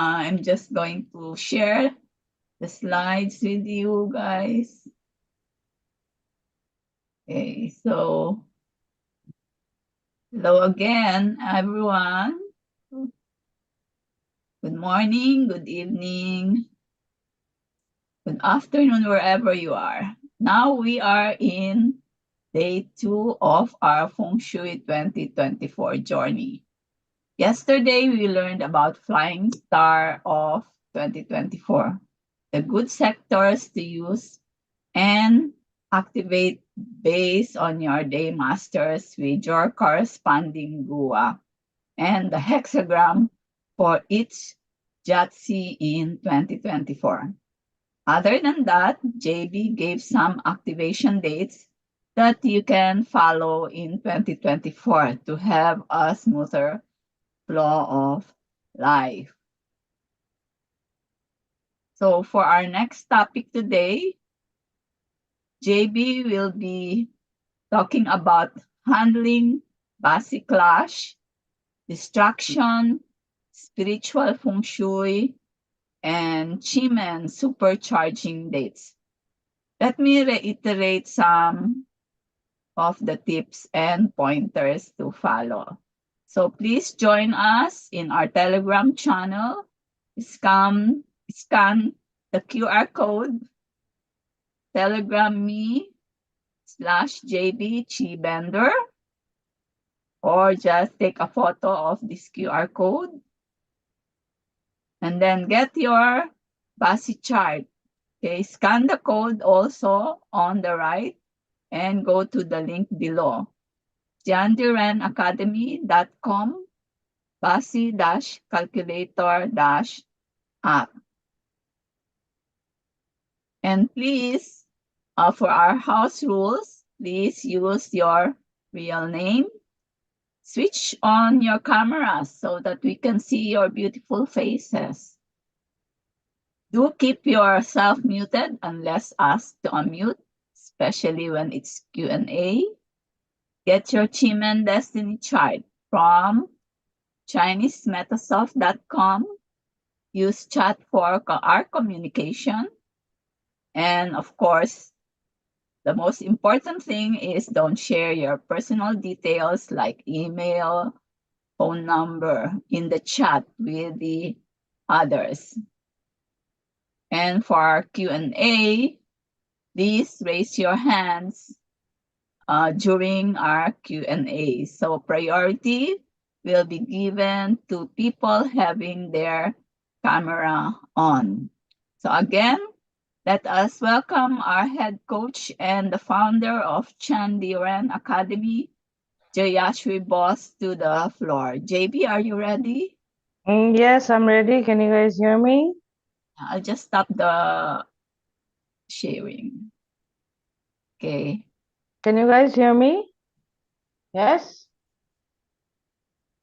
I'm just going to share the slides with you guys. Okay, so hello again, everyone. Good morning, good evening, good afternoon, wherever you are. Now we are in day 2 of our Feng Shui 2024 journey. Yesterday, we learned about Flying Star of 2024, the good sectors to use and activate based on your day masters with your corresponding GUA and the hexagram for each JATC in 2024. Other than that, JB gave some activation dates that you can follow in 2024 to have a smoother flow of life. So for our next topic today, JB will be talking about handling bazi clash, distraction, spiritual feng shui, and Chimen supercharging dates. Let me reiterate some of the tips and pointers to follow. So please join us in our Telegram channel. Scan the QR code, Telegram me/JB Chibender, or just take a photo of this QR code and then get your bazi chart. Okay, scan the code also on the right and go to the link below. JanDuranAcademy.com bazi-calculator-app. And please, for our house rules, please use your real name. Switch on your cameras so that we can see your beautiful faces. Do keep yourself muted unless asked to unmute, especially when it's Q&A. Get your Chimen Destiny chart from ChineseMetasoft.com. Use chat for our communication. And of course, the most important thing is don't share your personal details like email, phone number in the chat with the others. And for our Q&A, please raise your hands during our Q&A. So priority will be given to people having their camera on. So again, let us welcome our head coach and the founder of Chandiran Academy, Jayashree Bose, to the floor. JB, are you ready? Yes, I'm ready. Can you guys hear me? I'll just stop the sharing. Okay. Can you guys hear me? Yes?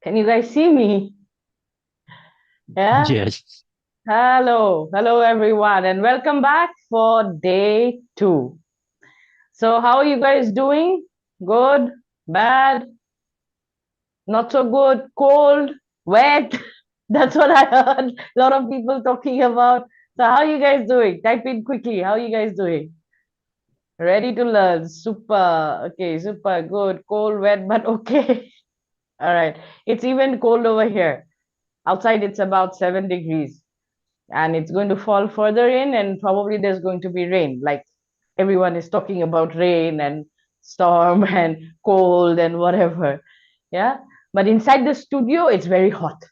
Can you guys see me? Yeah? Yes. Hello. Hello, everyone, and welcome back for day 2. So, how are you guys doing? Good? Bad? Not so good? Cold? Wet? That's what I heard a lot of people talking about. So, how are you guys doing? Type in quickly. How are you guys doing? Ready to learn. Super. Okay, super good. Cold, wet, but okay. All right. It's even cold over here. Outside, it's about 7 degrees. And it's going to fall further in, and probably there's going to be rain. Like everyone is talking about rain and storm and cold and whatever. Yeah. But inside the studio, it's very hot.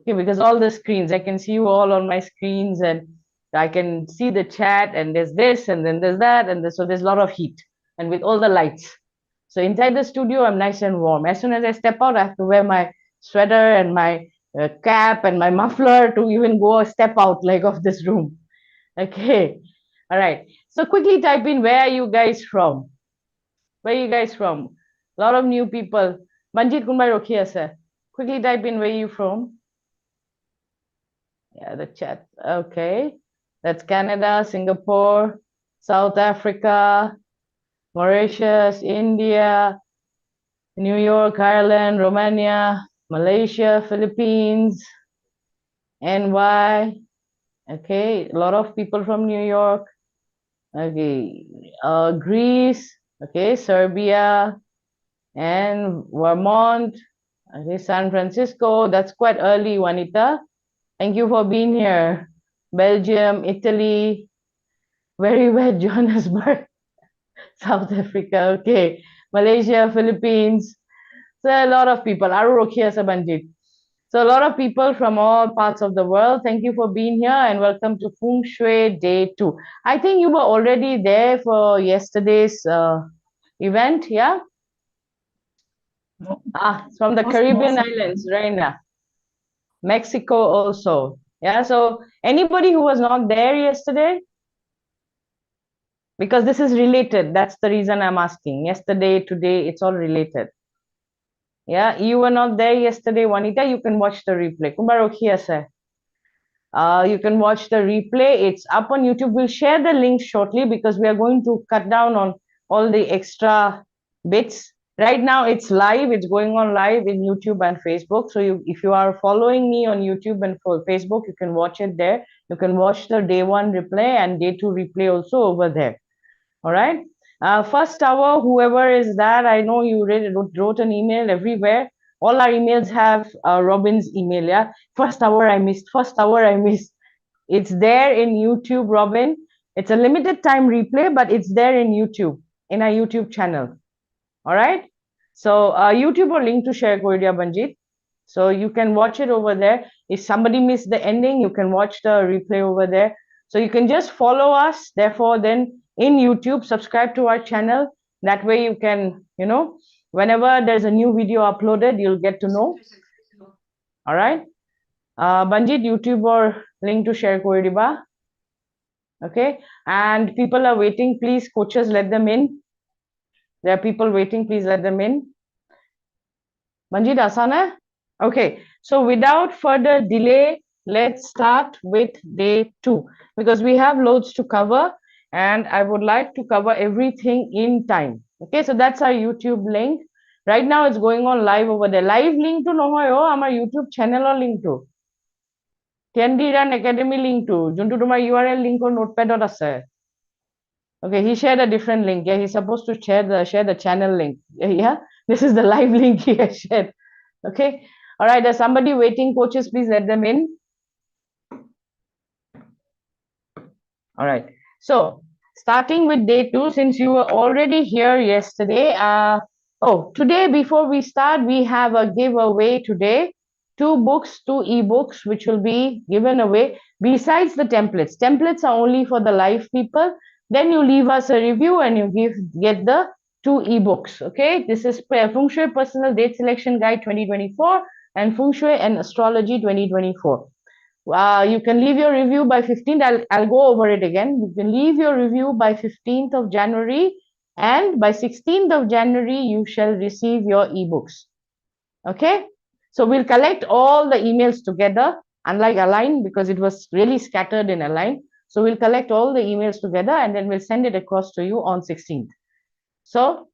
Okay, because all the screens, I can see you all on my screens, and I can see the chat, and there's this, and then there's that, and so there's a lot of heat, and with all the lights. So inside the studio, I'm nice and warm. As soon as I step out, I have to wear my sweater and my cap and my muffler to even go a step out like of this room. Okay. All right. So quickly type in, where are you guys from? Where are you guys from? A lot of new people. Manjit Kumbai Rokhia sir. Quickly type in, where are you from? Yeah, the chat. Okay. That's Canada, Singapore, South Africa, Mauritius, India, New York, Ireland, Romania, Malaysia, Philippines, NY. Okay, a lot of people from New York. Okay, Greece. Okay, Serbia and Vermont. Okay, San Francisco. That's quite early, Juanita. Thank you for being here. Belgium, Italy, very wet Johannesburg, South Africa. Okay, Malaysia, Philippines. So a lot of people. Arurokia Sabanjit. So a lot of people from all parts of the world. Thank you for being here and welcome to Feng Shui Day 2. I think you were already there for yesterday's event, yeah? From the Caribbean islands, Reina. Mexico also. Yeah, so anybody who was not there yesterday? Because this is related. That's the reason I'm asking. Yesterday, today, it's all related. Yeah, you were not there yesterday, Juanita. You can watch the replay. Kumbarokia, sir. You can watch the replay. It's up on YouTube. We'll share the link shortly because we are going to cut down on all the extra bits. Right now, it's live. It's going on live in YouTube and Facebook. So if you are following me on YouTube and for Facebook, you can watch it there. You can watch the day 1 replay and day 2 replay also over there. All right. First hour, whoever is that, I know you wrote an email everywhere. All our emails have Robin's email. Yeah. First hour I missed. First hour I missed. It's there in YouTube, Robin. It's a limited time replay, but it's there in YouTube, in our YouTube channel. All right. So YouTube or link to share Korea Banjit. So you can watch it over there. If somebody missed the ending, you can watch the replay over there. So you can just follow us. Therefore, then in YouTube, subscribe to our channel. That way you can, whenever there's a new video uploaded, you'll get to know. All right. Banjit, YouTube or link to share Korea. Okay. And people are waiting. Please, coaches, let them in. There are people waiting. Please let them in. Banjit, Asana? Okay, so without further delay, let's start with day 2 because we have loads to cover and I would like to cover everything in time. Okay, so that's our YouTube link. Right now it's going on live over there. Live link to nohoy ho, our YouTube channel or link to. Candy Run Academy link to. Juntu tomar URL link or notepad or ase. Okay, he shared a different link. Yeah, he's supposed to share the channel link. Yeah, this is the live link he has shared. Okay. All right. There's somebody waiting. Coaches, please let them in. All right. So starting with day 2, since you were already here yesterday. Today before we start, we have a giveaway today. 2 books, 2 ebooks, which will be given away besides the templates. Templates are only for the live people. Then you leave us a review and you get the 2 ebooks. Okay. This is Feng Shui Personal Date Selection Guide 2024 and Feng Shui and Astrology 2024. You can leave your review by 15th. I'll go over it again. You can leave your review by 15th of January and by 16th of January, you shall receive your ebooks. Okay. So we'll collect all the emails together, unlike Align, because it was really scattered in Align. So we'll collect all the emails together and then we'll send it across to you on 16th. So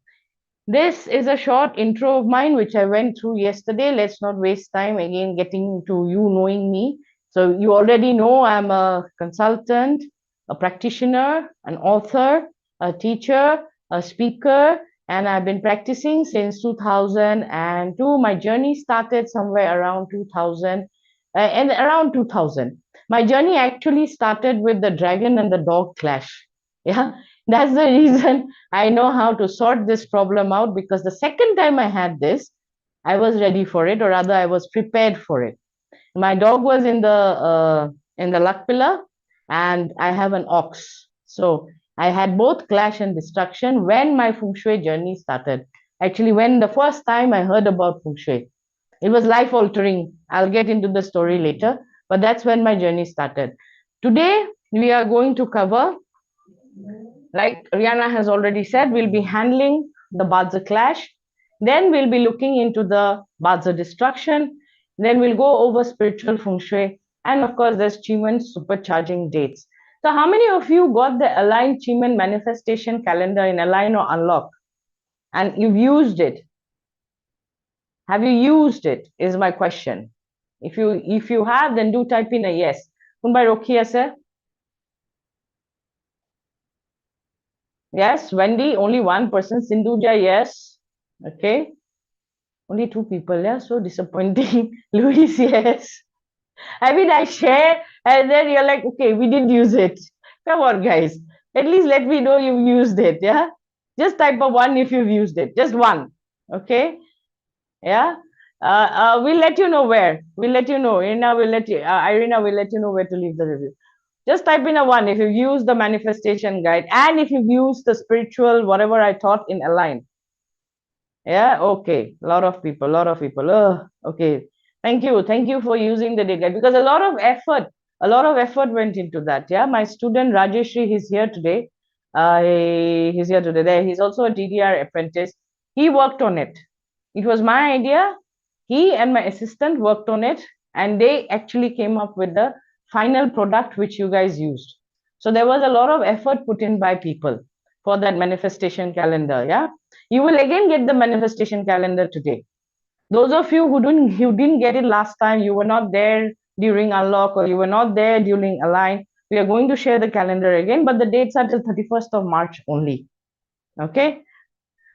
this is a short intro of mine, which I went through yesterday. Let's not waste time again getting to you knowing me. So you already know I'm a consultant, a practitioner, an author, a teacher, a speaker, and I've been practicing since 2002. My journey started somewhere around 2000 and around 2000. My journey actually started with the dragon and the dog clash. Yeah, that's the reason I know how to sort this problem out, because the second time I had this, I was ready for it, or rather I was prepared for it. My dog was in the luck pillar and I have an ox. So I had both clash and destruction when my feng shui journey started. Actually, when the first time I heard about feng shui, it was life altering. I'll get into the story later, but that's when my journey started. Today, we are going to cover, like Rihanna has already said, we'll be handling the bazi clash. Then we'll be looking into the bazi destruction. Then we'll go over spiritual feng shui. And of course, there's Chiman supercharging dates. So how many of you got the Align Chiman manifestation calendar in Align or Unlock? And you've used it? Have you used it is my question. If you have, then do type in a yes. Kunbai Rokhi ase? Yes, Wendy, only one person. Sindhuja, yes. Okay. Only two people, yeah. So disappointing. Louis, yes. I mean, I share, and then you're like, okay, we didn't use it. Come on, guys. At least let me know you've used it, yeah? Just type a one if you've used it. Just one. Okay? Yeah? We'll let you know where. We'll let you know. Irina will let you know where to leave the review. Just type in a one if you've used the manifestation guide and if you've used the spiritual, whatever I taught in Align. Yeah, okay. A lot of people. Okay. Thank you for using the data because a lot of effort went into that. Yeah, my student Rajeshri, he's here today. He's here today. There, he's also a TDR apprentice. He worked on it. It was my idea. He and my assistant worked on it, and they actually came up with the final product which you guys used. So there was a lot of effort put in by people for that manifestation calendar. Yeah, you will again get the manifestation calendar today. Those of you who didn't get it last time, you were not there during unlock or you were not there during align, we are going to share the calendar again, but the dates are till 31st of March only. Okay.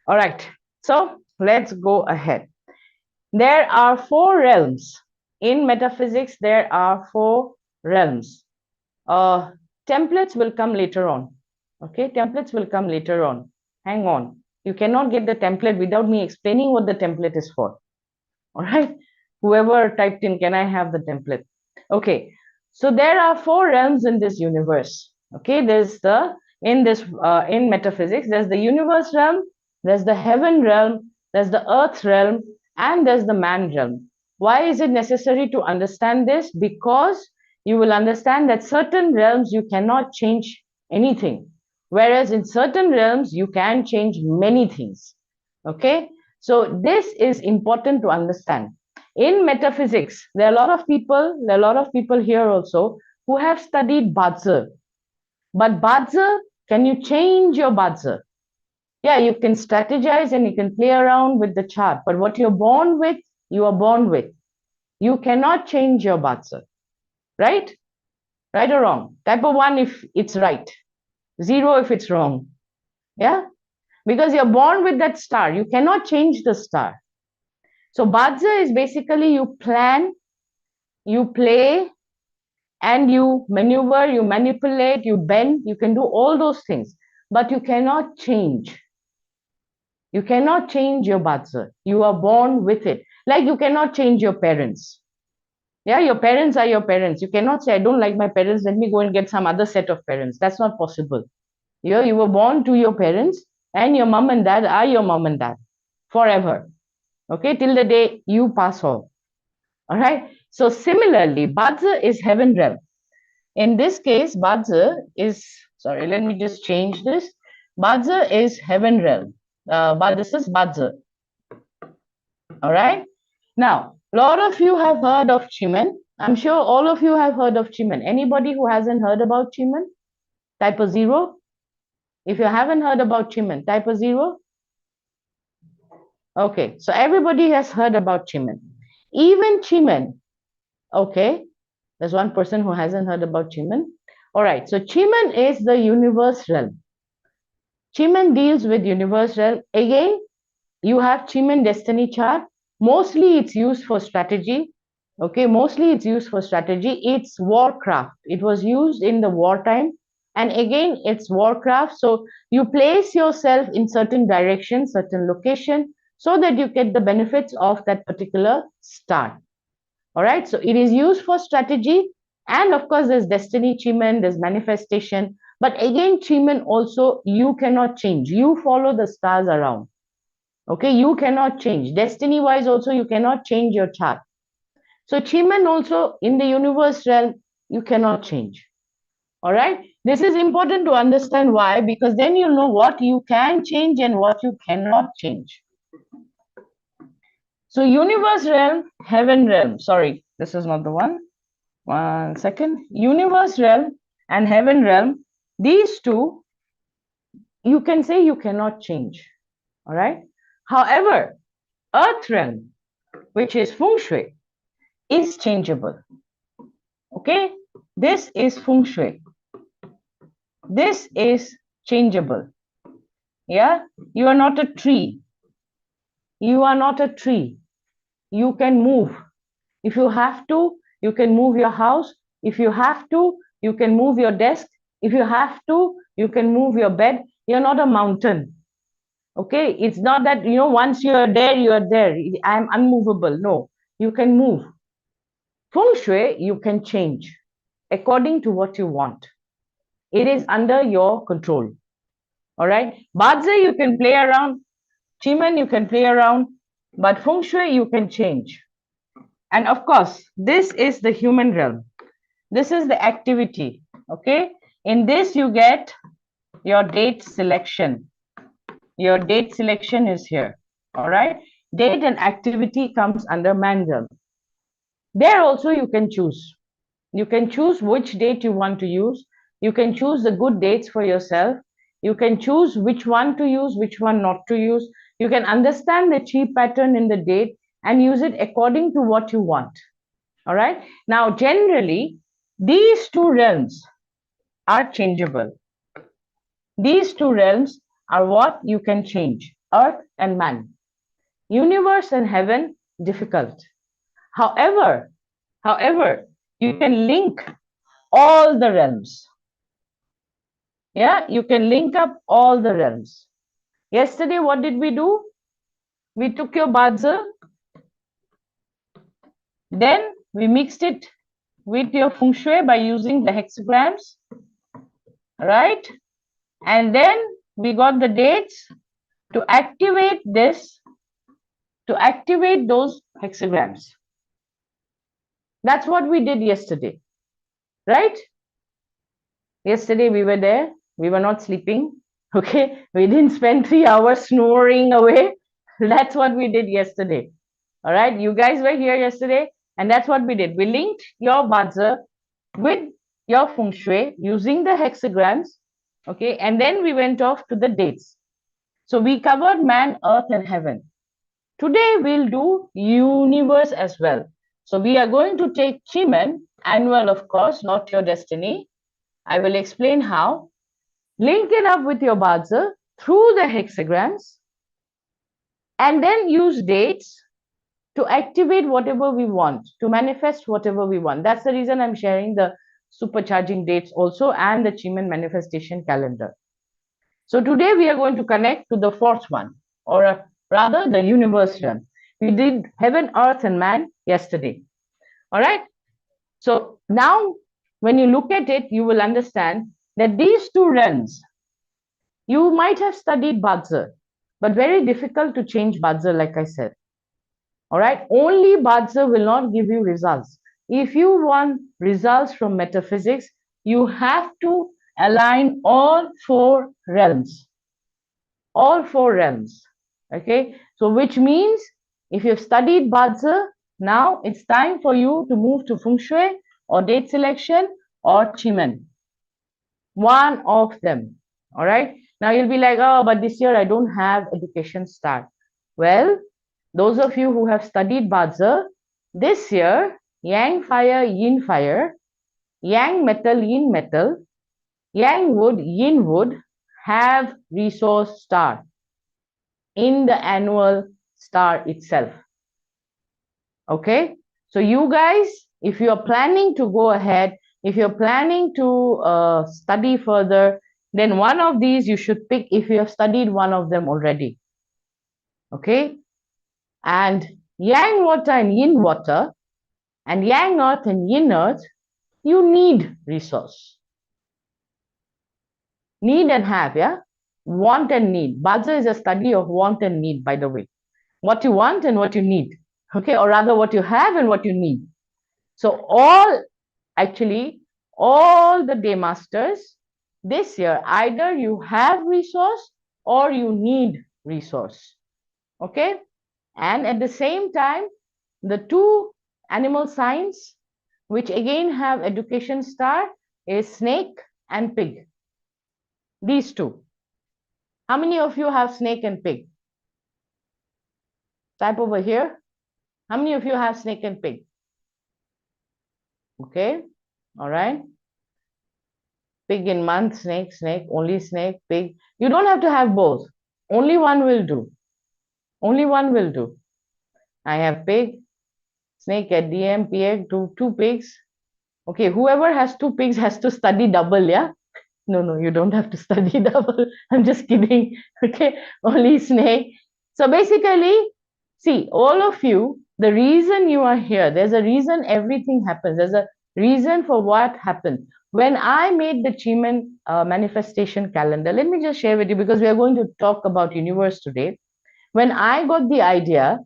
All right. So let's go ahead. There are 4 realms. In metaphysics, there are 4 realms. Templates will come later on. Okay, templates will come later on. Hang on. You cannot get the template without me explaining what the template is for. All right. Whoever typed in, can I have the template? Okay. So there are 4 realms in this universe. Okay. There's the, in metaphysics, there's the universe realm, there's the heaven realm, there's the earth realm, and there's the man realm. Why is it necessary to understand this? Because you will understand that certain realms you cannot change anything, whereas in certain realms you can change many things. Okay, so this is important to understand. In metaphysics, there are a lot of people here also who have studied bazi. But bazi, can you change your bazi? Yeah, you can strategize and you can play around with the chart, but what you're born with, you are born with. You cannot change your bazi, right? Right or wrong? Type of 1 if it's right, 0 if it's wrong. Yeah, because you're born with that star. You cannot change the star. So bazi is basically you plan, you play, and you maneuver, you manipulate, you bend, you can do all those things, but you cannot change. You cannot change your bazi. You are born with it. Like you cannot change your parents. Yeah, your parents are your parents. You cannot say, I don't like my parents, let me go and get some other set of parents. That's not possible. You were born to your parents, and your mom and dad are your mom and dad forever. Okay, till the day you pass on. All right. So similarly, bazi is heaven realm. In this case, bazi is, sorry, let me just change this. Bazi is heaven realm. But this is bazi. All right. Now, a lot of you have heard of Chiman. I'm sure all of you have heard of Chiman. Anybody who hasn't heard about Chiman, type a 0. If you haven't heard about Chiman, type a 0. Okay, so everybody has heard about Chiman. Even Chiman, okay, there's one person who hasn't heard about Chiman. All right, so Chiman is the universe realm. Chiman deals with universe realm. Again, you have Chiman destiny chart. Mostly it's used for strategy. Okay, mostly it's used for strategy. It's warcraft. It was used in the wartime. And again, it's warcraft. So you place yourself in certain direction, certain location, so that you get the benefits of that particular star. All right, so it is used for strategy. And of course, there's destiny Chiman, there's manifestation. But again, Chiman also, you cannot change. You follow the stars around. Okay, you cannot change. Destiny wise, also, you cannot change your chart. So, Chiman also in the universe realm, you cannot change. All right, this is important to understand why, because then you know what you can change and what you cannot change. So, universe realm, heaven realm. Sorry, this is not the one. 1 second. Universe realm and heaven realm, these two, you can say you cannot change. All right. However, earth realm, which is feng shui, is changeable. Okay, this is feng shui. This is changeable. Yeah, you are not a tree. You are not a tree. You can move. If you have to, you can move your house. If you have to, you can move your desk. If you have to, you can move your bed. You're not a mountain. Okay, it's not that, you know, once you are there. I'm unmovable. No, you can move. Feng Shui, you can change according to what you want. It is under your control. All right. Bazi, you can play around. Chiman, you can play around. But Feng Shui, you can change. And of course, this is the human realm. This is the activity. Okay. In this, you get your date selection. Your date selection is here. All right. Date and activity comes under man realm. There also you can choose. You can choose which date you want to use. You can choose the good dates for yourself. You can choose which one to use, which one not to use. You can understand the chi pattern in the date and use it according to what you want. All right. Now, generally, these two realms are changeable. These two realms are what you can change, earth and man. Universe and heaven, difficult. However, you can link all the realms. Yeah, you can link up all the realms. Yesterday, what did we do? We took your bazi, then we mixed it with your feng shui by using the hexagrams, right? And then we got the dates to activate this, to activate those hexagrams. That's what we did yesterday, right? Yesterday we were there, we were not sleeping, okay? We didn't spend 3 hours snoring away. That's what we did yesterday. All right, you guys were here yesterday, and that's what we did. We linked your bazi with your feng shui using the hexagrams, okay? And then we went off to the dates. So we covered man, earth, and heaven. Today we'll do universe as well. So we are going to take Chiman, annual of course, not your destiny. I will explain how. Link it up with your bazi through the hexagrams and then use dates to activate whatever we want, to manifest whatever we want. That's the reason I'm sharing the supercharging dates also and the Chiman manifestation calendar. So today we are going to connect to the fourth one, or rather the universe realm. We did heaven, earth, and man yesterday. All right. So now when you look at it, you will understand that these two realms, you might have studied bazi, but very difficult to change bazi, like I said. All right. Only bazi will not give you results. If you want results from metaphysics, you have to align all four realms. All four realms. Okay. So which means if you've studied bazi, now it's time for you to move to feng shui or date selection or chiman. One of them. All right. Now you'll be like, oh, but this year I don't have education start. Well, those of you who have studied bazi, this year, yang fire, yang metal, yin metal, yang wood, yin wood, have resource star in the annual star itself. Okay. So you guys, if you are planning to go ahead, if you're planning to study further, then one of these you should pick if you have studied one of them already. Okay. And yang water and yin water, and yang earth and yin earth, you need resource. Need and have, yeah? Want and need. Bazi is a study of want and need, by the way. What you want and what you need. Okay, or rather what you have and what you need. So actually, all the day masters this year, either you have resource or you need resource. Okay? And at the same time, the two animal signs, which again have education star, is snake and pig. These two. How many of you have snake and pig? Type over here. How many of you have snake and pig? Okay, all right. Pig in month, snake, snake, only snake, pig. You don't have to have both. Only one will do. Only one will do. I have pig, snake at DM, pig, two pigs. Okay, whoever has two pigs has to study double, yeah? No, you don't have to study double. I'm just kidding. Okay, only snake. So basically, see, all of you, the reason you are here, there's a reason everything happens. There's a reason for what happened. When I made the Chiman manifestation calendar, let me just share with you because we are going to talk about universe today. When I got the idea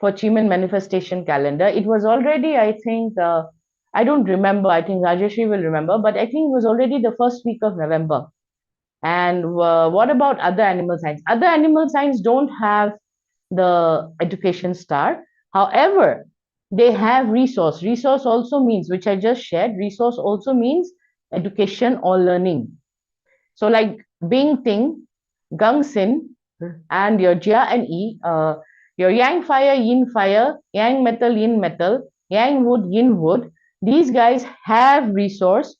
for Chiman manifestation calendar, it was already, I think, I don't remember. I think Rajeshri will remember, but I think it was already the first week of November. And what about other animal signs? Other animal signs don't have the education star. However, they have resource. Resource also means, which I just shared, resource also means education or learning. So like Bing Ting, Gang Sin, and your Jia and E, your Yang fire, Yang metal, Yang wood, yin wood. These guys have resource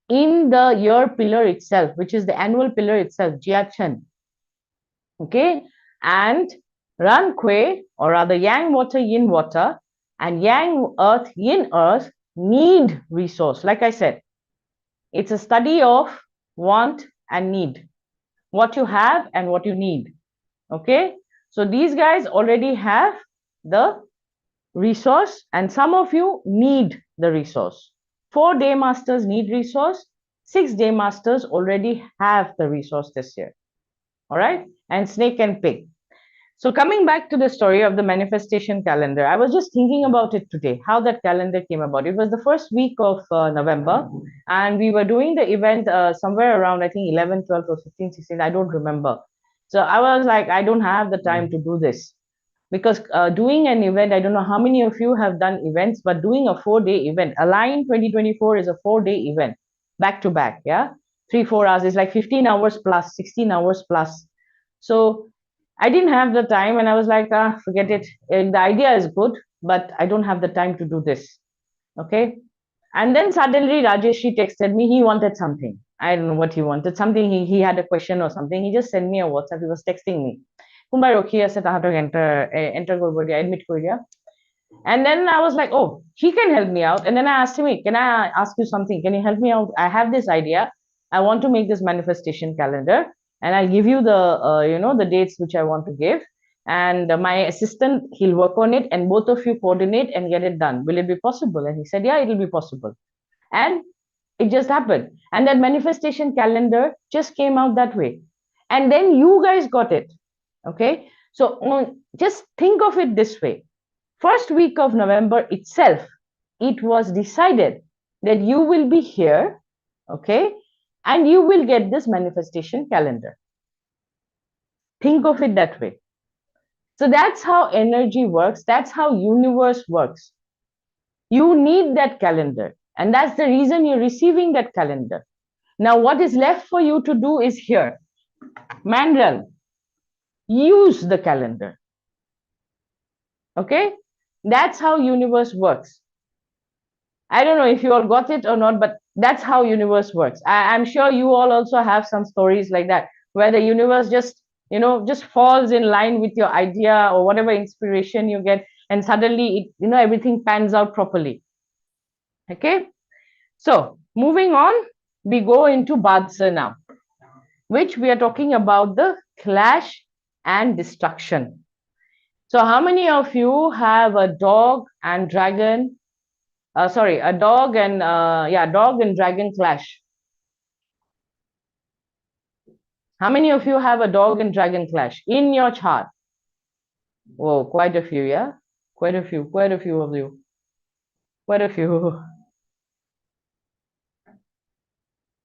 in the year pillar itself, which is the annual pillar itself, Jia Chen. Okay, and Ran Kue, or rather Yang water, yin water, and Yang earth, yin earth need resource. Like I said, it's a study of want and need, what you have and what you need. Okay, so these guys already have the resource, and some of you need the resource. 4 day masters need resource, 6 day masters already have the resource this year. All right, and snake and pig. So coming back to the story of the manifestation calendar, I was just thinking about it today, how that calendar came about. It was the first week of November, and we were doing the event somewhere around, I think, 11, 12, or 15, 16, I don't remember. So I was like, I don't have the time to do this. Because doing an event, I don't know how many of you have done events, but doing a 4 day event, Align 2024 is a 4 day event, back to back, yeah? 3-4 hours is like 15 hours plus, 16 hours plus. So I didn't have the time, and I was like, forget it. The idea is good, but I don't have the time to do this. Okay. And then suddenly Rajeshri texted me. He wanted something. I don't know what he wanted. Something he had a question or something. He just sent me a WhatsApp. He was texting me. Admit and then I was like, oh, he can help me out. And then I asked him, can I ask you something? Can you help me out? I have this idea. I want to make this manifestation calendar, and I'll give you the, the dates which I want to give. And my assistant, he'll work on it, and both of you coordinate and get it done. Will it be possible? And he said, yeah, it'll be possible. And it just happened. And that manifestation calendar just came out that way. And then you guys got it. Okay. So just think of it this way. First week of November itself, it was decided that you will be here, okay, and you will get this manifestation calendar. Think of it that way. So that's how energy works. That's how universe works. You need that calendar, and that's the reason you're receiving that calendar. Now, what is left for you to do is here. Mandral, use the calendar. Okay? That's how universe works. I don't know if you all got it or not, but that's how universe works. I'm sure you all also have some stories like that, where the universe just, just falls in line with your idea or whatever inspiration you get, and suddenly it, everything pans out properly. Okay. So moving on, we go into Badsa now, which we are talking about the clash and destruction. So how many of you have a dog and dragon? Sorry, a dog and dog and dragon clash. How many of you have a dog and dragon clash in your chart? Whoa, quite a few, yeah? Quite a few of you. Quite a few.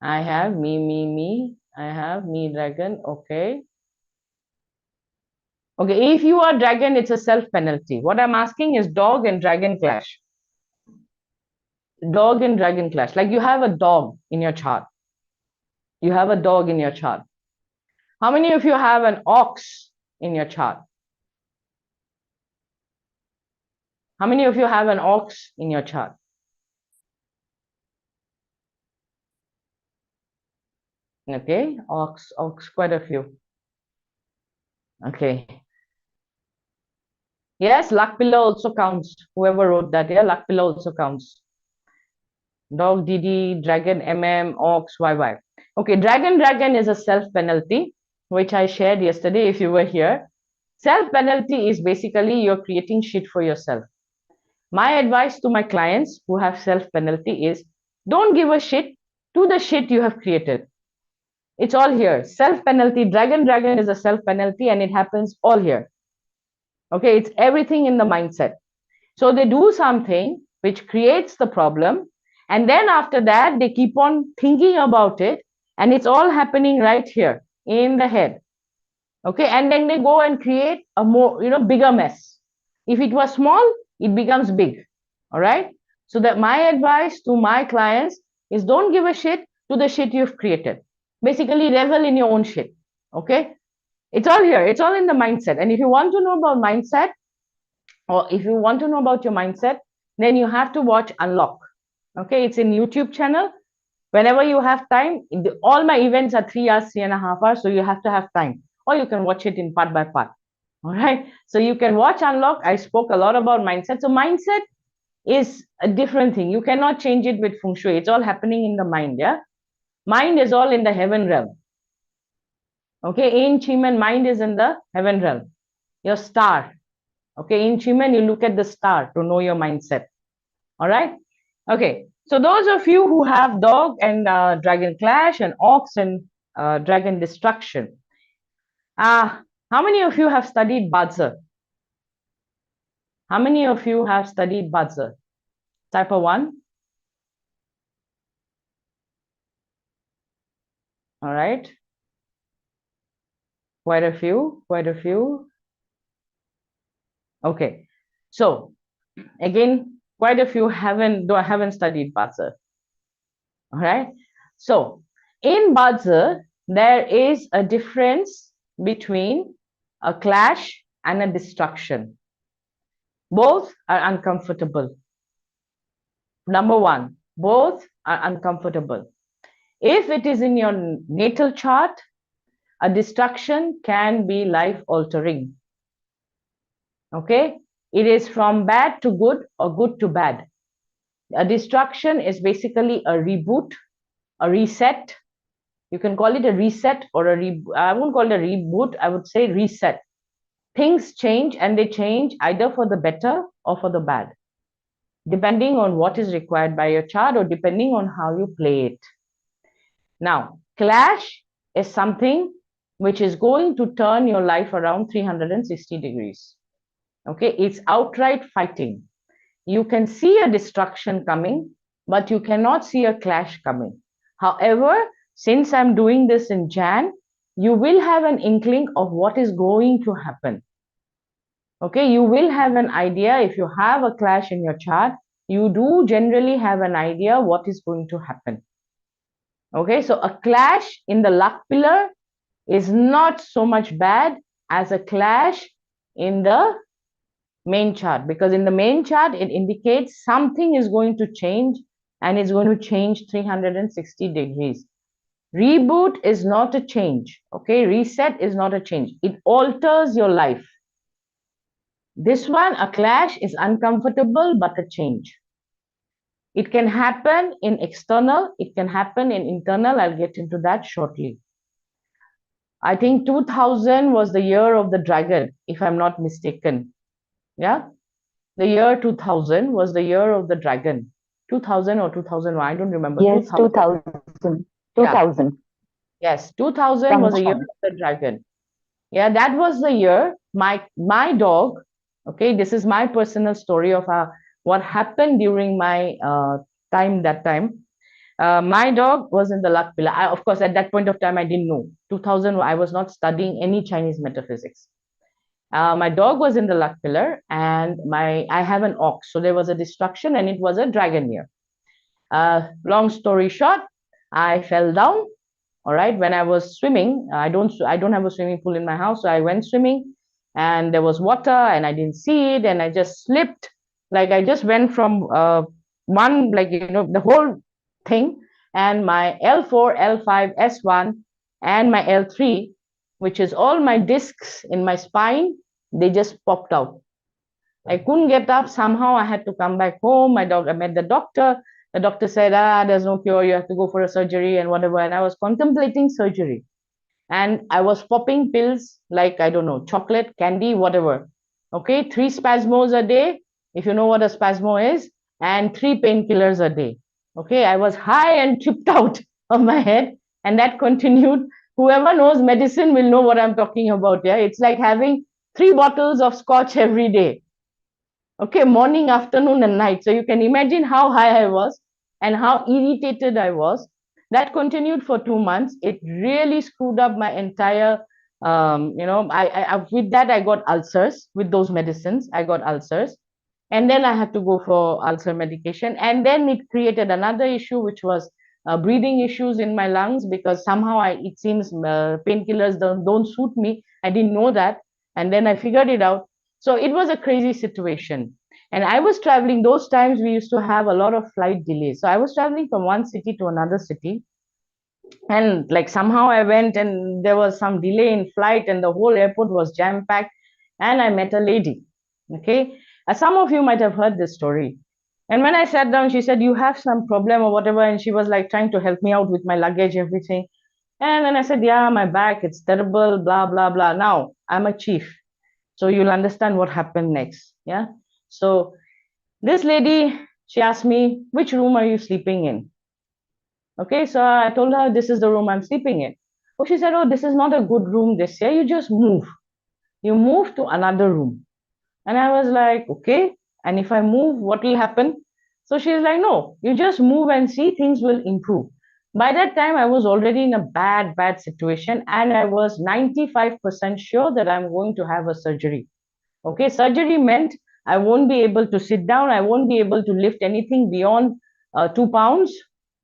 I have me. I have me, dragon. Okay. Okay, if you are dragon, it's a self penalty. What I'm asking is dog and dragon clash. Dog and dragon clash. Like you have a dog in your chart. You have a dog in your chart. How many of you have an ox in your chart? How many of you have an ox in your chart? Okay, ox, quite a few. Okay. Yes, luck pillar also counts. Whoever wrote that, yeah, luck pillar also counts. Dog, DD, dragon, ox, YY. Okay, dragon is a self penalty, which I shared yesterday if you were here. Self penalty is basically you're creating shit for yourself. My advice to my clients who have self penalty is don't give a shit to the shit you have created. It's all here. Self penalty, dragon is a self penalty and it happens all here. Okay, it's everything in the mindset. So they do something which creates the problem, and then after that, they keep on thinking about it, and it's all happening right here in the head. Okay, and then they go and create a more, bigger mess. If it was small, it becomes big. All right. So that my advice to my clients is don't give a shit to the shit you've created. Basically, revel in your own shit. Okay. It's all here. It's all in the mindset. And if you want to know about mindset, or if you want to know about your mindset, then you have to watch Unlock. Okay, it's in YouTube channel. Whenever you have time, all my events are 3 hours, 3.5 hours, so you have to have time, or you can watch it in part by part. All right, so you can watch Unlock. I spoke a lot about mindset. So mindset is a different thing. You cannot change it with feng shui. It's all happening in the mind. Yeah, mind is all in the heaven realm. Okay, in Chiman, mind is in the heaven realm. Your star. Okay, in Chiman, you look at the star to know your mindset. All right. Okay. So those of you who have dog and dragon clash and ox and dragon destruction, how many of you have studied bazi? How many of you have studied bazi? Type of 1. All right. Quite a few. Quite a few. Okay. So again, quite a few haven't studied bazi. All right. So in bazi, there is a difference between a clash and a destruction. Both are uncomfortable. Number one, both are uncomfortable. If it is in your natal chart, a destruction can be life altering. Okay, it is from bad to good or good to bad. A destruction is basically a reboot, a reset. You can call it a reset or I won't call it a reboot, I would say reset. Things change, and they change either for the better or for the bad, depending on what is required by your chart or depending on how you play it. Now, clash is something which is going to turn your life around 360 degrees. Okay, it's outright fighting. You can see a destruction coming, but you cannot see a clash coming. However, since I'm doing this in Jan, you will have an inkling of what is going to happen. Okay, you will have an idea. If you have a clash in your chart, you do generally have an idea what is going to happen. Okay, so a clash in the luck pillar is not so much bad as a clash in the main chart, because in the main chart it indicates something is going to change, and it's going to change 360 degrees. Reboot is not a change. Okay, reset is not a change. It alters your life. This one, a clash, is uncomfortable but a change. It can happen in external, it can happen in internal. I'll get into that shortly. I think 2000 was the year of the dragon, if I'm not mistaken. Yeah, the year 2000 was the year of the dragon. 2000 or 2001, I don't remember. Yes, 2000. 2000. Yeah. Yes, 2000 was the year of the dragon. Yeah, that was the year my dog. Okay, this is my personal story of what happened during my time that time. My dog was in the luck pillar. Of course, at that point of time, I didn't know. 2000, I was not studying any Chinese metaphysics. My dog was in the luck pillar, and I have an ox. So there was a destruction, and it was a dragon year. Long story short, I fell down. All right, when I was swimming, I don't have a swimming pool in my house, so I went swimming, and there was water, and I didn't see it, and I just slipped. Like I just went from one, like the whole thing, and my L4, L5, S1, and my L3, which is all my discs in my spine, they just popped out. I couldn't get up. Somehow I had to come back home. I met the doctor. The doctor said, there's no cure. You have to go for a surgery and whatever. And I was contemplating surgery. And I was popping pills like, I don't know, chocolate, candy, whatever. Okay, 3 spasmos a day, if you know what a spasmo is, and 3 painkillers a day. Okay, I was high and tripped out of my head, and that continued. Whoever knows medicine will know what I'm talking about. Yeah, it's like having 3 bottles of scotch every day. Okay, morning, afternoon, and night. So you can imagine how high I was and how irritated I was. That continued for 2 months. It really screwed up my entire, with that, I got ulcers with those medicines. I got ulcers. And then I had to go for ulcer medication. And then it created another issue, which was breathing issues in my lungs, because somehow it seems painkillers don't suit me. I didn't know that. And then I figured it out. So it was a crazy situation. And I was traveling, those times we used to have a lot of flight delays. So I was traveling from one city to another city. And like somehow I went and there was some delay in flight and the whole airport was jam-packed. And I met a lady. Okay. Some of you might have heard this story. And when I sat down, she said, you have some problem or whatever. And she was like trying to help me out with my luggage, everything. And then I said, yeah, my back, it's terrible, blah, blah, blah. Now I'm a chief. So you'll understand what happened next. Yeah. So this lady, she asked me, which room are you sleeping in? Okay. So I told her, this is the room I'm sleeping in. Oh, she said, oh, this is not a good room this year. You just move. You move to another room. And I was like, okay. And if I move, what will happen? So she's like, no, you just move and see, things will improve. By that time, I was already in a bad situation, and I was 95% sure that I'm going to have a surgery. Okay, surgery meant I won't be able to sit down, I won't be able to lift anything beyond 2 pounds,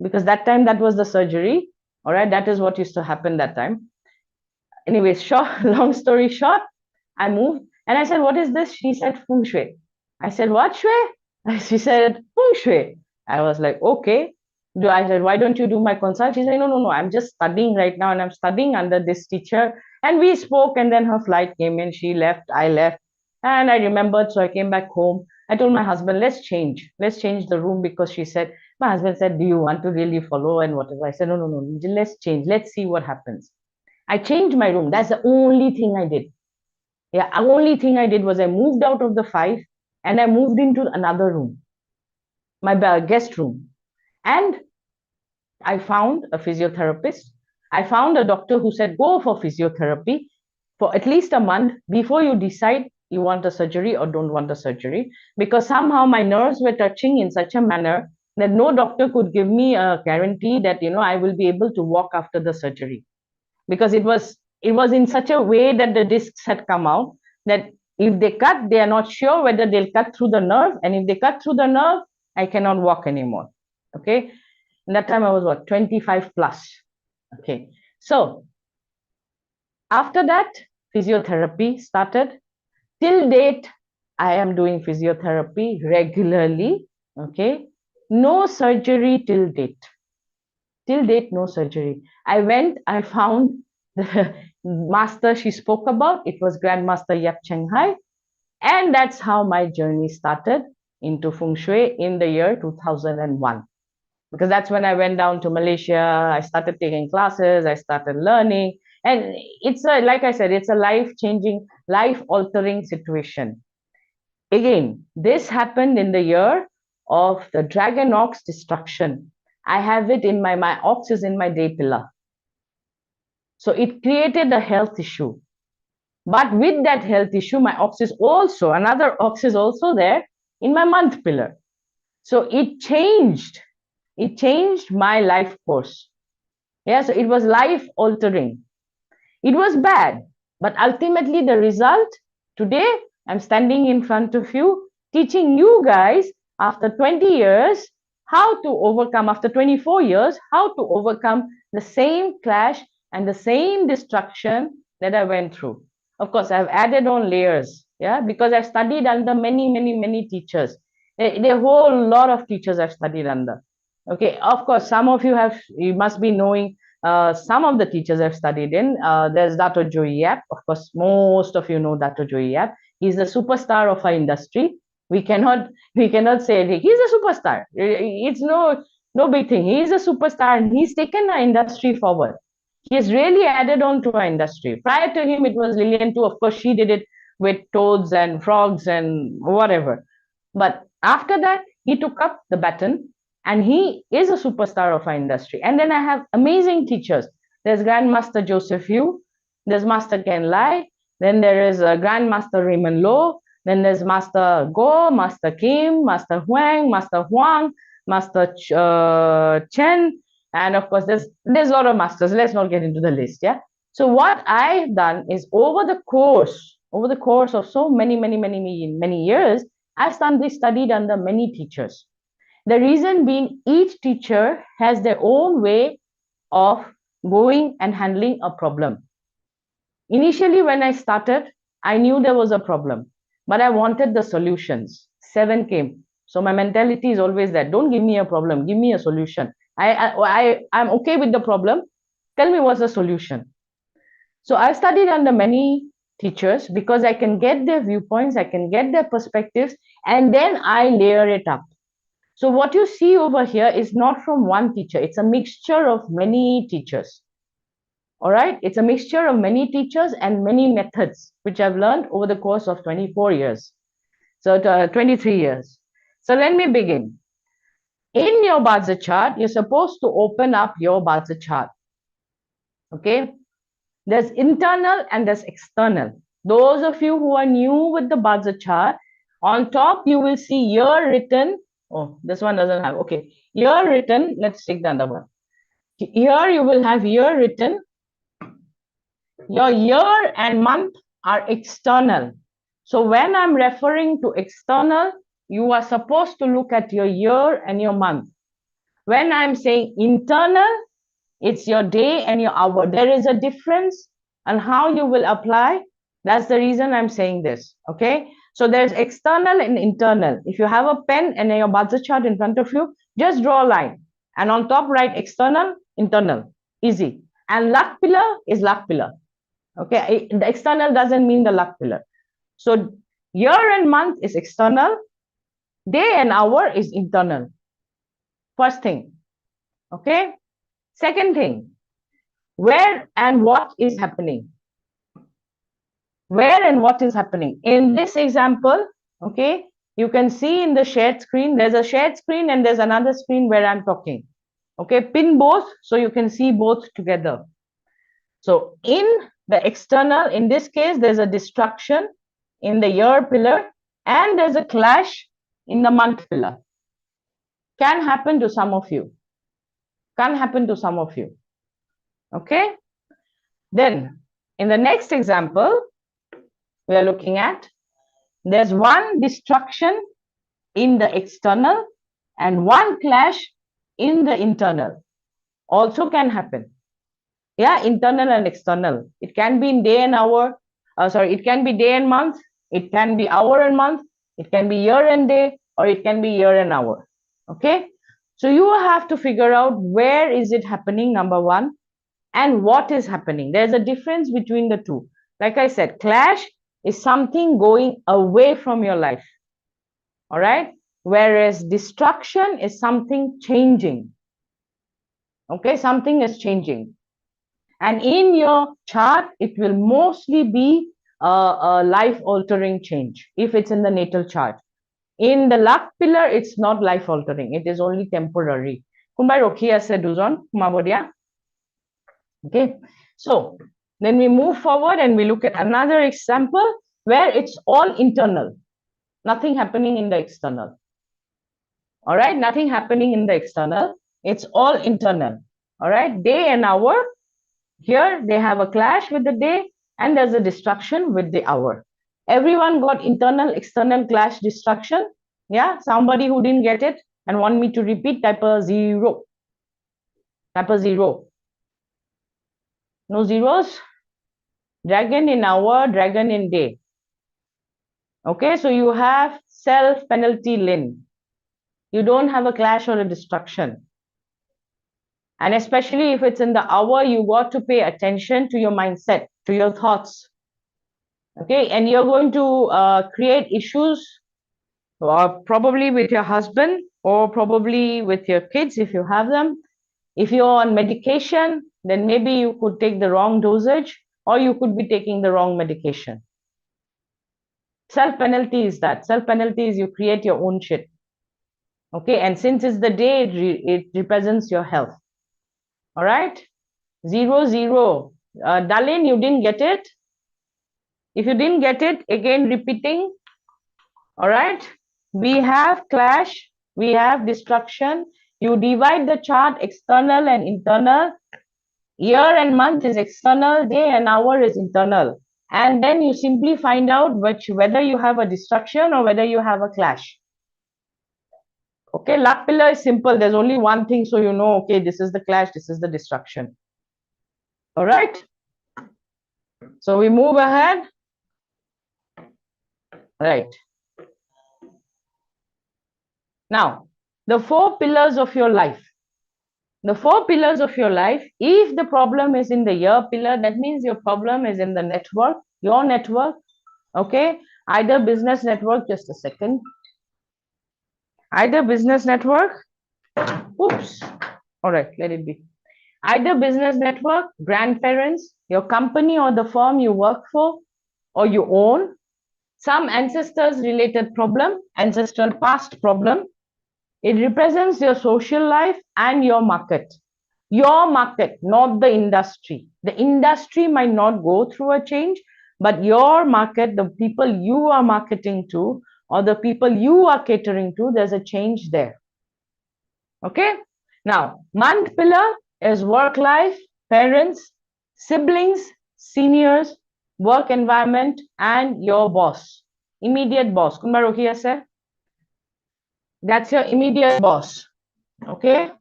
because that time that was the surgery. All right, that is what used to happen that time. Anyways, long story short, I moved and I said, what is this? She said, feng shui. I said, what shui? She said, feng shui. I was like, okay. I said, why don't you do my consult? She said, no, I'm just studying right now and I'm studying under this teacher. And we spoke, and then her flight came in. She left, I left. And I remembered, so I came back home. I told my husband, let's change the room, because she said, my husband said, do you want to really follow and whatever? I said, no, let's change. Let's see what happens. I changed my room. That's the only thing I did. Yeah, the only thing I did was I moved out of the 5 and I moved into another room, my guest room. And I found a physiotherapist. I found a doctor who said, go for physiotherapy for at least a month before you decide you want a surgery or don't want a surgery. Because somehow my nerves were touching in such a manner that no doctor could give me a guarantee that, I will be able to walk after the surgery. Because it was in such a way that the discs had come out that if they cut, they are not sure whether they'll cut through the nerve. And if they cut through the nerve, I cannot walk anymore. Okay. And that time I was 25 plus. Okay. So after that, physiotherapy started. Till date, I am doing physiotherapy regularly. Okay. No surgery till date. Till date, no surgery. I found the master she spoke about. It was Grandmaster Yap Cheng Hai. And that's how my journey started into Feng Shui in the year 2001. Because that's when I went down to Malaysia. I started taking classes. I started learning. And it's like I said, it's a life-changing, life-altering situation. Again, this happened in the year of the dragon ox destruction. I have it in my ox is in my day pillar. So it created a health issue. But with that health issue, my ox is also, another ox is also there in my month pillar. So it changed my life course. Yeah, so it was life altering. It was bad, but ultimately the result, today I'm standing in front of you, teaching you guys after 20 years, how to overcome, after 24 years, how to overcome the same clash and the same destruction that I went through. Of course, I've added on layers, yeah, because I've studied under many teachers. A whole lot of teachers I've studied under. Okay, of course, you must be knowing some of the teachers I've studied in. There's Dato Joy Yap. Of course, most of you know Dato Joy Yap. He's the superstar of our industry. We cannot say he's a superstar. It's no big thing. He's a superstar and he's taken our industry forward. He has really added on to our industry. Prior to him, it was Lillian too. Of course, she did it with toads and frogs and whatever. But after that, he took up the baton and he is a superstar of our industry. And then I have amazing teachers. There's Grandmaster Joseph Yu, there's Master Ken Lai, then there is Grandmaster Raymond Low, then there's Master Go, Master Kim, Master Huang, Master Huang, Master Chen, and of course there's a lot of masters. Let's not get into the list. Yeah. So what I've done is over the course of so many years, I've studied under many teachers. The reason being each teacher has their own way of going and handling a problem. Initially, when I started, I knew there was a problem, but I wanted the solutions. 7 came. So my mentality is always that don't give me a problem, give me a solution. I'm okay with the problem. Tell me what's the solution. So I've studied under many teachers because I can get their viewpoints, I can get their perspectives, and then I layer it up. So what you see over here is not from one teacher. It's a mixture of many teachers. All right. It's a mixture of many teachers and many methods, which I've learned over the course of 24 years. So 23 years. So let me begin. In your bazi chart, you're supposed to open up your bazi chart. Okay. There's internal and there's external. Those of you who are new with the bazi chart, on top you will see year written. Oh, this one doesn't have. Okay. Year written. Let's take the other one. Here you will have year written. Your year and month are external. So when I'm referring to external, you are supposed to look at your year and your month. When I'm saying internal, it's your day and your hour. There is a difference on how you will apply. That's the reason I'm saying this. Okay. So there's external and internal. If you have a pen and your bazi chart in front of you, just draw a line. And on top, write external, internal. Easy. And luck pillar is luck pillar. Okay. The external doesn't mean the luck pillar. So year and month is external. Day and hour is internal. First thing. Okay. Second thing. Where and what is happening? Where and what is happening? In this example, okay, you can see in the shared screen, there's a shared screen and there's another screen where I'm talking. Okay, pin both so you can see both together. So in the external, in this case, there's a destruction in the year pillar and there's a clash in the month pillar. Can happen to some of you. Can happen to some of you. Okay. Then in the next example, we are looking at, there's one destruction in the external and one clash in the internal. Also can happen. Yeah, internal and external. It can be in day and hour. It can be day and month. It can be hour and month. It can be year and day, or it can be year and hour. Okay. So you have to figure out where is it happening, number one, and what is happening. There's a difference between the two. Like I said, clash is something going away from your life. All right. Whereas destruction is something changing. Okay. Something is changing. And in your chart, it will mostly be a life-altering change if it's in the natal chart. In the luck pillar, it's not life-altering. It is only temporary. Okay. So then we move forward and we look at another example where it's all internal. Nothing happening in the external. All right. Nothing happening in the external. It's all internal. All right. Day and hour. Here they have a clash with the day and there's a destruction with the hour. Everyone got internal, external clash, destruction. Yeah. Somebody who didn't get it and want me to repeat, type a 0. Type a 0. No zeros. Dragon in hour, dragon in day. Okay. So you have self penalty Lin. You don't have a clash or a destruction. And especially if it's in the hour, you got to pay attention to your mindset, to your thoughts. Okay, and you're going to create issues probably with your husband or probably with your kids if you have them. If you're on medication, then maybe you could take the wrong dosage or you could be taking the wrong medication. Self-penalty is that. Self-penalty is you create your own shit. Okay, and since it's the day, it represents your health. All right, 0, 0. Darlene, you didn't get it? If you didn't get it, again repeating. All right, we have clash, we have destruction. You divide the chart external and internal. Year and month is external, day and hour is internal. And then you simply find out whether you have a destruction or whether you have a clash. Okay, luck pillar is simple. There's only one thing, so you know, okay, this is the clash, this is the destruction. All right. So we move ahead. Right. Now, the 4 pillars of your life. The 4 pillars of your life, if the problem is in the year pillar, that means your problem is in the network, your network, okay? Either business network, just a second. Either business network, oops, all right, let it be. Either business network, grandparents, your company or the firm you work for or you own, some ancestors related problem, ancestral past problem. It represents your social life and your market. Your market, not the industry. The industry might not go through a change, but your market, the people you are marketing to, or the people you are catering to, there's a change there. Okay? Now, month pillar is work life, parents, siblings, seniors, work environment, and your boss. Immediate boss. Kunba rokhi ase? That's your immediate boss. Okay?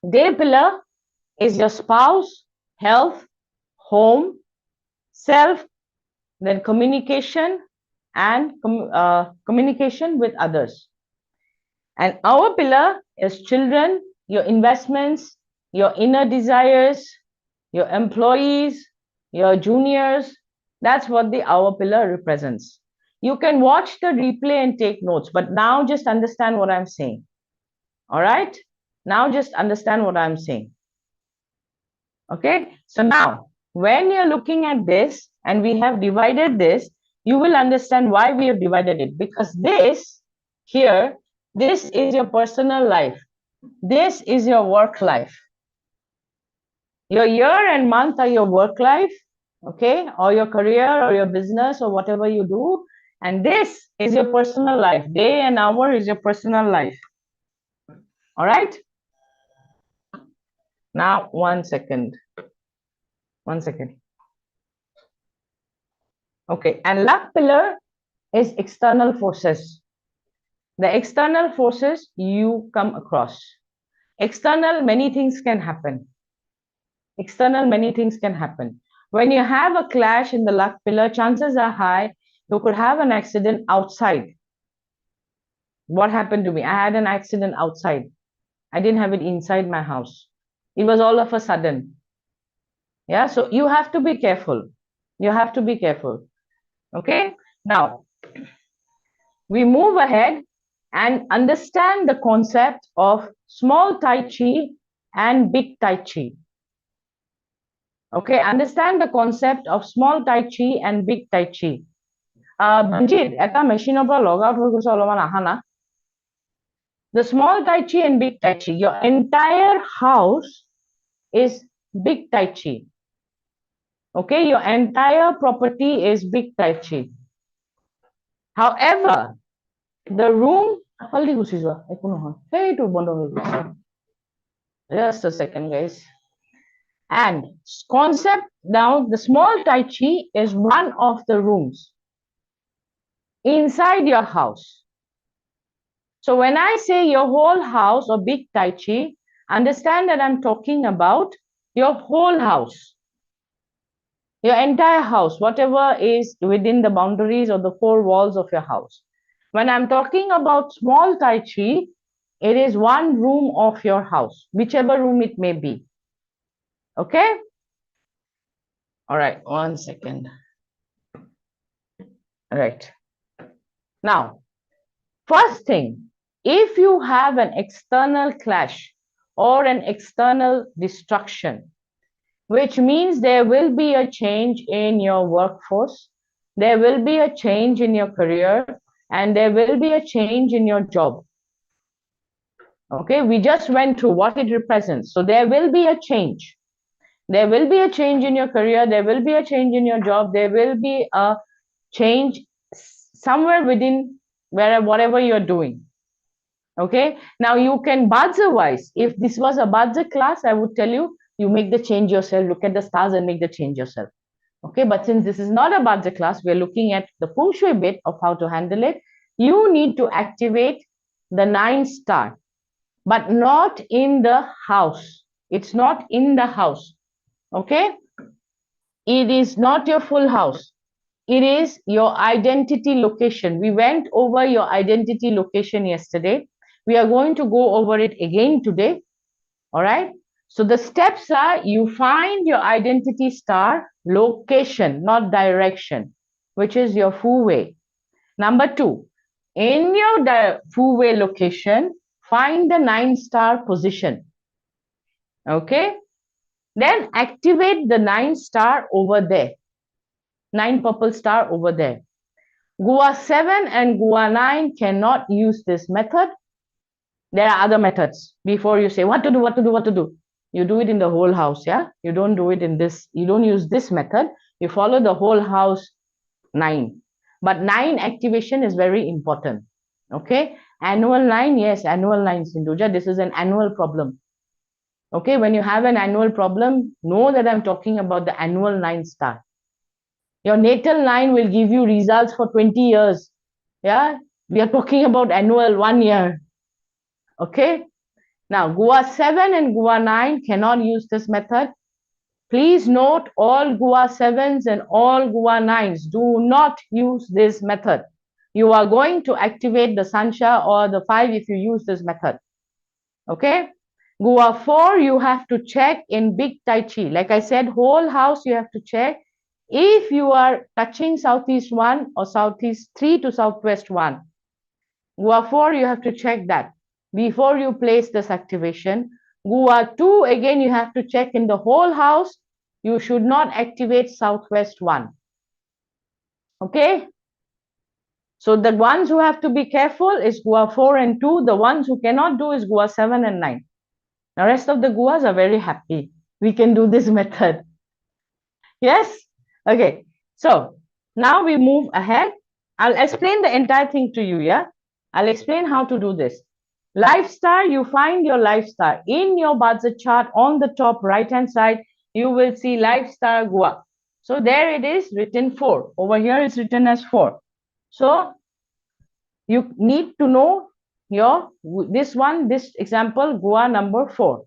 Day pillar is your spouse, health, home, self, then communication, and communication with others. And our pillar is children, your investments, your inner desires, your employees, your juniors. That's what the hour pillar represents. You can watch the replay and take notes, but now just understand what I'm saying. All right? Now just understand what I'm saying. Okay? So now, when you're looking at this and we have divided this, you will understand why we have divided it. Because this here, this is your personal life. This is your work life. Your year and month are your work life, okay? Or your career or your business or whatever you do. And this is your personal life. Day and hour is your personal life. All right? Now, 1 second. 1 second. Okay, and luck pillar is external forces. The external forces you come across. External, many things can happen. External, many things can happen. When you have a clash in the luck pillar, chances are high you could have an accident outside. What happened to me? I had an accident outside. I didn't have it inside my house. It was all of a sudden. Yeah, so you have to be careful. You have to be careful. Okay, now we move ahead and understand the concept of small Tai Chi and big Tai Chi. Okay, understand the concept of small Tai Chi and big Tai Chi. Banjit, eta machine of log out ahana. The small Tai Chi and big Tai Chi. Your entire house is big Tai Chi. Okay, your entire property is big Tai Chi. However, the room, just a second, guys. And concept now, the small Tai Chi is one of the rooms inside your house. So when I say your whole house or big Tai Chi, understand that I'm talking about your whole house. Your entire house, whatever is within the boundaries or the 4 walls of your house. When I'm talking about small Tai Chi, It is one room of your house, whichever room it may be. Okay? All right, 1 second. All right. Now, first thing, if you have an external clash or an external destruction, which means there will be a change in your workforce, there will be a change in your career, and there will be a change in your job. Okay, we just went through what it represents. So there will be a change. There will be a change in your career, there will be a change in your job, there will be a change somewhere within whatever you're doing. Okay, now you can Bajra wise. If this was a Bajra class, I would tell you, you make the change yourself, look at the stars and make the change yourself. Okay, but since this is not a Bajra class, we're looking at the feng shui bit of how to handle it. You need to activate the 9 star, but not in the house. It's not in the house. Okay, it is not your full house. It is your identity location. We went over your identity location yesterday. We are going to go over it again today. All right. So the steps are, you find your identity star location, not direction, which is your Fu Wei. Number 2, in your Fu Wei location, find the 9 star position. Okay. Then activate the 9 star over there. 9 purple star over there. Gua 7 and Gua 9 cannot use this method. There are other methods. Before you say what to do, you do it in the whole house. Yeah, you don't do it in this. You don't use this method. You follow the whole house 9. But 9 activation is very important. Okay, annual 9, yes, annual 9, Sindhuja. This is an annual problem. Okay, when you have an annual problem, know that I'm talking about the annual 9 star. Your natal 9 will give you results for 20 years. Yeah, we are talking about annual 1 year. Okay, now Gua 7 and Gua 9 cannot use this method. Please note, all Gua 7s and all Gua 9s do not use this method. You are going to activate the Sansha or the 5 if you use this method. Okay, Gua 4 you have to check in Big Tai Chi. Like I said, whole house you have to check. If you are touching Southeast 1 or Southeast 3 to Southwest 1, Gua 4 you have to check that before you place this activation. Gua 2, again, you have to check in the whole house. You should not activate Southwest 1. Okay? So the ones who have to be careful is Gua 4 and 2. The ones who cannot do is Gua 7 and 9. The rest of the Guas are very happy. We can do this method. Yes? Okay. So now we move ahead. I'll explain the entire thing to you, yeah? I'll explain how to do this. Life star, you find your life star. In your Bajra chart, on the top right-hand side, you will see life star Gua. So there it is written 4. Over here it's written as 4. So you need to know this example, Gua number 4.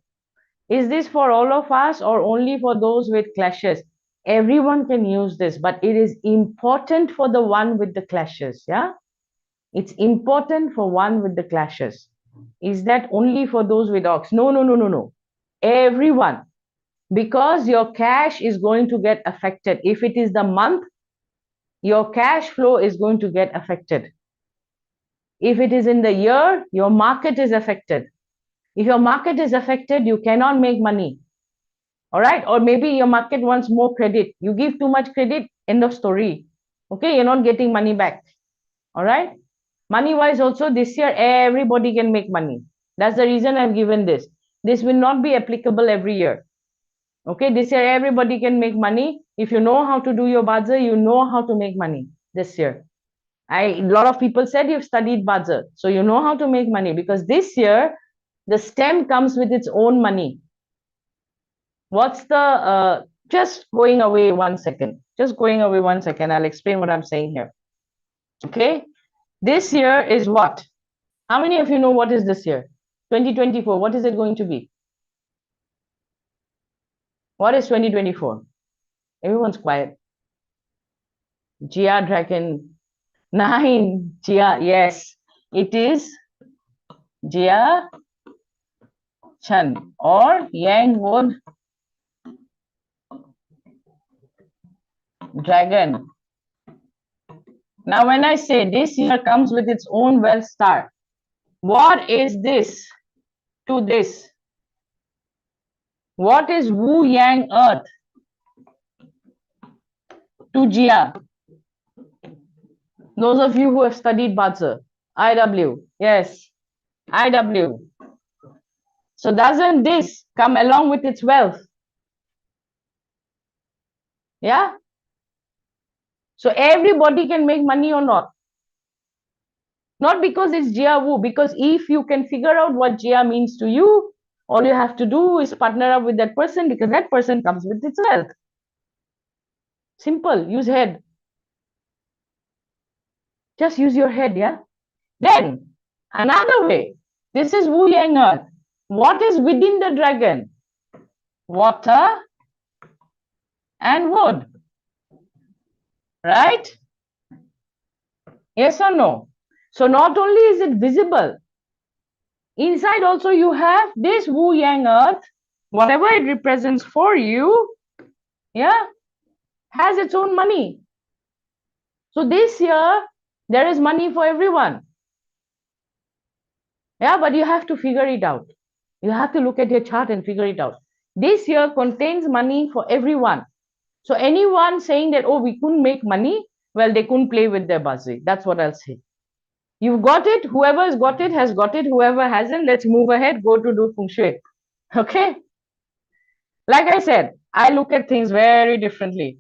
Is this for all of us or only for those with clashes? Everyone can use this, but it is important for the one with the clashes, yeah? It's important for one with the clashes. Is that only for those with ox? No. Everyone. Because your cash is going to get affected. If it is the month, your cash flow is going to get affected. If it is in the year, your market is affected. If your market is affected, you cannot make money. All right? Or maybe your market wants more credit. You give too much credit, end of story. Okay? You're not getting money back. All right? Money wise also, this year everybody can make money. That's the reason I've given this. This will not be applicable every year. Okay, this year everybody can make money. If you know how to do your Bajra, you know how to make money this year. A lot of people said you've studied Bajra, so you know how to make money, because this year the stem comes with its own money. What's the just going away 1 second. Just going away 1 second. I'll explain what I'm saying here. Okay. This year is what? How many of you know what is this year? 2024. What is it going to be? What is 2024? Everyone's quiet. Jia Dragon. 9. Jia, yes. It is Jia Chan, or Yang Wood Dragon. Now, when I say this year comes with its own wealth star, what is this to this? What is Wu Yang Earth to Jia? Those of you who have studied bazi, IW, yes, IW. So doesn't this come along with its wealth? Yeah. So everybody can make money or not? Not because it's Jia Wu, because if you can figure out what Jia means to you, all you have to do is partner up with that person, because that person comes with its wealth. Simple, use head. Just use your head, yeah? Then, another way, this is Wu Yang Earth. What is within the dragon? Water and wood. Right? Yes or no? So not only is it visible, inside also you have this Wu Yang Earth, whatever it represents for you, yeah, has its own money. So this year, there is money for everyone. Yeah, but you have to figure it out. You have to look at your chart and figure it out. This year contains money for everyone. So anyone saying that, oh, we couldn't make money, well, they couldn't play with their bazi. That's what I'll say. You've got it. Whoever has got it has got it. Whoever hasn't, let's move ahead, go to do feng shui. Okay? Like I said, I look at things very differently.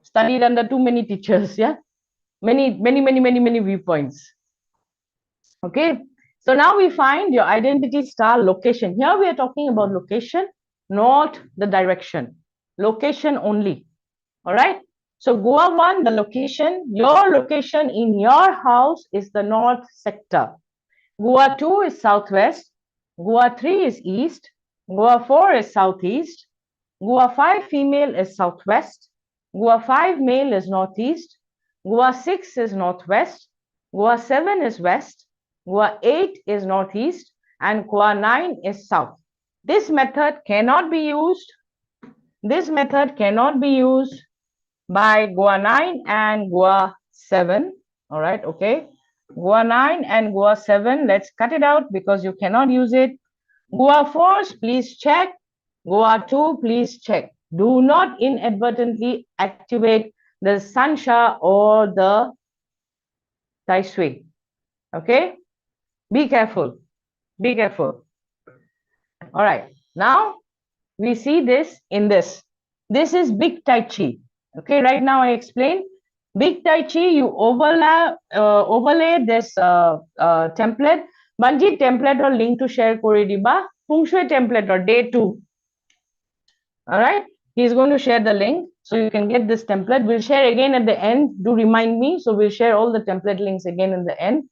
Studied under too many teachers, yeah? Many viewpoints. Okay? So now we find your identity star location. Here we are talking about location, not the direction. Location only. All right? So Goa 1, the location, your location in your house is the north sector. Goa 2 is southwest. Goa 3 is east. Goa 4 is southeast. Goa 5 female is southwest. Goa 5 male is northeast. Goa 6 is northwest. Goa 7 is west. Goa 8 is northeast. And Goa 9 is south. This method cannot be used. This method cannot be used by Goa 9 and Goa 7. All right, okay. Goa 9 and Goa 7, let's cut it out because you cannot use it. Goa 4, please check. Goa 2, please check. Do not inadvertently activate the Sansha or the Tai Sui. Okay? Be careful. Be careful. All right. Now, we see this in this. This is big Tai Chi. Okay, right now I explain. Big Tai Chi, you overlay this template. Banji template or link to share kore diba. Feng Shui template or day 2. All right, he's going to share the link so you can get this template. We'll share again at the end. Do remind me. So we'll share all the template links again in the end.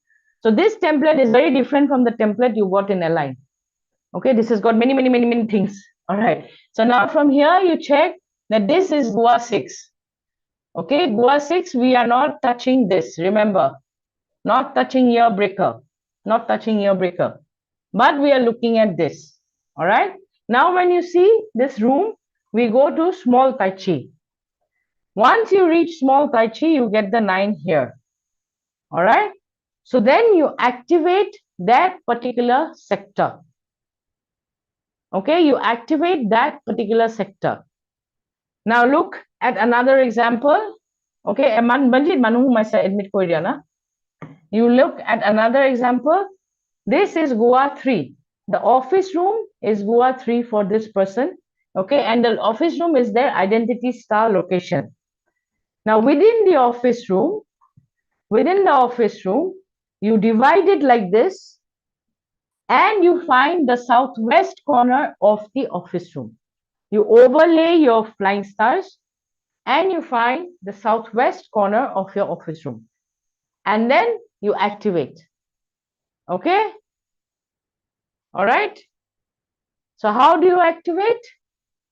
So this template is very different from the template you got in Align. Okay, this has got many things. All right. So now from here you check that this is Goa 6. Okay, Goa 6, we are not touching this. Remember, not touching your breaker. Not touching your breaker. But we are looking at this. All right. Now when you see this room, we go to small Tai Chi. Once you reach small Tai Chi, you get the 9 here. All right. So then you activate that particular sector. Okay, you activate that particular sector. Now look at another example. Okay, you look at another example. This is Goa 3. The office room is Goa 3 for this person. Okay, and the office room is their identity star location. Now within the office room, you divide it like this, and you find the southwest corner of the office room. You overlay your flying stars, and you find the southwest corner of your office room. And then you activate. Okay? All right? So how do you activate?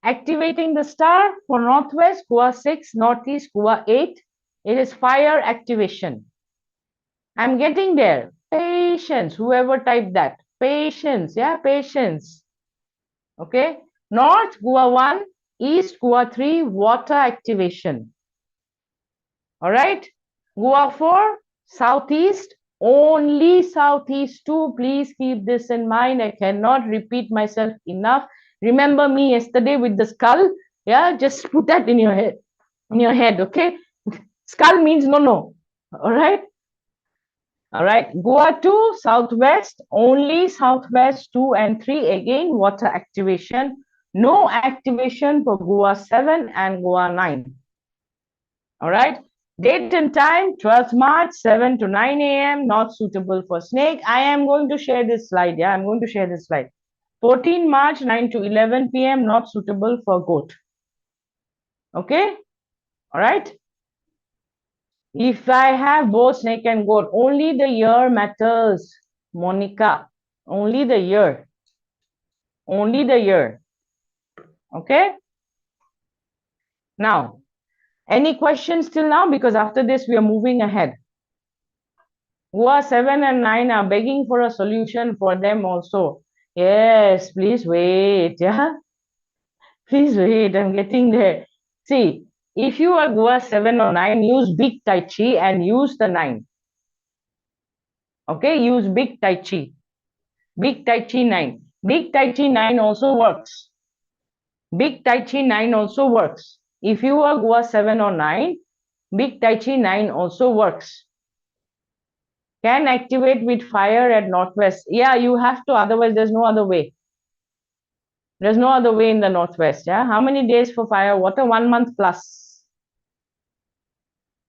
Activating the star for northwest, Goa 6, northeast, Goa 8. It is fire activation. I'm getting there. Patience, whoever typed that. Patience. Yeah, patience. Okay. North, Goa 1. East, Goa 3. Water activation. All right. Goa 4. Southeast. Only Southeast 2. Please keep this in mind. I cannot repeat myself enough. Remember me yesterday with the skull. Yeah, just put that in your head. In your head, okay? Skull means no. All right. All right. Goa 2, southwest, only southwest 2 and 3. Again, water activation. No activation for Goa 7 and Goa 9. All right. Date and time, 12th March, 7 to 9 a.m. Not suitable for snake. I am going to share this slide. Yeah, I'm going to share this slide. 14 March, 9 to 11 p.m. Not suitable for goat. Okay. All right. If I have both snake and goat, only the year matters, Monica. Only the year. Only the year. Okay? Now, any questions till now? Because after this, we are moving ahead. Goa 7 and 9 are begging for a solution for them also. Yes, please wait. Yeah? Please wait. I'm getting there. See, if you are Goa 7 or 9, use big Tai Chi and use the 9. Okay? Use big Tai Chi. Big Tai Chi 9. Big Tai Chi 9 also works. Big Tai Chi 9 also works. If you are Goa 7 or 9, Big Tai Chi 9 also works. Can activate with fire at northwest. Yeah, you have to, otherwise there's no other way. There's no other way in the northwest. Yeah. How many days for fire water? 1 month plus.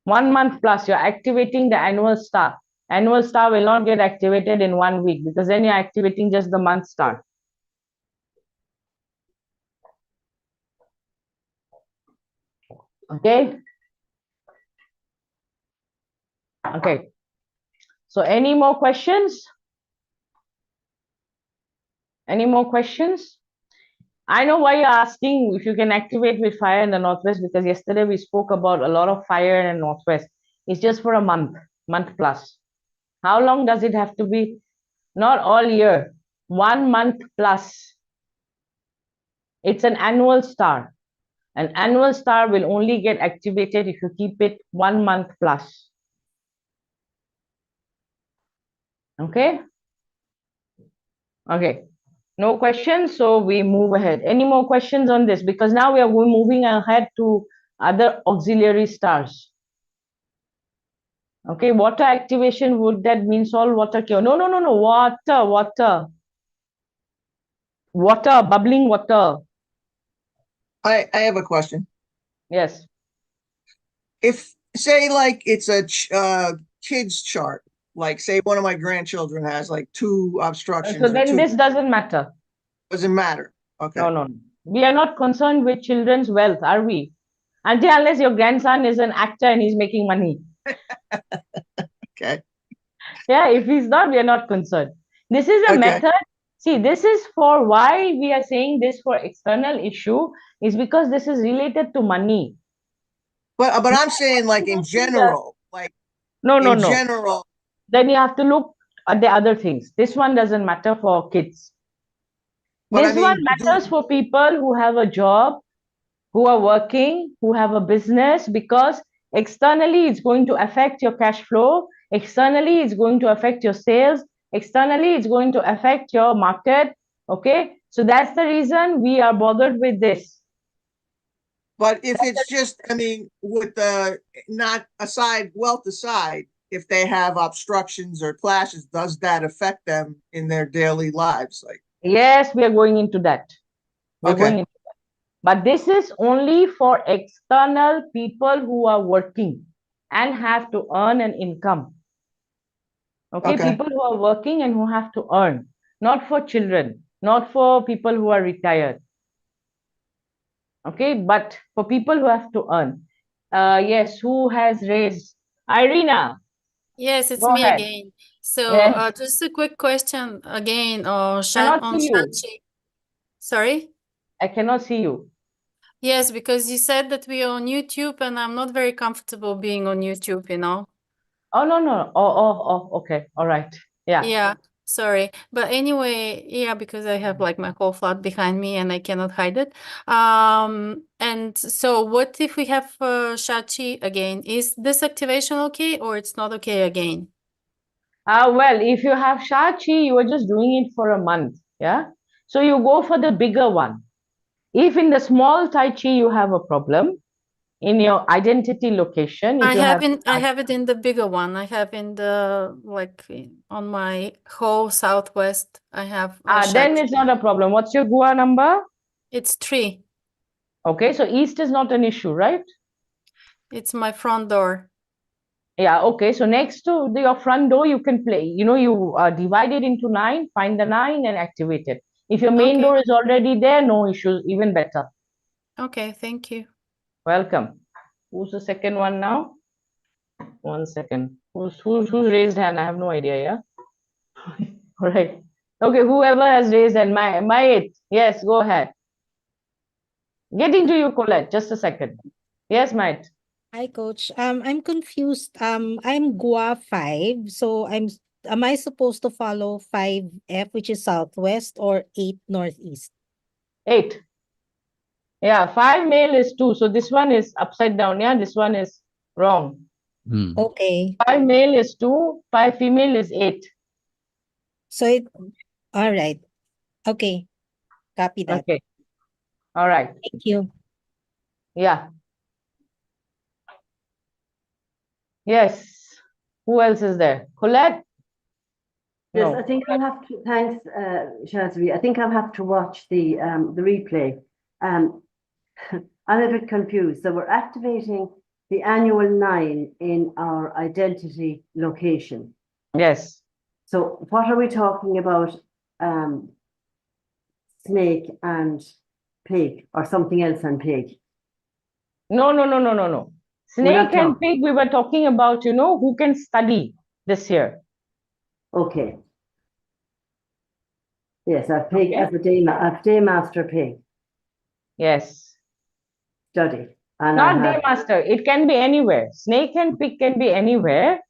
1 month plus. You're activating the annual star. Annual star will not get activated in 1 week because then you're activating just the month star. Okay. Okay. So any more questions? Any more questions? I know why you're asking if you can activate with fire in the northwest, because yesterday we spoke about a lot of fire in the northwest. It's just for a month plus. How long does it have to be? Not all year, 1 month plus. It's an annual star. An annual star will only get activated if you keep it 1 month plus. Okay? Okay. No questions, so we move ahead. Any more questions on this? Because now we are moving ahead to other auxiliary stars. Okay, water activation, would that mean all water cure? No, water. Water, bubbling water. I have a question. Yes. If, say, like it's a kid's chart, like say one of my grandchildren has like 2 obstructions. So then this doesn't matter. Doesn't matter. Okay. No. We are not concerned with children's wealth, are we? Unless your grandson is an actor and he's making money. Okay. Yeah, if he's not, we are not concerned. This is a method. See, this is for why we are saying this for external issue is because this is related to money. But I'm saying like in general, like no. general. Then you have to look at the other things. This one doesn't matter for kids. But this one matters for people who have a job, who are working, who have a business, because externally it's going to affect your cash flow. Externally, it's going to affect your sales. Externally, it's going to affect your market. Okay, so that's the reason we are bothered with this. But if it's just, I mean, with the not aside, wealth aside, if they have obstructions or clashes, does that affect them in their daily lives? Like, yes, we are going into that. We're going into that. But this is only for external people who are working and have to earn an income. Okay, people who are working and who have to earn, not for children, not for people who are retired. Okay, but for people who have to earn. Yes, who has raised? Irina. Yes, it's Go me ahead. again. So Yes. just a quick question again on Cannot see you. Shanchi. Sorry? I cannot see you. Yes, because you said that we are on YouTube and I'm not very comfortable being on YouTube, you know. Oh, no. Oh, okay. All right. Yeah. Yeah. Sorry, but anyway, yeah, because I have like my whole flat behind me and I cannot hide it. And so what if we have Shachi again? Is this activation okay or it's not okay again? Well, if you have Shachi, you are just doing it for a month. Yeah. So you go for the bigger one. If in the small Tai Chi you have a problem in your identity location, if I you have have it in the bigger one. I have in the on my whole southwest. I have then Shachi. it's not a problem. What's your Gua number? It's 3. Okay, so east is not an issue, right? It's my front door. Yeah, okay. So next to your front door, you can play. You know, you divide it into 9, find the 9 and activate it. If your main Okay. door is already there, no issues, even better. Okay, thank you. Welcome. Who's the second one now? 1 second. Who's raised hand? I have no idea, yeah? All right. Okay, whoever has raised hand, my it. Yes, go ahead. Get into your Colette. Just a second. Yes, mate. Hi, Coach. I'm confused. I'm Gua 5, so am I supposed to follow 5F, which is southwest, or 8 northeast? 8. Yeah, 5 male is 2. So this one is upside down. Yeah, this one is wrong. Okay. 5 male is 2, 5 female is 8. So all right. Okay. Copy that. Okay. All right. Thank you. Yeah. Yes. Who else is there? Colette? Yes, No. I think I'll have to, thanks, Jayashree. I think I'll have to watch the replay. I'm a bit confused. So we're activating the annual 9 in our identity location. Yes. So what are we talking about? Snake and pig, or something else and pig? No. Snake and talking- pig, we were talking about, you know, who can study this year. Okay. Yes, I've pig Okay. as a day master pig Yes. study. And Not day master. It can be anywhere. Snake and pig can be anywhere.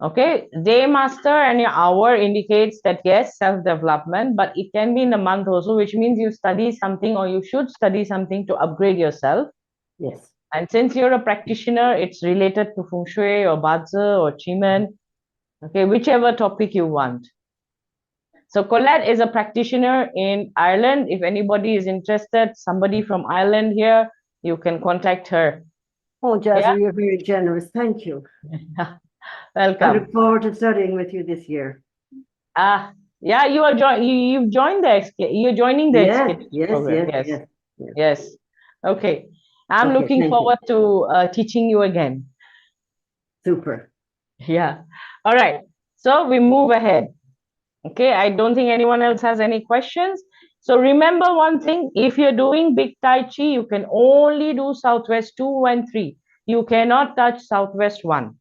Okay. Day master and your hour indicates that yes, self-development, but it can be in a month also, which means you study something or you should study something to upgrade yourself. Yes. And since you're a practitioner, it's related to feng shui or bazi or chimen. Okay, whichever topic you want. So Colette is a practitioner in Ireland. If anybody is interested, somebody from Ireland here, you can contact her. Oh, Jazzy, Yeah. you're very generous. Thank you. I Welcome. look forward to studying with you this year. Yeah, you've joined you're joining the education program. Yes. Okay. I'm Okay, looking thank you. forward to teaching you again. Super. Yeah. All right. So we move ahead. Okay. I don't think anyone else has any questions. So remember one thing, if you're doing big Tai Chi, you can only do Southwest 2 and 3. You cannot touch Southwest 1.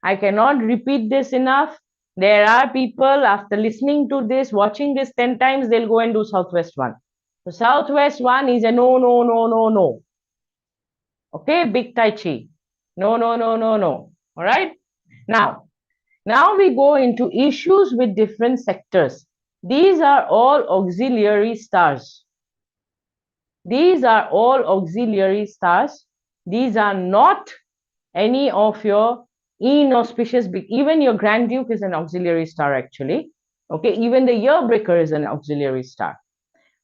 I cannot repeat this enough. There are people, after listening to this, watching this 10 times, they'll go and do Southwest 1. So Southwest 1 is a no. Okay, big Tai Chi. No. All right. Now we go into issues with different sectors. These are all auxiliary stars. These are all auxiliary stars. These are not any of your inauspicious, even your Grand Duke is an auxiliary star actually. Okay, even the year breaker is an auxiliary star.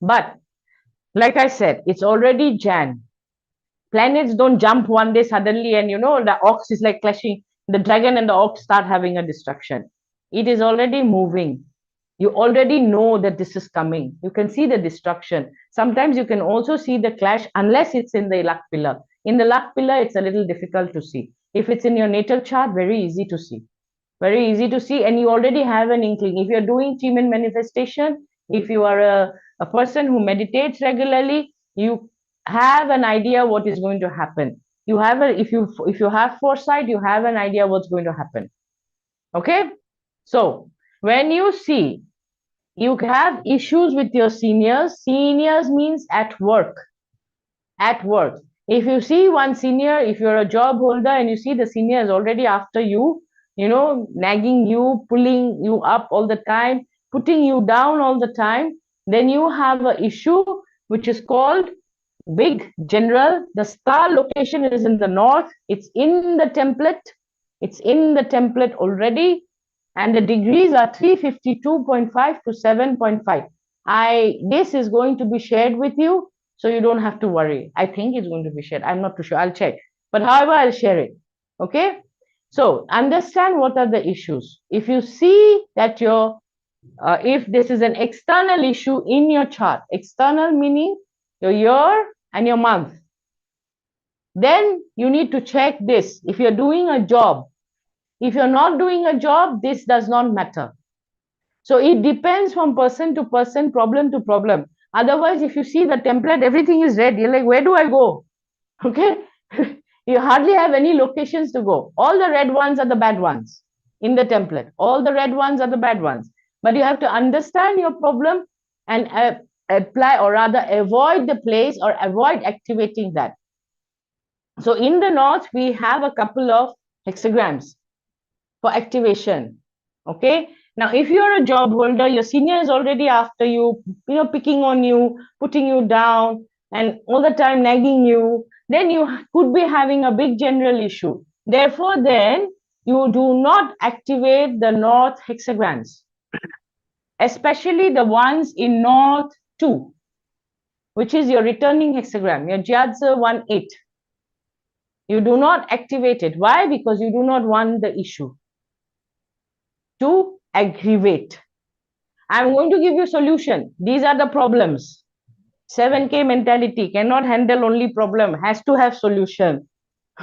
But like I said, it's already Jan. Planets don't jump one day suddenly and you know the ox is like clashing. The dragon and the ox start having a destruction. It is already moving. You already know that this is coming. You can see the destruction. Sometimes you can also see the clash unless it's in the luck pillar. In the luck pillar, it's a little difficult to see. If it's in your natal chart, very easy to see. Very easy to see, and you already have an inkling. If you're doing Chiman manifestation, if you are a person who meditates regularly, you have an idea what is going to happen. You have if you have foresight, you have an idea what's going to happen. Okay, so when you see you have issues with your seniors, seniors means at work. At work, if you see one senior, if you're a job holder and you see the senior is already after you, you know, nagging you, pulling you up all the time, putting you down all the time, then you have an issue which is called big general. The star location is in the north. It's in the template. It's in the template already. And the degrees are 352.5 to 7.5. This is going to be shared with you, so you don't have to worry. I think it's going to be shared. I'm not too sure. I'll check. But however, I'll share it. Okay? So understand what are the issues. If you see that if this is an external issue in your chart, external meaning your year and your month, then you need to check this. If you're doing a job, if you're not doing a job, this does not matter. So it depends from person to person, problem to problem. Otherwise, if you see the template, everything is red. You're like, where do I go? Okay. You hardly have any locations to go. All the red ones are the bad ones in the template. All the red ones are the bad ones. But you have to understand your problem and apply, or rather avoid the place or avoid activating that. So in the north, we have a couple of hexagrams for activation. Okay. Now, if you're a job holder, your senior is already after you, picking on you, putting you down, and all the time nagging you, then you could be having a big general issue. Therefore, then you do not activate the north hexagrams, especially the ones in north 2, which is your returning hexagram, your Jayashree 1-8. You do not activate it. Why? Because you do not want the issue to aggravate. I'm going to give you a solution. These are the problems. 7K mentality cannot handle only problem, has to have solution.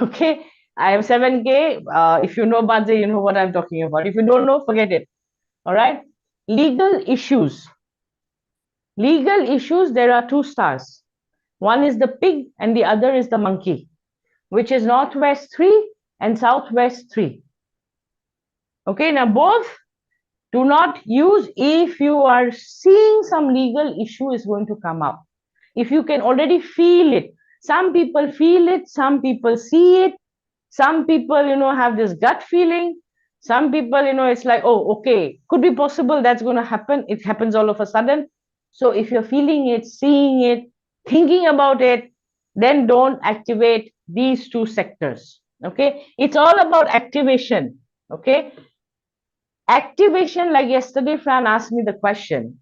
Okay, I have 7K. If you know bazi, you know what I'm talking about. If you don't know, forget it. All right. Legal issues. Legal issues, there are 2 stars. One is the pig and the other is the monkey, which is northwest 3 and southwest 3. Okay, now both do not use if you are seeing some legal issue is going to come up. If you can already feel it. Some people feel it, some people see it, some people, have this gut feeling. Some people, it's like, oh, okay, could be possible that's going to happen. It happens all of a sudden. So if you're feeling it, seeing it, thinking about it, then don't activate these 2 sectors. Okay, it's all about activation. Okay. Activation, like yesterday, Fran asked me the question.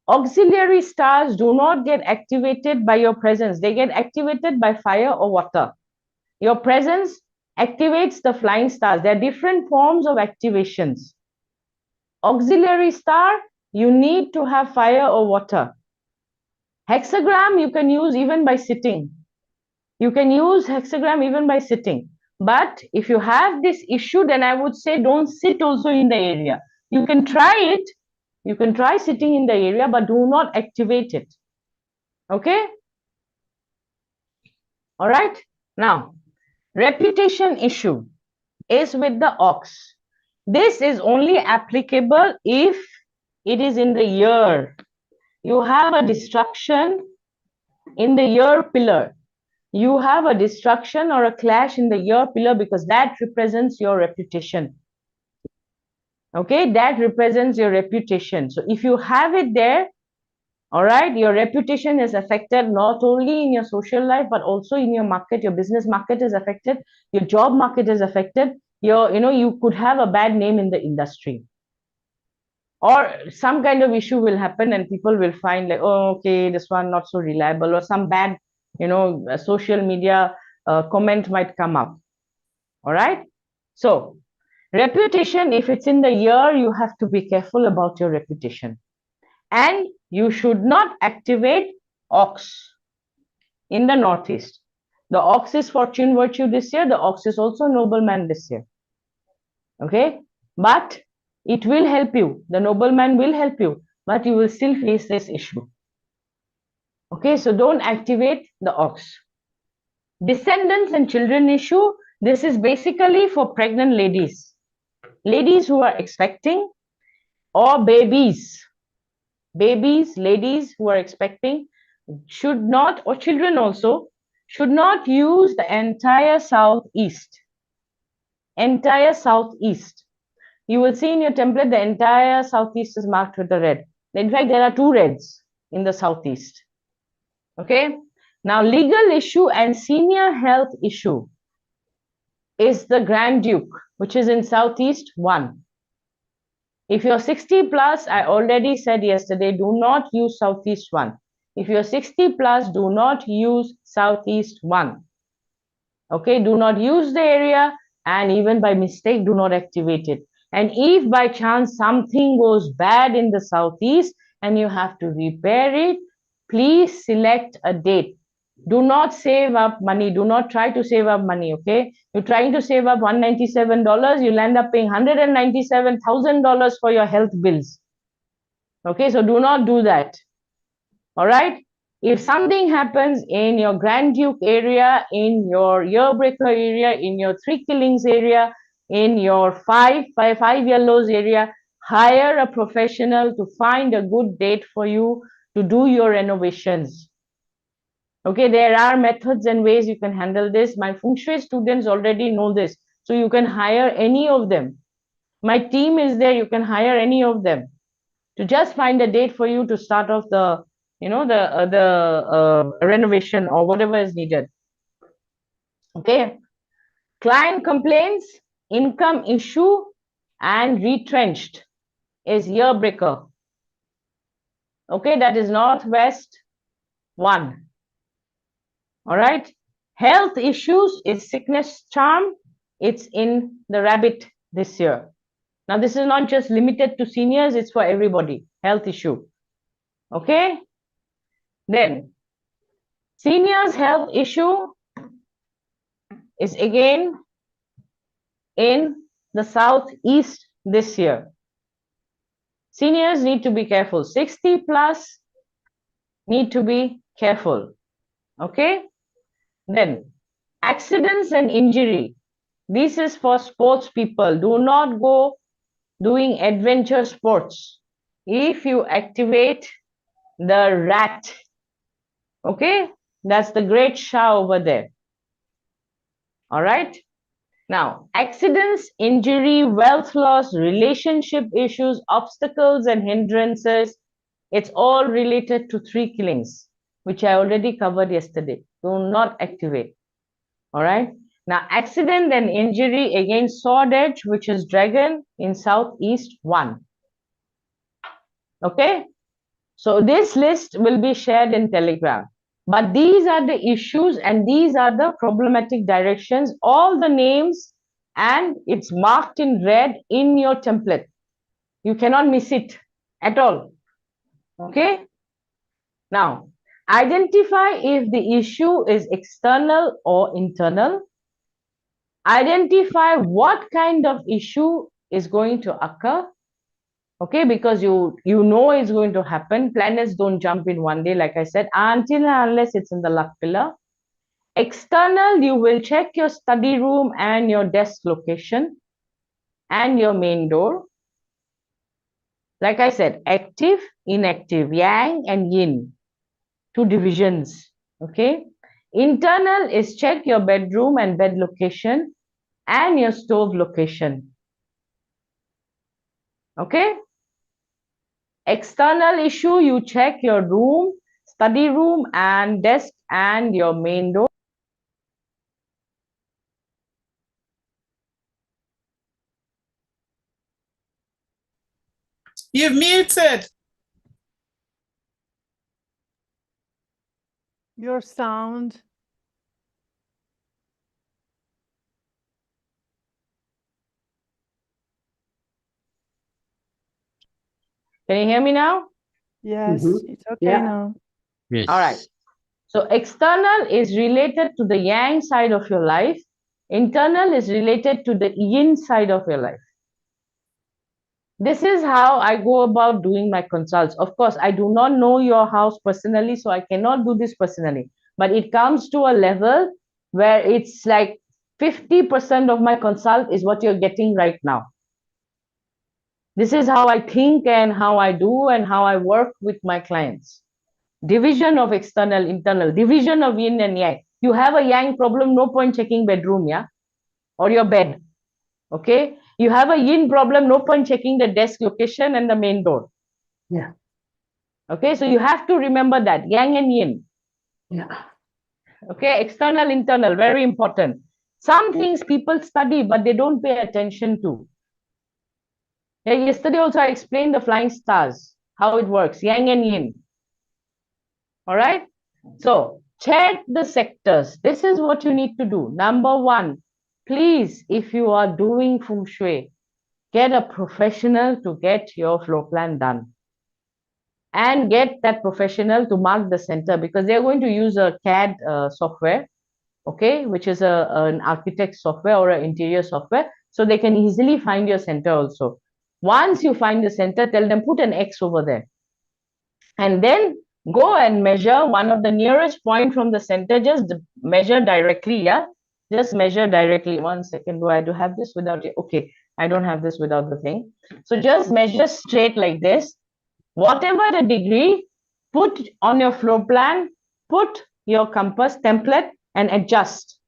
Auxiliary stars do not get activated by your presence. They get activated by fire or water. Your presence activates the flying stars. There are different forms of activations. Auxiliary star, you need to have fire or water. Hexagram, you can use even by sitting. You can use hexagram even by sitting. But if you have this issue, then I would say don't sit also in the area. You can try it. You can try sitting in the area, but do not activate it. Okay? All right. Now, reputation issue is with the ox. This is only applicable if it is in the year. You have a destruction in the year pillar. You have a destruction or a clash in the year pillar because that represents your reputation. Okay, that represents your reputation. So if you have it there, all right, your reputation is affected not only in your social life, but also in your market. Your business market is affected. Your job market is affected. You could have a bad name in the industry. Or some kind of issue will happen and people will find like, oh, okay, this one not so reliable, or some bad, social media comment might come up. All right. So reputation, if it's in the year, you have to be careful about your reputation. And you should not activate ox in the northeast. The ox is fortune virtue this year. The ox is also nobleman this year. Okay. But it will help you. The nobleman will help you, but you will still face this issue. Okay, so don't activate the ox. Descendants and children issue. This is basically for pregnant ladies. Ladies who are expecting, or babies. Babies, ladies who are expecting should not, or children also, should not use the entire southeast. Entire southeast. you will see in your template the entire southeast is marked with a red. In fact, there are 2 reds in the southeast. Okay. Now, legal issue and senior health issue is the Grand Duke, which is in southeast 1. If you're 60 plus, I already said yesterday, do not use southeast 1. If you're 60 plus, do not use southeast 1. Okay, do not use the area, and even by mistake, do not activate it. And if by chance something goes bad in the southeast and you have to repair it, please select a date. Do not save up money. Do not try to save up money, okay? You're trying to save up $197, you'll end up paying $197,000 for your health bills. Okay, so do not do that. All right? If something happens in your Grand Duke area, in your Yearbreaker area, in your 3 Killings area, in your five yellows area, hire a professional to find a good date for you to do your renovations. Okay, there are methods and ways you can handle this. My Feng Shui students already know this. So you can hire any of them. My team is there. You can hire any of them to just find a date for you to start off the, you know, the renovation or whatever is needed. Okay. Client complaints, income issue, and retrenched is Yearbreaker. Okay, that is Northwest 1. All right. Health issues is sickness charm. It's in the rabbit this year. Now, this is not just limited to seniors. It's for everybody. Health issue. Okay. Then, seniors health issue is again in the southeast this year. Seniors need to be careful. 60 plus need to be careful. Okay. Then, accidents and injury. This is for sports people. Do not go doing adventure sports. If you activate the rat, okay, that's the great Shah over there. All right. Now, accidents, injury, wealth loss, relationship issues, obstacles and hindrances, it's all related to 3 Killings, which I already covered yesterday. Do not activate. All right. Now, accident and injury, again, sword edge, which is dragon in southeast 1. Okay. So this list will be shared in Telegram. But these are the issues and these are the problematic directions, all the names, and it's marked in red in your template. You cannot miss it at all. Okay. Now, identify if the issue is external or internal. Identify what kind of issue is going to occur. Okay, because you know it's going to happen. Planets don't jump in one day, like I said, until and unless it's in the luck pillar. External, you will check your study room and your desk location and your main door. Like I said, active, inactive, yang and yin, 2 divisions. Okay. Internal is check your bedroom and bed location and your stove location. Okay. External issue, you check your room, study room and desk and your main door. You're muted. Your sound. Can you hear me now? Yes, it's okay Yeah. now. Yes. All right. So external is related to the yang side of your life. Internal is related to the yin side of your life. This is how I go about doing my consults. Of course, I do not know your house personally, so I cannot do this personally. But it comes to a level where it's like 50% of my consult is what you're getting right now. This is how I think and how I do and how I work with my clients. Division of external, internal, division of yin and yang. You have a yang problem, no point checking bedroom, yeah, or your bed. Okay. You have a yin problem, no point checking the desk location and the main door. Yeah. Okay, so you have to remember that, yang and yin. Yeah. Okay, external, internal, very important. Some things people study, but they don't pay attention to. Yeah, yesterday also I explained the flying stars, how it works, yang and yin. All right, so check the sectors. This is what you need to do. Number one, please, if you are doing feng shui, get a professional to get your floor plan done. And get that professional to mark the center, because they're going to use a CAD software, okay, which is an architect software or an interior software, so they can easily find your center also. Once you find the center, tell them put an X over there. And then go and measure one of the nearest point from the center. Just measure directly, yeah? Just measure directly. 1 second, do I do have this without it? Okay, I don't have this without the thing. So just measure straight like this. Whatever the degree, put on your floor plan, put your compass template and adjust.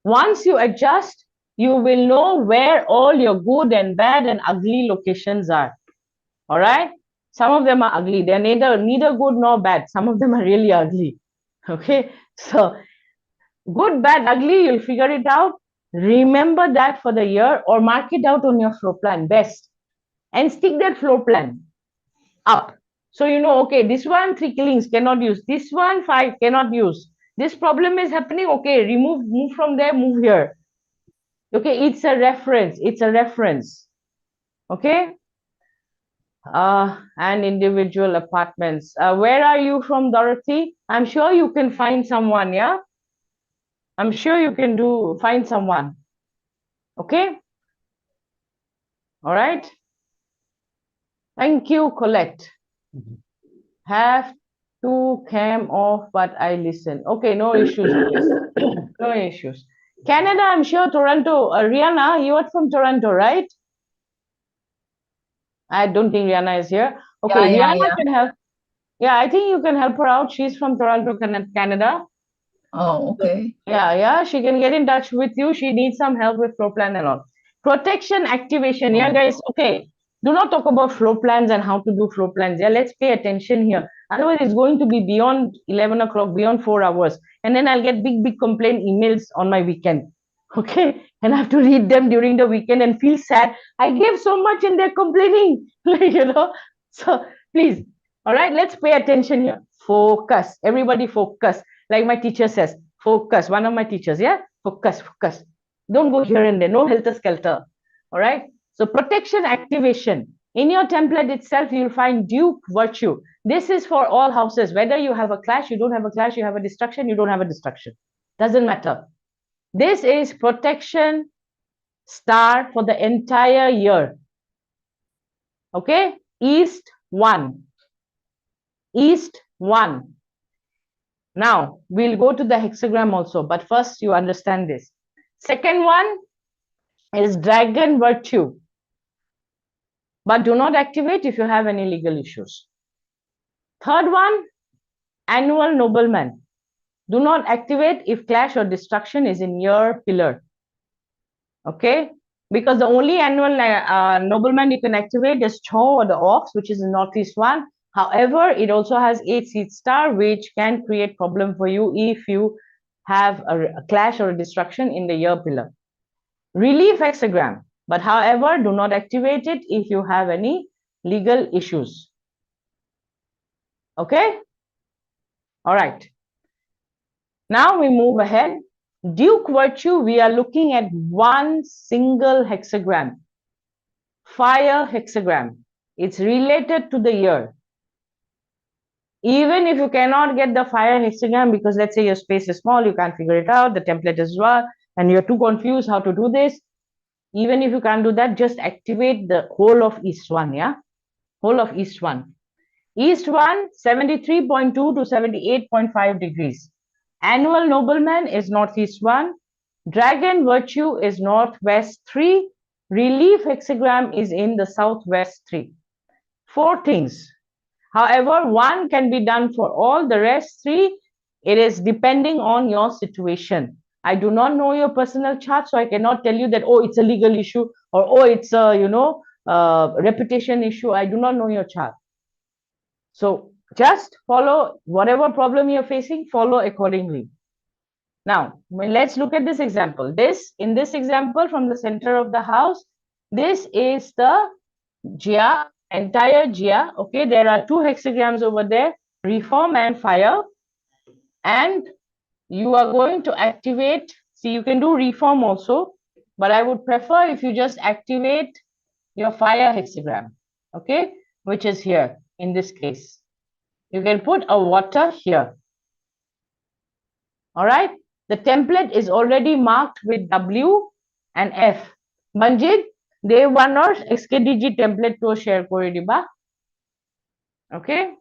Once you adjust, you will know where all your good and bad and ugly locations are. All right? Some of them are ugly. They're neither good nor bad. Some of them are really ugly. Okay? So, good, bad, ugly, you'll figure it out. Remember that for the year, or mark it out on your floor plan, best. And stick that floor plan up. So you know, okay, this one 3 killings cannot use, this one 5 cannot use, this problem is happening, okay, move from there, move here. Okay, it's a reference, okay. And individual apartments, where are you from, Dorothy? I'm sure you can find someone, yeah, I'm sure you can find someone. Okay, all right, thank you, Colette. Have to cam off, but I listen. Okay, no issues. No issues. Canada, I'm sure Toronto. Rihanna, you are from Toronto, right? I don't think Rihanna is here. Okay, Yeah, Rihanna can help. Yeah, I think you can help her out. She's from Toronto, Canada. Oh, okay. Yeah, she can get in touch with you. She needs some help with floor plan and all. Protection activation. Yeah, guys. Okay. Do not talk about floor plans and how to do floor plans. Yeah, let's pay attention here. Otherwise, it's going to be beyond 11 o'clock, beyond 4 hours. And then I'll get big complaint emails on my weekend. Okay. And I have to read them during the weekend and feel sad. I gave so much and they're complaining. You know. So please. All right. Let's pay attention here. Focus. Everybody focus. Like my teacher says, focus. One of my teachers, yeah? Focus. Don't go here and there. No helter-skelter. All right? So protection activation. In your template itself, you'll find Duke Virtue. This is for all houses. Whether you have a clash, you don't have a clash, you have a destruction, you don't have a destruction. Doesn't matter. This is protection star for the entire year. Okay? East 1. East 1. Now, we'll go to the hexagram also, but first you understand this. Second one is Dragon Virtue. But do not activate if you have any legal issues. Third one, Annual Nobleman. Do not activate if clash or destruction is in your pillar. Okay? Because the only Annual Nobleman you can activate is Cho or the Ox, which is the Northeast one. However, it also has 8 seed star, which can create problem for you if you have a clash or a destruction in the year pillar. Relief hexagram, but however, do not activate it if you have any legal issues. Okay? All right. Now we move ahead. Duke Virtue, we are looking at one single hexagram. Fire hexagram. It's related to the year. Even if you cannot get the fire hexagram because let's say your space is small, you can't figure it out, the template is raw, and you're too confused how to do this. Even if you can't do that, just activate the whole of East 1, yeah? Whole of East 1. East 1, 73.2 to 78.5 degrees. Annual Nobleman is Northeast 1. Dragon Virtue is Northwest 3. Relief hexagram is in the Southwest 3. 4 things. However, one can be done for all the rest 3. It is depending on your situation. I do not know your personal chart, so I cannot tell you that, oh, it's a legal issue, or oh, it's a, reputation issue. I do not know your chart. So just follow whatever problem you're facing, follow accordingly. Now, let's look at this example. In this example, from the center of the house, this is the Jia, entire Jia. Okay, there are 2 hexagrams over there, reform and fire. And you are going to activate, see, you can do reform also, but I would prefer if you just activate your fire hexagram, okay, which is here in this case. You can put a water here. All right, the template is already marked with W and F. Manjit, day 1 or XKDG template to share kore diba. Okay.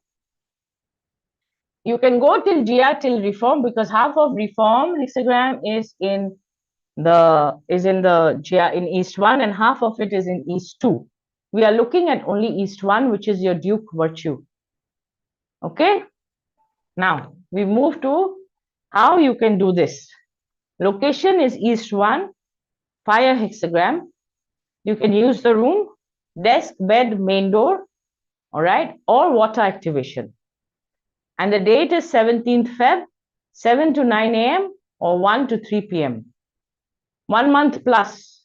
You can go till Jia till reform, because half of reform hexagram is in the Jia in East 1 and half of it is in East 2. We are looking at only East 1, which is your Duke virtue. Okay. Now we move to how you can do this. Location is East 1, fire hexagram. You can use the room, desk, bed, main door, all right, or water activation. And the date is 17th Feb, 7 to 9 a.m. or 1 to 3 p.m. 1 month plus.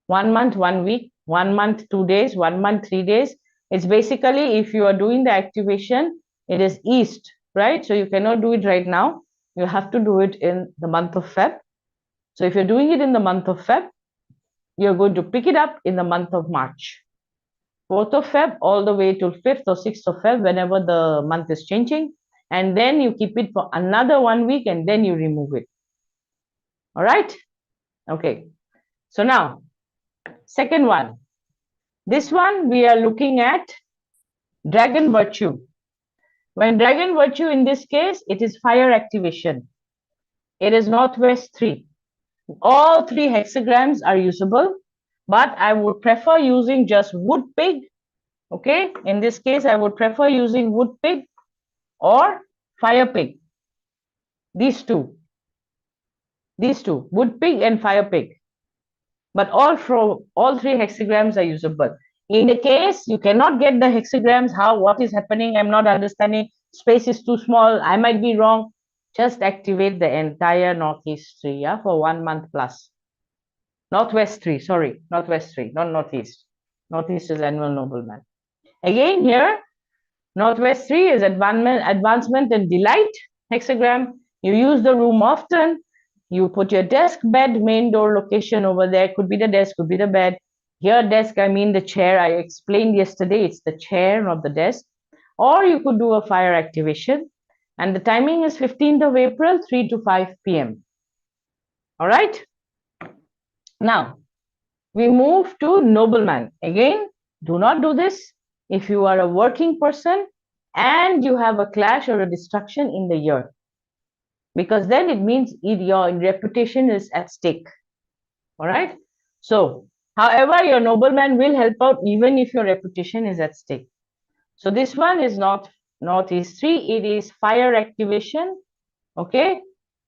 1 month, 1 week, 1 month, 2 days, 1 month, 3 days. It's basically, if you are doing the activation, it is East, right? So you cannot do it right now. You have to do it in the month of Feb. So if you're doing it in the month of Feb, you're going to pick it up in the month of March. 4th of Feb all the way till 5th or 6th of Feb, whenever the month is changing. And then you keep it for another 1 week and then you remove it. All right? Okay. So now, second one. This one we are looking at dragon virtue. When dragon virtue, in this case, it is fire activation. It is Northwest 3. All 3 hexagrams are usable, but I would prefer using just wood pig. Okay, in this case, I would prefer using wood pig or fire pig. These two, wood pig and fire pig. But all 3 hexagrams are usable. In the case you cannot get the hexagrams, what is happening, I'm not understanding, space is too small, I might be wrong, just activate the entire Northeast 3, yeah, for 1 month plus. Northwest 3, sorry, Northwest 3, not Northeast. Northeast is annual nobleman. Again here, Northwest 3 is advancement and delight hexagram. You use the room often. You put your desk, bed, main door location over there. Could be the desk, could be the bed. Here, desk, I mean the chair. I explained yesterday, it's the chair, not the desk. Or you could do a fire activation. And the timing is 15th of April, 3 to 5 p.m. All right. Now, we move to nobleman. Again, do not do this if you are a working person and you have a clash or a destruction in the year, because then it means your reputation is at stake. All right. So, however, your nobleman will help out even if your reputation is at stake. So this one is not Northeast 3, it is fire activation. Okay.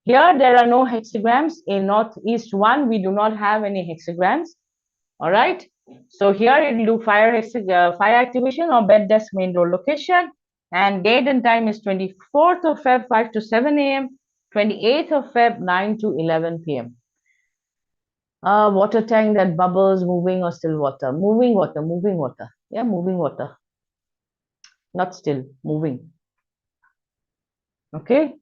Here there are no hexagrams. In Northeast 1, we do not have any hexagrams. All right. So here it will do fire activation or bed, desk, main door location. And date and time is 24th of Feb, 5 to 7 a.m. 28th of Feb, 9 to 11 p.m. Water tank that bubbles, moving or still water? Moving water, moving water. Yeah, moving water. Not still, moving. Okay.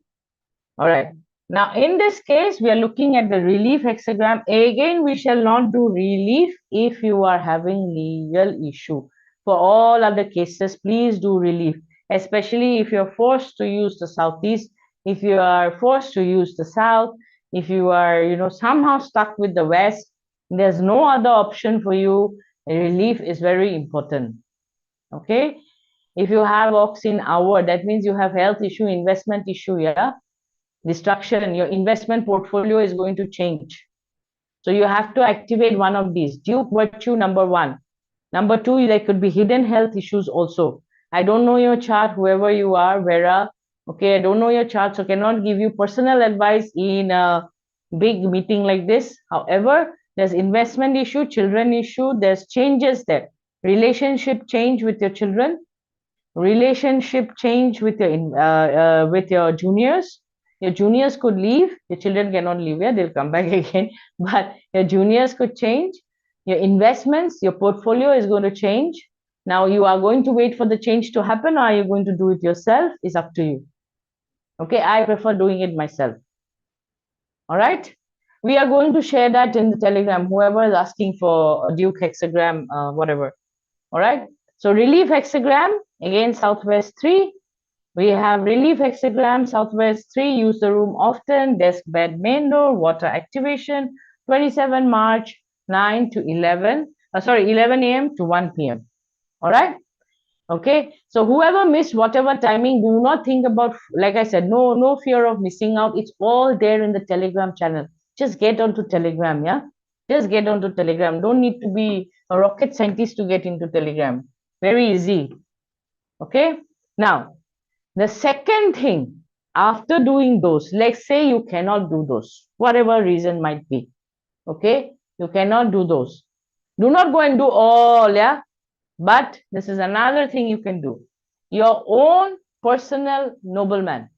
All right. Now, in this case, we are looking at the relief hexagram. Again, we shall not do relief if you are having legal issue. For all other cases, please do relief, especially if you're forced to use the Southeast, if you are forced to use the South, if you are, somehow stuck with the West, there's no other option for you. Relief is very important. Okay. If you have ox in hour, that means you have health issue, investment issue, yeah. Destruction, your investment portfolio is going to change. So you have to activate one of these. Duke virtue, number 1. Number 2, there could be hidden health issues also. I don't know your chart, whoever you are, Vera, Okay, I don't know your chart, so cannot give you personal advice in a big meeting like this. However, there's investment issue, children issue, there's changes there. Relationship change with your children, relationship change with your juniors. Your juniors could leave, your children cannot leave, yeah, they'll come back again, but your juniors could change. Your investments, your portfolio is going to change. Now you are going to wait for the change to happen, or are you going to do it yourself? Is up to you. Okay, I prefer doing it myself. All right, we are going to share that in the Telegram, whoever is asking for a Duke hexagram, whatever. All right, so relief hexagram, again, Southwest 3. We have relief hexagram, Southwest 3, use the room often, desk, bed, main door, water activation, 27 March, 9 to 11, 11 a.m. to 1 p.m. All right. Okay, so whoever missed whatever timing, do not think about, like I said, no fear of missing out. It's all there in the Telegram channel. Just get onto Telegram, yeah? Just get onto Telegram. Don't need to be a rocket scientist to get into Telegram. Very easy. Okay, now, the second thing, after doing those, let's say you cannot do those, whatever reason might be. Okay, you cannot do those. Do not go and do all, yeah? But this is another thing you can do. Your own personal nobleman.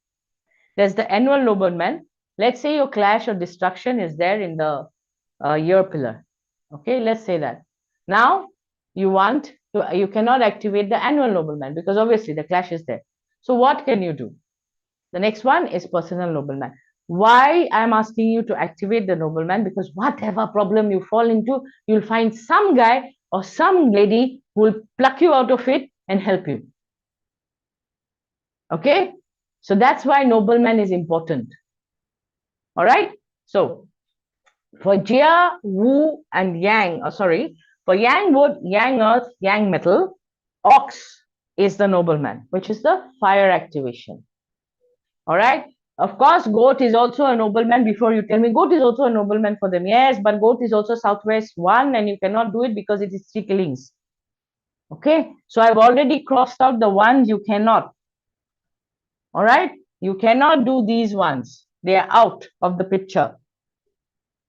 There's the annual nobleman. Let's say your clash or destruction is there in the year pillar. Okay, let's say that. Now you cannot activate the annual nobleman because obviously the clash is there. So what can you do? The next one is personal nobleman. Why I'm asking you to activate the nobleman? Because whatever problem you fall into, you'll find some guy or some lady who will pluck you out of it and help you. Okay, so that's why nobleman is important. All right, so for Jia, Wu, and Yang, for Yang wood, Yang earth, Yang metal, Ox is the nobleman, which is the fire activation. All right, of course, goat is also a nobleman. Before you tell me, goat is also a nobleman for them. Yes, but goat is also Southwest 1, and you cannot do it because it is 3 killings. Okay, so I've already crossed out the ones you cannot. All right, you cannot do these ones. They are out of the picture.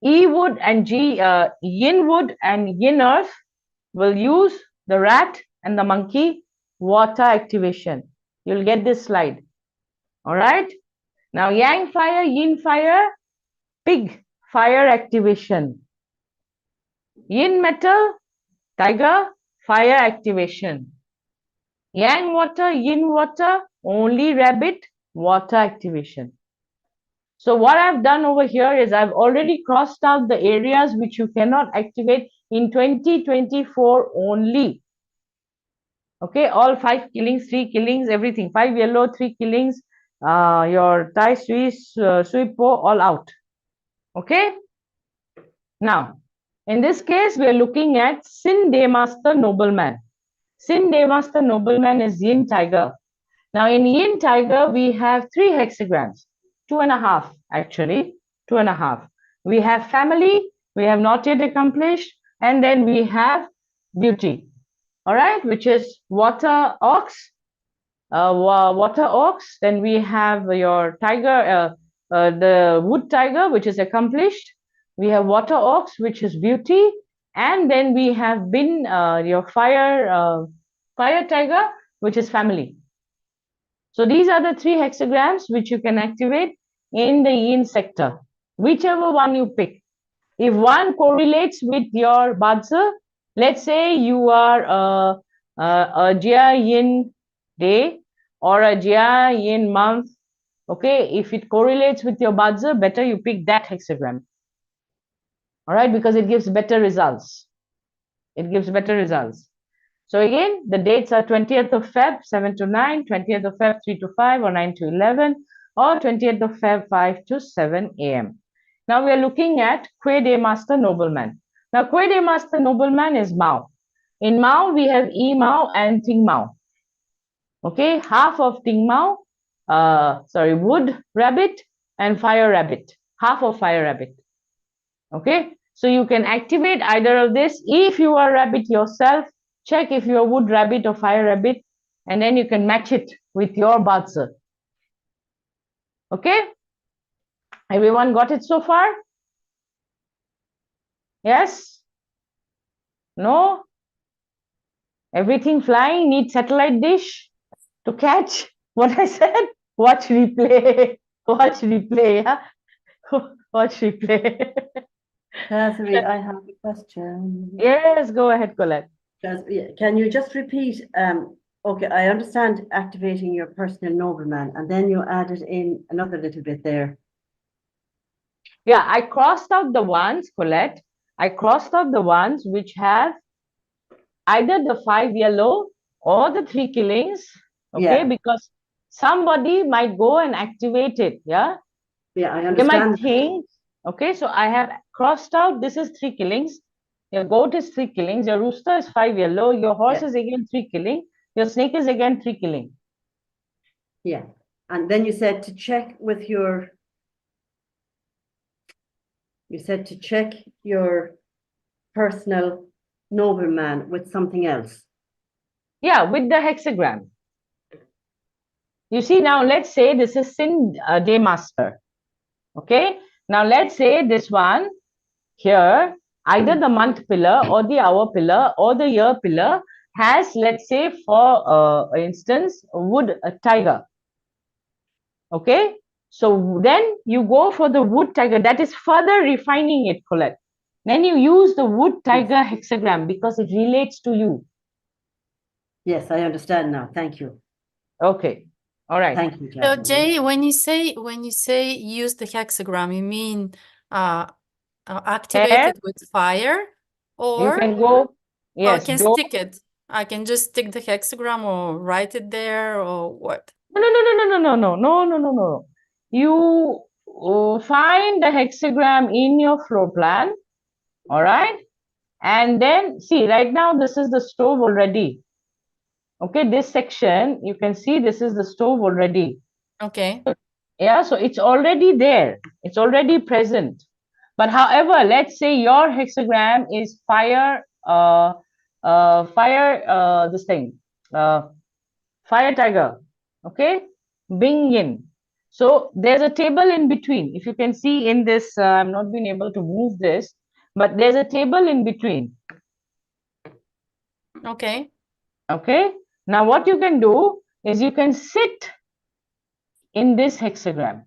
E wood and yin wood and yin earth will use the rat and the monkey water activation. You'll get this slide. All right. Now yang fire, yin fire, pig fire activation. Yin metal, tiger fire activation. Yang water, yin water, only rabbit water activation. So what I've done over here is I've already crossed out the areas which you cannot activate in 2024 only. Okay, all 5 killings, 3 killings, everything. 5 yellow, 3 killings, your Thai Swiss, Suipo, all out. Okay. Now, in this case, we are looking at Sin Daymaster Nobleman. Sin Daymaster Nobleman is Yin Tiger. Now, in Yin Tiger, we have 3 hexagrams. 2.5 actually, 2.5. We have family, we have not yet accomplished, and then we have beauty. All right, which is water ox, then we have your tiger, the wood tiger, which is accomplished. We have water ox, which is beauty, and then we have been your fire tiger, which is family. So these are the 3 hexagrams which you can activate in the yin sector, whichever one you pick. If one correlates with your bazi, let's say you are a Jia yin day or a Jia yin month, okay, if it correlates with your bazi, better you pick that hexagram. All right, because it gives better results. It gives better results. So again, the dates are 20th of Feb, 7 to 9, 20th of Feb, 3 to 5, or 9 to 11, or 20th of Feb, 5 to 7 a.m. Now we are looking at Kwe Daymaster Nobleman. Now Kwe Daymaster Nobleman is Mao. In Mao, we have E Mao and Ting Mao. Okay, half of Ting Mao, wood rabbit and fire rabbit, half of fire rabbit. Okay, so you can activate either of this. If you are rabbit yourself, check if you're wood rabbit or fire rabbit, and then you can match it with your bazi. Okay, everyone got it so far? Yes? No? Everything flying needs satellite dish to catch what I said? Watch replay. Watch replay. Yeah? Watch replay. Jayashree, I have a question. Yes, go ahead, Colette. Can you just repeat, okay, I understand activating your personal nobleman, and then you added in another little bit there. Yeah, I crossed out the ones, Colette. I crossed out the ones which have either the 5 yellow or the 3 killings. Okay, Yeah. because somebody might go and activate it. Yeah. Yeah, I They might understand. think, okay, so I have crossed out, this is 3 killings. Your goat is 3 killings. Your rooster is 5 yellow. Your horse Yeah. is again 3 killing. Your snake is again 3 killing. Yeah, and then you said to check with your, you said to check your personal nobleman with something else. Yeah, with the hexagram. You see, now let's say this is Sin Day Master. Okay, now let's say this one here, either the month pillar or the hour pillar or the year pillar has, let's say, for instance, wood tiger. Okay, so then you go for the wood tiger. That is further refining it, Colette. Then you use the wood tiger hexagram because it relates to you. Yes, I understand now. Thank you. Okay, all right. Thank you, So Jayashree. Jay, when you say use the hexagram, you mean activate Here it with fire, you or can go, I yes, can don't. stick it. I can just stick the hexagram or write it there or what? No. You find the hexagram in your floor plan, all right? And then see, right now this is the stove already. Okay, this section, you can see this is the stove already. Okay. Yeah, so it's already there. It's already present. But however, let's say your hexagram is fire, this thing, fire tiger. Okay, bing in. So there's a table in between. If you can see in this, I'm not being able to move this, but there's a table in between. Okay. Okay, now what you can do is you can sit in this hexagram.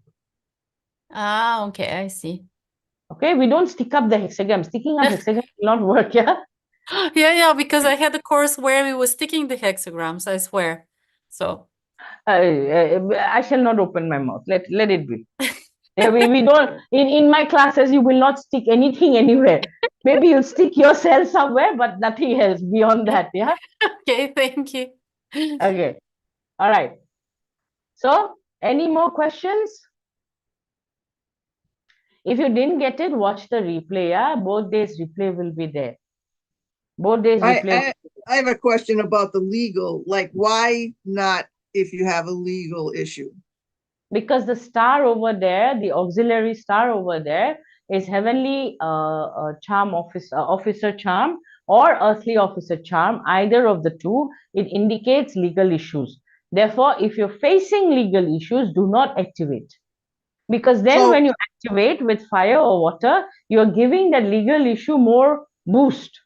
Ah, okay, I see. Okay, we don't stick up the hexagram. Sticking up hexagram will not work, yeah? Yeah, because I had a course where we were sticking the hexagrams, I swear. So I shall not open my mouth. Let it be. Yeah, we don't, in my classes, you will not stick anything anywhere. Maybe you'll stick yourself somewhere, but nothing else beyond that, yeah? okay, thank you. Okay, all right. So, any more questions? If you didn't get it, watch the replay, yeah? Both days replay will be there. Both days replay. I have a question about the legal, like why not if you have a legal issue? Because the star over there, the auxiliary star over there, is heavenly charm officer charm or earthly officer charm, either of the two. It indicates legal issues. Therefore, if you're facing legal issues, do not activate. Because then So- when you activate with fire or water, you're giving that legal issue more boost.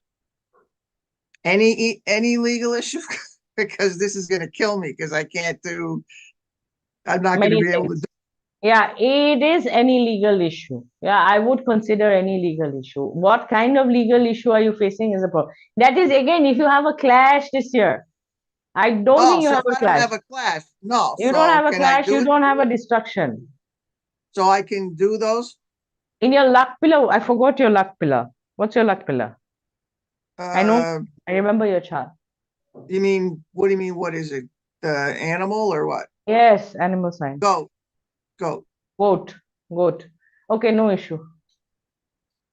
Any legal issue? Because this is going to kill me because I can't do, I'm not going to Many be able to things. do. Yeah, it is any legal issue. Yeah, I would consider any legal issue. What kind of legal issue are you facing is a problem. That is, again, if you have a clash this year. I don't think you So have if a I don't clash. have a clash, no. You So don't have a can I clash, do you it? don't have a destruction. So I can do those? In your luck pillar, I forgot your luck pillar. What's your luck pillar? I know, I remember your chart. You mean, what do you mean? What is it? The animal or what? Yes, animal sign. Goat. Goat. Okay, no issue.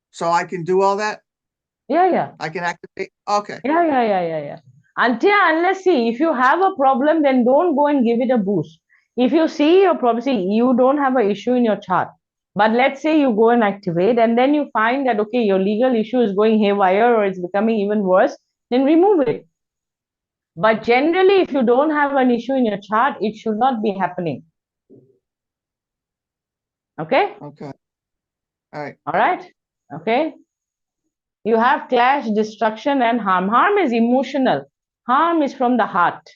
So I can do all that? Yeah. I can activate? Okay. Yeah. Unless, see, if you have a problem, then don't go and give it a boost. If you see your problem, see, you don't have an issue in your chart. But let's say you go and activate, and then you find that, okay, your legal issue is going haywire or it's becoming even worse, then remove it. But generally, if you don't have an issue in your chart, it should not be happening. Okay? Okay. All right. All right? Okay? You have clash, destruction, and harm. Harm is emotional. Harm is from the heart.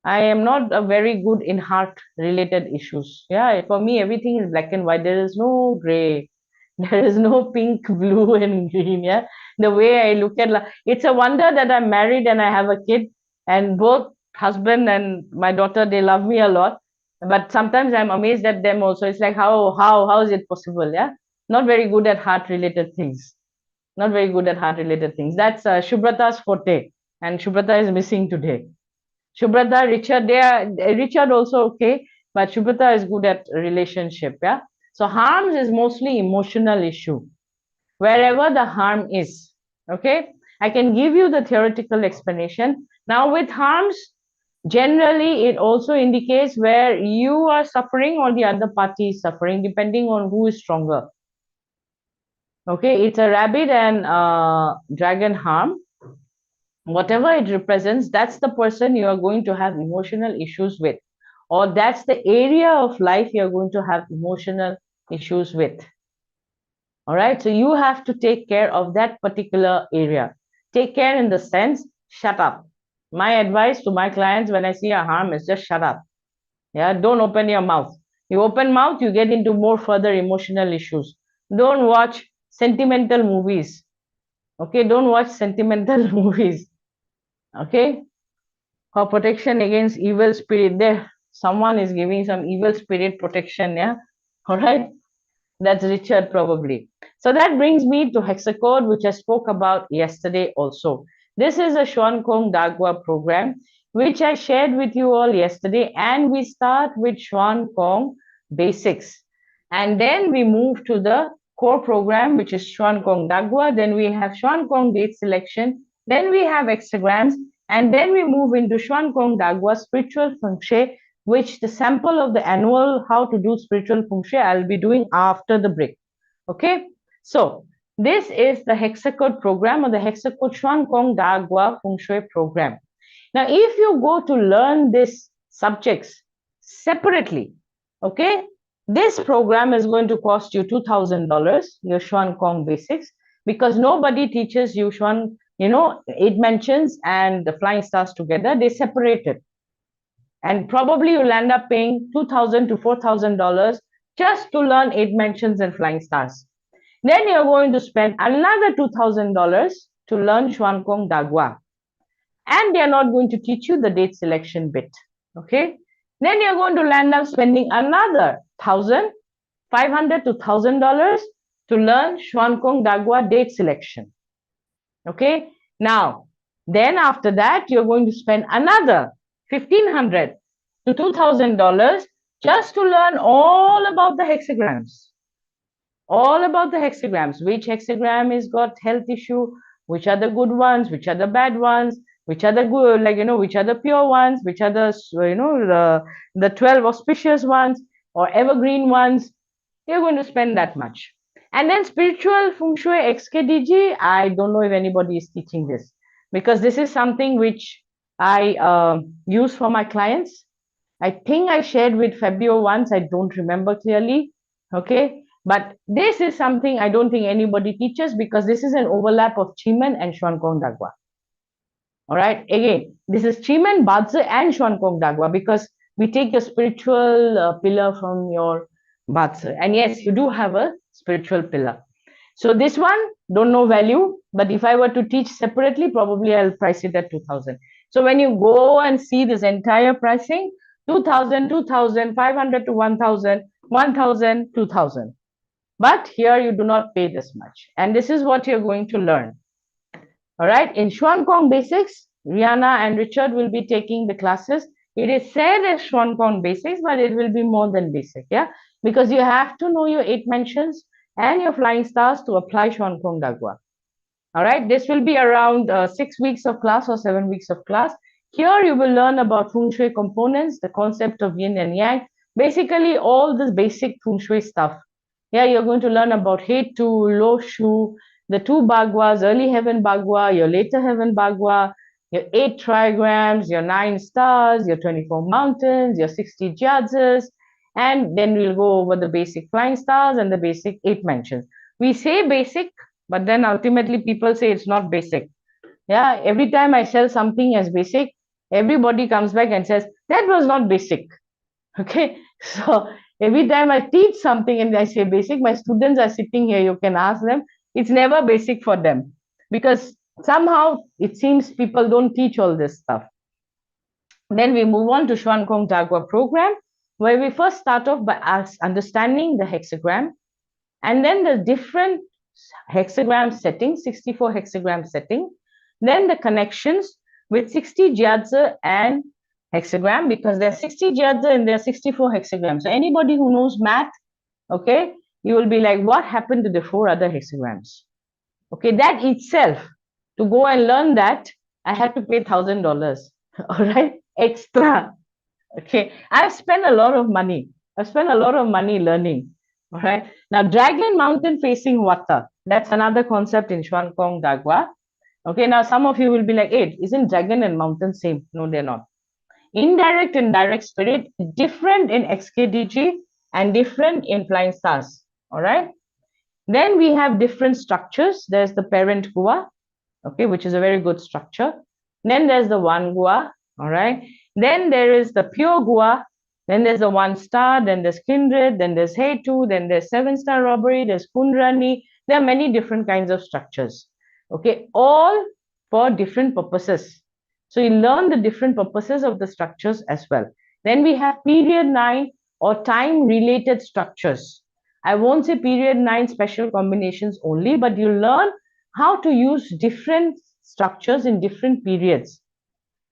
I am not very good in heart-related issues. Yeah, for me, everything is black and white. There is no gray. There is no pink, blue, and green. Yeah, the way I look at it's a wonder that I'm married and I have a kid, and both husband and my daughter, they love me a lot. But sometimes I'm amazed at them also. It's like how is it possible? Yeah, not very good at heart-related things. Not very good at heart-related things. That's Shubrata's forte, and Shubrata is missing today. Shubrata, Richard, they are Richard also okay, but Shubrata is good at relationship. Yeah. So harms is mostly emotional issue. Wherever the harm is, okay. I can give you the theoretical explanation. Now with harms, generally it also indicates where you are suffering or the other party is suffering, depending on who is stronger. Okay, it's a rabbit and dragon harm. Whatever it represents, that's the person you are going to have emotional issues with, or that's the area of life you're going to have emotional issues with. All right, so you have to take care of that particular area. Take care in the sense, shut up. My advice to my clients when I see a harm is just shut up. Yeah, don't open your mouth. You open mouth, you get into more further emotional issues. Don't watch sentimental movies. Okay, don't watch sentimental movies. Okay, for protection against evil spirit. There, someone is giving some evil spirit protection. Yeah, all right. That's Richard probably. So that brings me to hexacode, which I spoke about yesterday also. This is a Xuan Kong Dagua program, which I shared with you all yesterday, and we start with Xuan Kong basics. And then we move to the core program, which is Xuan Kong Dagua. Then we have Xuan Kong date selection. Then we have hexagrams. And then we move into Xuan Kong Dagua spiritual feng shui, which the sample of the annual how to do spiritual feng shui I'll be doing after the break. Okay, so this is the hexacode program or the hexacode Xuan Kong Dagua feng shui program. Now, if you go to learn these subjects separately, okay, this program is going to cost you $2,000, your Xuan Kong basics, because nobody teaches you Xuan, 8 mentions and the flying stars together. They separate it. And probably you'll end up paying $2,000 to $4,000 just to learn 8 mentions and flying stars. Then you're going to spend another $2,000 to learn Xuan Kong Dagua. And they're not going to teach you the date selection bit. Okay. Then you're going to end up spending another $1,500 to $1,000 to learn Xuan Kong Dagua date selection. Okay. Now, then after that, you're going to spend another $1,500 to $2,000 just to learn all about the hexagrams. All about the hexagrams. Which hexagram has got health issue? Which are the good ones? Which are the bad ones? Which are the good, which are the pure ones? Which are the, the 12 auspicious ones or evergreen ones? You're going to spend that much. And then spiritual feng shui XKDG, I don't know if anybody is teaching this, because this is something which I use for my clients. I think I shared with Fabio once, I don't remember clearly. Okay, but this is something I don't think anybody teaches, because this is an overlap of Chiman and Xuan Kong Dagua. All right, again, this is Chiman, bazi, and Xuan Kong Dagua, because we take your spiritual pillar from your bazi. And yes, you do have a spiritual pillar. So this one, don't know value, but if I were to teach separately, probably I'll price it at 2,000. So when you go and see this entire pricing, 2,000, 2,000, 500 to 1,000, 1,000, 2,000. But here you do not pay this much. And this is what you're going to learn. All right, in Xuan Kong Basics, Rihanna and Richard will be taking the classes. It is said as Xuan Kong Basics, but it will be more than basic, yeah? Because you have to know your 8 mentions and your flying stars to apply Xuan Kong Dagua. All right, this will be around 6 weeks of class or 7 weeks of class. Here you will learn about feng shui components, the concept of yin and yang, basically all this basic feng shui stuff. Yeah, you're going to learn about Heitu, Lo Shu, the 2 Bagwas, early heaven Bagua, your later heaven Bagua, your 8 trigrams, your 9 stars, your 24 mountains, your 60 jadzas, And then we'll go over the basic flying stars and the basic 8 mentions. We say basic, but then ultimately people say it's not basic. Yeah, every time I sell something as basic, everybody comes back and says, that was not basic. Okay, so every time I teach something and I say basic, my students are sitting here, you can ask them, it's never basic for them, because somehow it seems people don't teach all this stuff. Then we move on to Xuan Kong Dagua program, where we first start off by understanding the hexagram, and then the different hexagram settings, 64 hexagram setting, then the connections with 60 jiazi and hexagram, because there are 60 jiazi and there are 64 hexagrams. So anybody who knows math, okay, you will be like, what happened to the 4 other hexagrams? Okay, that itself, to go and learn that, I had to pay $1,000, all right, extra. Okay, I've spent a lot of money. I've spent a lot of money learning. All right. Now, dragon mountain facing water. That's another concept in Xuan Kong Dagua. Okay. Now, some of you will be like, hey, isn't dragon and mountain same? No, they're not. Indirect and direct spirit, different in XKDG and different in flying stars. All right. Then we have different structures. There's the parent Gua, okay, which is a very good structure. Then there's the one Gua. All right. Then there is the pure Gua. Then there's the 1 star, then there's kindred, then there's Hetu, then there's 7-star robbery, there's Kundrani. There are many different kinds of structures. Okay, all for different purposes. So you learn the different purposes of the structures as well. Then we have period 9 or time-related structures. I won't say period 9 special combinations only, but you learn how to use different structures in different periods.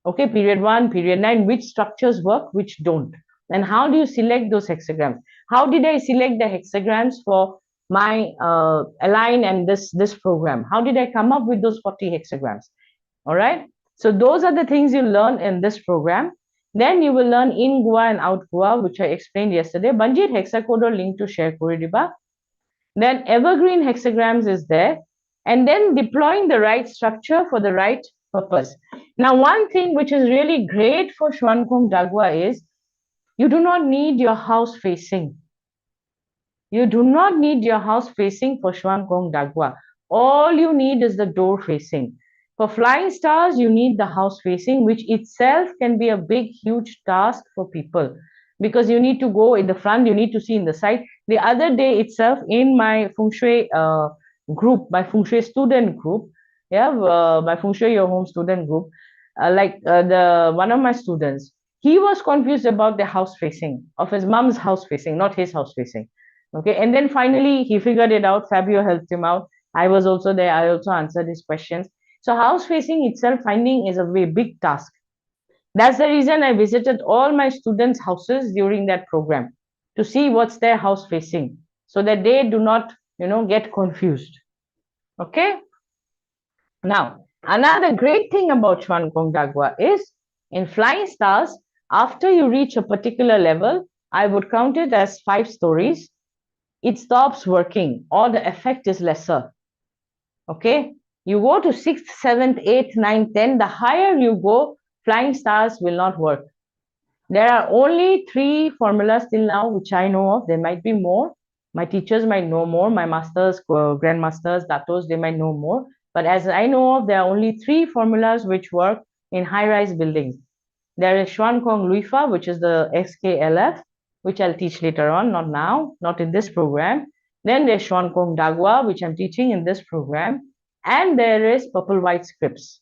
Okay, period 1, period 9, which structures work, which don't. And how do you select those hexagrams? How did I select the hexagrams for my align and this program? How did I come up with those 40 hexagrams? All right. So those are the things you learn in this program. Then you will learn in Gua and out Gua, which I explained yesterday. Banjit hexacode link to share Kuridiba. Then evergreen hexagrams is there. And then deploying the right structure for the right purpose. Now, one thing which is really great for Xuan Kong Dagua is you do not need your house facing. You do not need your house facing for Xuan Kong Dagua. All you need is the door facing. For flying stars, you need the house facing, which itself can be a big, huge task for people, because you need to go in the front, you need to see in the side. The other day itself, in my Feng Shui group, my Feng Shui student group, yeah, my Feng Shui Your Home student group, one of my students, he was confused about the house facing of his mom's house facing, not his house facing. Okay, and then finally he figured it out. Fabio helped him out. I was also there. I also answered his questions. So house facing itself finding is a very big task. That's the reason I visited all my students' houses during that program to see what's their house facing, so that they do not, get confused. Okay. Now, another great thing about Xuan Kong Dagua is in flying stars, after you reach a particular level, I would count it as 5 stories. It stops working, or the effect is lesser. Okay, you go to 6th, 7th, 8th, 9th, 10th, the higher you go, flying stars will not work. There are only 3 formulas till now which I know of. There might be more. My teachers might know more. My masters, grandmasters, datos, they might know more. But as I know of, there are only 3 formulas which work in high-rise buildings. There is Xuan Kong Luifa, which is the XKLF, which I'll teach later on, not now, not in this program. Then there's Xuan Kong Dagua, which I'm teaching in this program. And there is purple white scripts,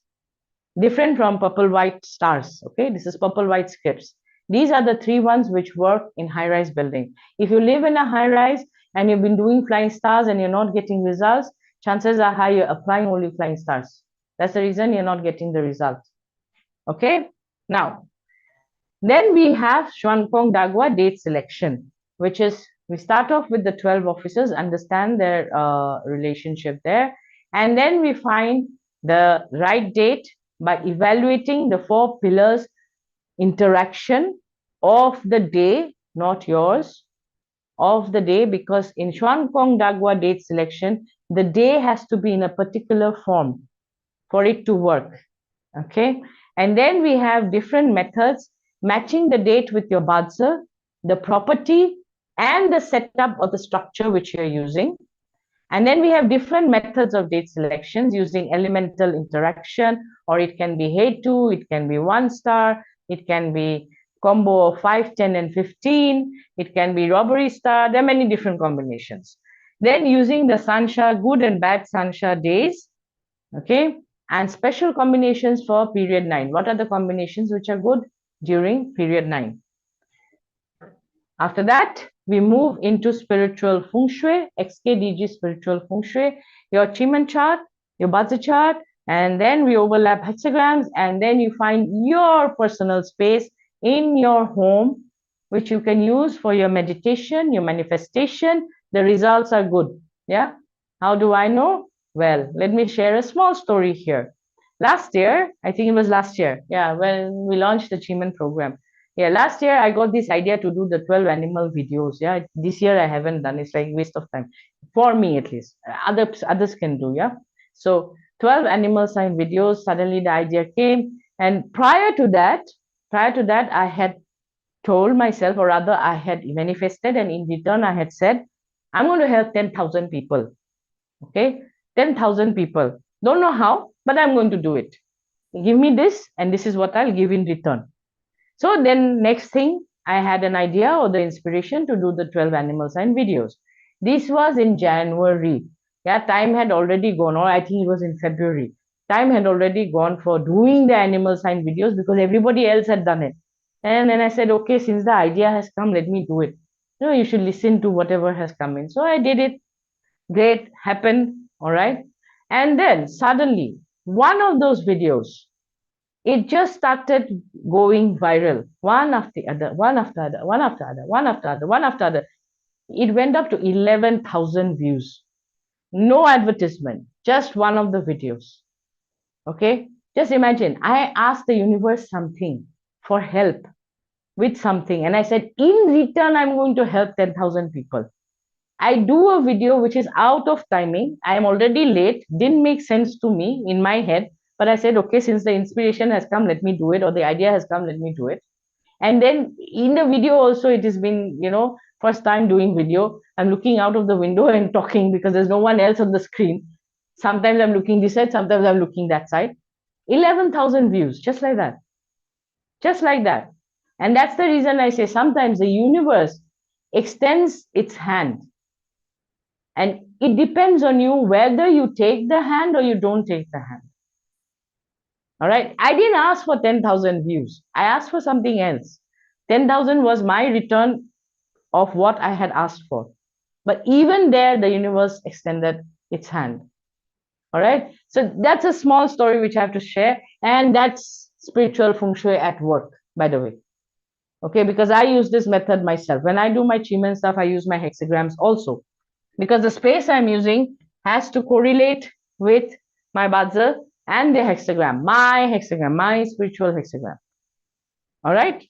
different from purple white stars. Okay, this is purple white scripts. These are the 3 ones which work in high-rise building. If you live in a high-rise and you've been doing flying stars and you're not getting results, chances are high you're applying only flying stars. That's the reason you're not getting the results. Okay, now, then we have Xuan Kong Dagua date selection, which is we start off with the 12 officers, understand their relationship there, and then we find the right date by evaluating the 4 pillars interaction of the day, not yours, of the day, because in Xuan Kong Dagua date selection, the day has to be in a particular form for it to work. Okay, and then we have different methods matching the date with your bazi, the property, and the setup or the structure which you're using. And then we have different methods of date selections using elemental interaction, or it can be Hey2, it can be 1 star, it can be combo of 5, 10, and 15, it can be robbery star. There are many different combinations. Then using the Sansha, good and bad Sansha days, okay, and special combinations for period 9. What are the combinations which are good during period 9? After that, we move into spiritual feng shui, XKDG spiritual feng shui, your Chiman chart, your bazi chart, and then we overlap hexagrams, and then you find your personal space in your home, which you can use for your meditation, your manifestation. The results are good. Yeah. How do I know? Well, let me share a small story here. Last year, I think it was last year, yeah, when we launched the Chiman program. Yeah, last year I got this idea to do the 12 animal videos. Yeah, this year I haven't done. It's like waste of time for me, at least. Others can do. Yeah, so 12 animal sign videos. Suddenly the idea came, and prior to that, I had told myself, or rather, I had manifested, and in return, I had said, I'm going to help 10,000 people. Okay, 10,000 people. Don't know how, but I'm going to do it. Give me this, and this is what I'll give in return. So then next thing, I had an idea or the inspiration to do the 12 animal sign videos. This was in January. Yeah, time had already gone, or I think it was in February. Time had already gone for doing the animal sign videos because everybody else had done it. And then I said, okay, since the idea has come, let me do it. You know, you should listen to whatever has come in. So I did it. Great, happened, all right. And then suddenly, one of those videos, it just started going viral, one after the other, one after other, one after other, one after other, one after other. It went up to 11,000 views. No advertisement, just one of the videos. Okay, just imagine, I asked the universe something for help with something, and I said, in return, I'm going to help 10,000 people. I do a video which is out of timing. I am already late, didn't make sense to me in my head. But I said, okay, since the inspiration has come, let me do it, or the idea has come, let me do it. And then in the video also, it has been, you know, first time doing video. I'm looking out of the window and talking because there's no one else on the screen. Sometimes I'm looking this side, sometimes I'm looking that side. 11,000 views, just like that. Just like that. And that's the reason I say sometimes the universe extends its hand. And it depends on you whether you take the hand or you don't take the hand. All right. I didn't ask for 10,000 views. I asked for something else. 10,000 was my return of what I had asked for. But even there, the universe extended its hand. All right. So that's a small story which I have to share. And that's spiritual feng shui at work, by the way. Okay. Because I use this method myself. When I do my Chiman stuff, I use my hexagrams also. Because the space I'm using has to correlate with my bazi and the hexagram, my spiritual hexagram. All right.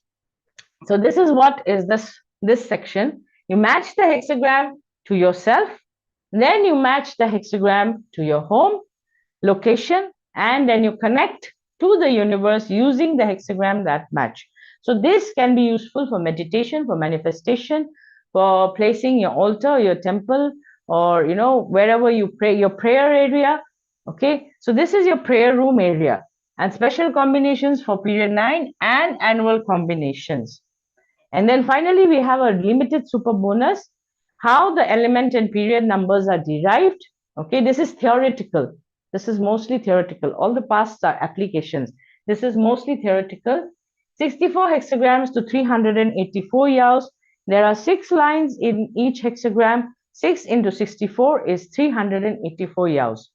So this is what is this section. You match the hexagram to yourself, then you match the hexagram to your home, location, and then you connect to the universe using the hexagram that match. So this can be useful for meditation, for manifestation, for placing your altar, your temple, or you know, wherever you pray, your prayer area. Okay, so this is your prayer room area, and special combinations for period 9 and annual combinations. And then finally we have a limited super bonus, how the element and period numbers are derived. Okay, this is theoretical. This is mostly theoretical. All the past are applications. This is mostly theoretical. 64 hexagrams to 384 yaos. There are 6 lines in each hexagram. 6 into 64 is 384 yaos.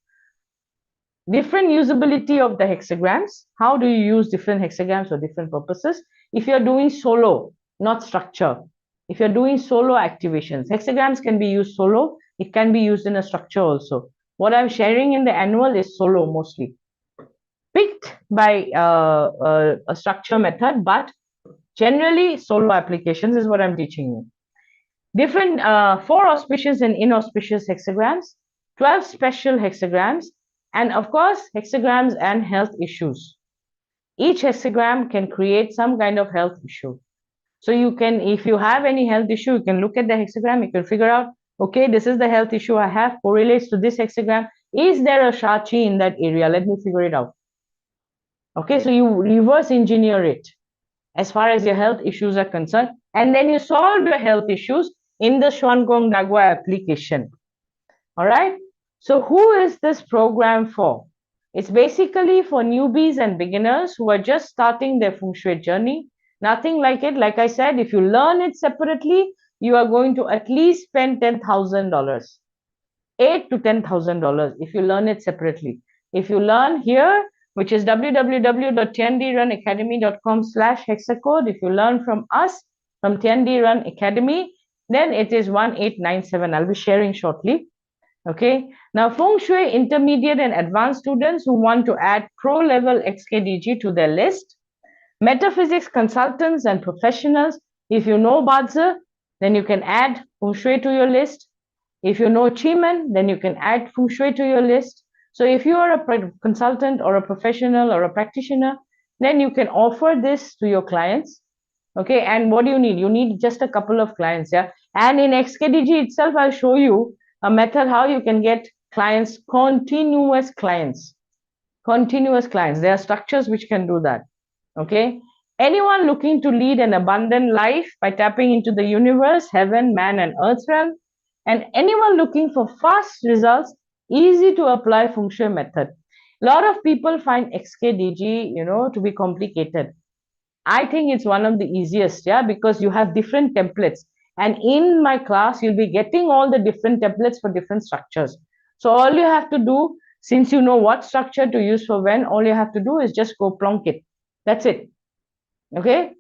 Different usability of the hexagrams. How do you use different hexagrams for different purposes? If you're doing solo, not structure. If you're doing solo activations, hexagrams can be used solo. It can be used in a structure also. What I'm sharing in the annual is solo mostly. Picked by a structure method, but generally solo applications is what I'm teaching you. Different 4 auspicious and inauspicious hexagrams, 12 special hexagrams, and of course, hexagrams and health issues. Each hexagram can create some kind of health issue. So you can, if you have any health issue, you can look at the hexagram, you can figure out, okay, this is the health issue I have, correlates to this hexagram. Is there a Shachi in that area? Let me figure it out. Okay, so you reverse engineer it as far as your health issues are concerned, and then you solve your health issues in the Xuan Dagua application. All right, so who is this program for? It's basically for newbies and beginners who are just starting their feng shui journey. Nothing like it. Like I said, if you learn it separately, you are going to at least spend $10,000, $8,000 to $10,000 if you learn it separately. If you learn here, which is www.tndrunacademy.com/hexacode, if you learn from us, from TND Run Academy, then it is 1897. I'll be sharing shortly. Okay, now Feng Shui intermediate and advanced students who want to add pro level XKDG to their list, metaphysics consultants and professionals, if you know bazi, then you can add Feng Shui to your list. If you know Chiman, then you can add Feng Shui to your list. So if you are a consultant or a professional or a practitioner, then you can offer this to your clients. Okay, and what do you need? You need just a couple of clients, yeah. And in XKDG itself, I'll show you a method how you can get clients, continuous clients. Continuous clients. There are structures which can do that. Okay. Anyone looking to lead an abundant life by tapping into the universe, heaven, man, and earth realm, and anyone looking for fast results, easy to apply Feng Shui method. A lot of people find XKDG, to be complicated. I think it's one of the easiest, yeah, because you have different templates. And in my class, you'll be getting all the different templates for different structures. So all you have to do, since you know what structure to use for when, all you have to do is just go plonk it. That's it. Okay?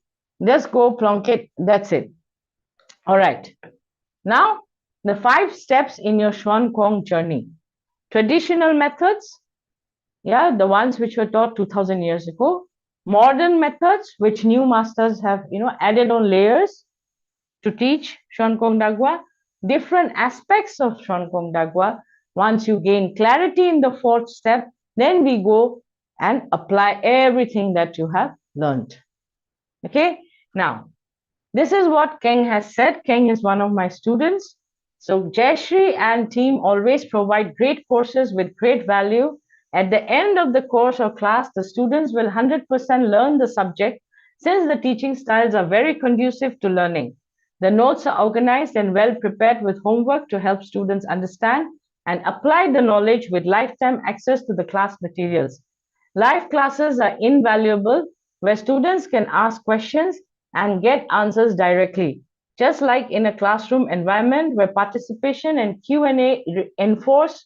Just go plonk it. That's it. All right. Now, the 5 steps in your Xuan Kong journey. Traditional methods, yeah, the ones which were taught 2000 years ago. Modern methods, which new masters have, added on layers to teach Xuan Kong Dagua. Different aspects of Xuan Kong Dagua. Once you gain clarity in the 4th step, then we go and apply everything that you have learned. Okay, now, this is what Keng has said. Keng is one of my students. So Jayashree and team always provide great courses with great value. At the end of the course or class, the students will 100% learn the subject since the teaching styles are very conducive to learning. The notes are organized and well prepared with homework to help students understand and apply the knowledge with lifetime access to the class materials. Live classes are invaluable where students can ask questions and get answers directly, just like in a classroom environment where participation and Q&A enforce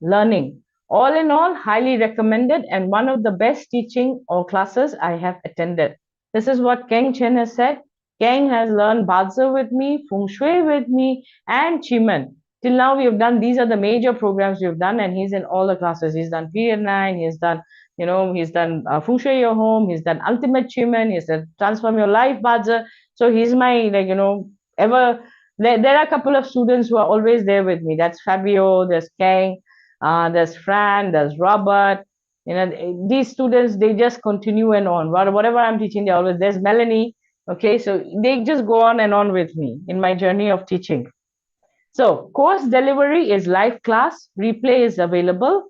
learning. All in all, highly recommended and one of the best teaching or classes I have attended. This is what Keng Chen has said. Keng has learned bazi with me, Feng Shui with me, and Chiman. Till now, we have done, these are the major programs we've done, and he's in all the classes. He's done Period 9, he's done, he's done Feng Shui Your Home, he's done Ultimate Chiman, he's done Transform Your Life bazi. So he's my, there are a couple of students who are always there with me. That's Fabio, there's Keng, there's Fran, there's Robert. These students, they just continue and on. Whatever I'm teaching, they always, there's Melanie. Okay, so they just go on and on with me in my journey of teaching. So course delivery is live class, replay is available.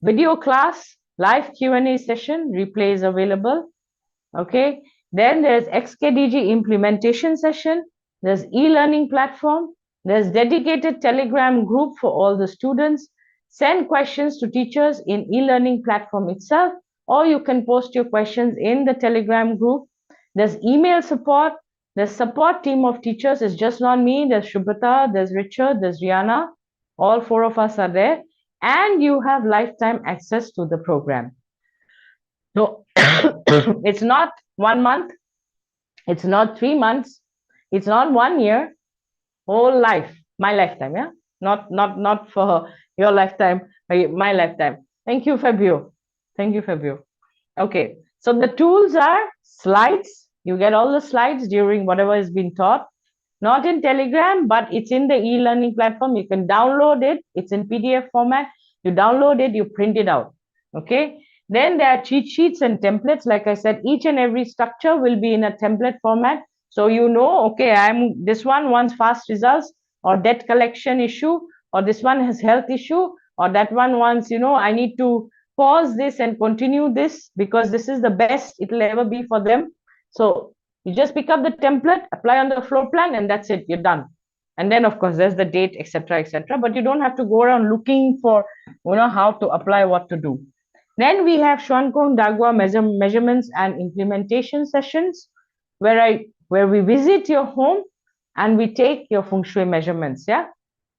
Video class, live Q&A session, replay is available. Okay, then there's XKDG implementation session. There's e-learning platform. There's dedicated Telegram group for all the students. Send questions to teachers in e-learning platform itself, or you can post your questions in the Telegram group. There's email support. The support team of teachers is just not me. There's Shubhata, there's Richard, there's Rihanna. All 4 of us are there. And you have lifetime access to the program. So it's not 1 month. It's not 3 months. It's not 1 year. Whole life. My lifetime, yeah? Not for your lifetime, my lifetime. Thank you, Fabio. Thank you, Fabio. Okay. So the tools are slides. You get all the slides during whatever is being taught. Not in Telegram, but it's in the e-learning platform. You can download it. It's in PDF format. You download it, you print it out. Okay. Then there are cheat sheets and templates. Like I said, each and every structure will be in a template format. So you know, okay, this one wants fast results, or debt collection issue, or this one has health issue, or that one wants, I need to pause this and continue this because this is the best it'll ever be for them. So you just pick up the template, apply on the floor plan, and that's it, you're done. And then of course there's the date, etc., etc., but you don't have to go around looking for how to apply, what to do. Then we have Xuankong Dagua measurements and implementation sessions, where we visit your home and we take your feng shui measurements. Yeah,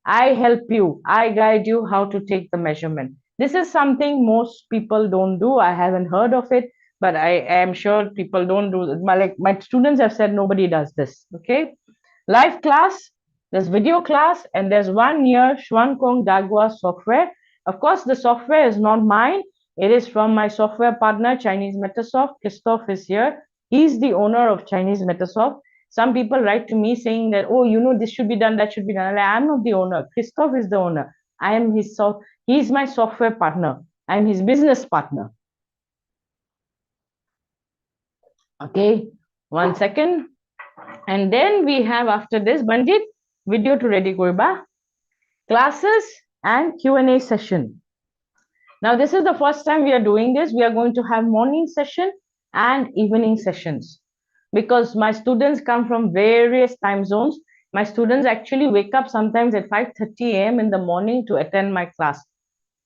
I help you, I guide you how to take the measurement. This is something most people don't do. I haven't heard of it, but I am sure people don't do it. My students have said nobody does this. Okay, live class, there's video class, and there's 1 year Xuankong Dagua software. Of course, the software is not mine. It is from my software partner, Chinese Metasoft. Christoph is here. He's the owner of Chinese Metasoft. Some people write to me saying that, oh, this should be done, that should be done. I'm not the owner. Christoph is the owner. I am he's my software partner. I'm his business partner. Okay, 1 second. And then we have, after this, Bandit, video to ready Gurba, classes and Q&A session. Now, this is the first time we are doing this. We are going to have morning session and evening sessions because my students come from various time zones. My students actually wake up sometimes at 5:30 a.m. in the morning to attend my class.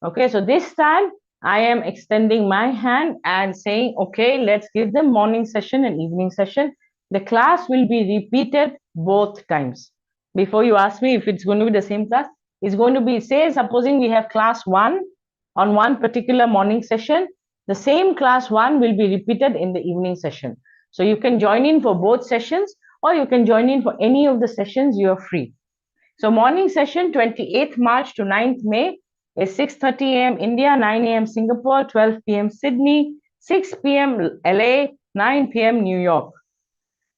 Okay, so this time I am extending my hand and saying, okay, let's give them morning session and evening session. The class will be repeated both times. Before you ask me if it's going to be the same class, it's going to be, say, supposing we have class 1 on one particular morning session, the same class 1 will be repeated in the evening session. So you can join in for both sessions, or you can join in for any of the sessions you are free. So morning session, 28th March to 9th May, is 6:30 a.m. India, 9 a.m. Singapore, 12 p.m. Sydney, 6 p.m. LA, 9 p.m. New York.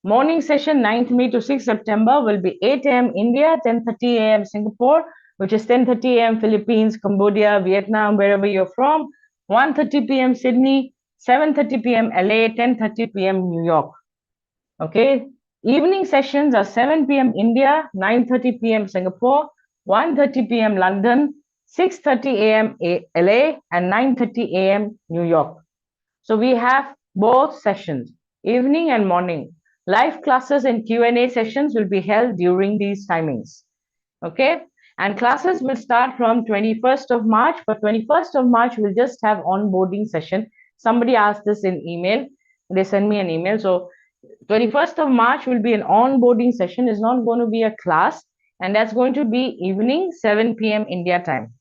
Morning session 9th May to 6th September will be 8 a.m. India, 10:30 a.m. Singapore, which is 10:30 a.m. Philippines, Cambodia, Vietnam, wherever you're from, 1:30 p.m. Sydney, 7:30 p.m. LA, 10:30 p.m. New York. Okay. Evening sessions are 7 p.m. India, 9:30 p.m. Singapore, 1:30 p.m. London, 6:30 a.m. LA, and 9:30 a.m. New York. So we have both sessions, evening and morning. Live classes and Q&A sessions will be held during these timings. Okay, and classes will start from 21st of March. For 21st of March, we'll just have onboarding session. Somebody asked this in email. They sent me an email. So 21st of March will be an onboarding session. It's not going to be a class, and that's going to be evening 7 p.m. India time.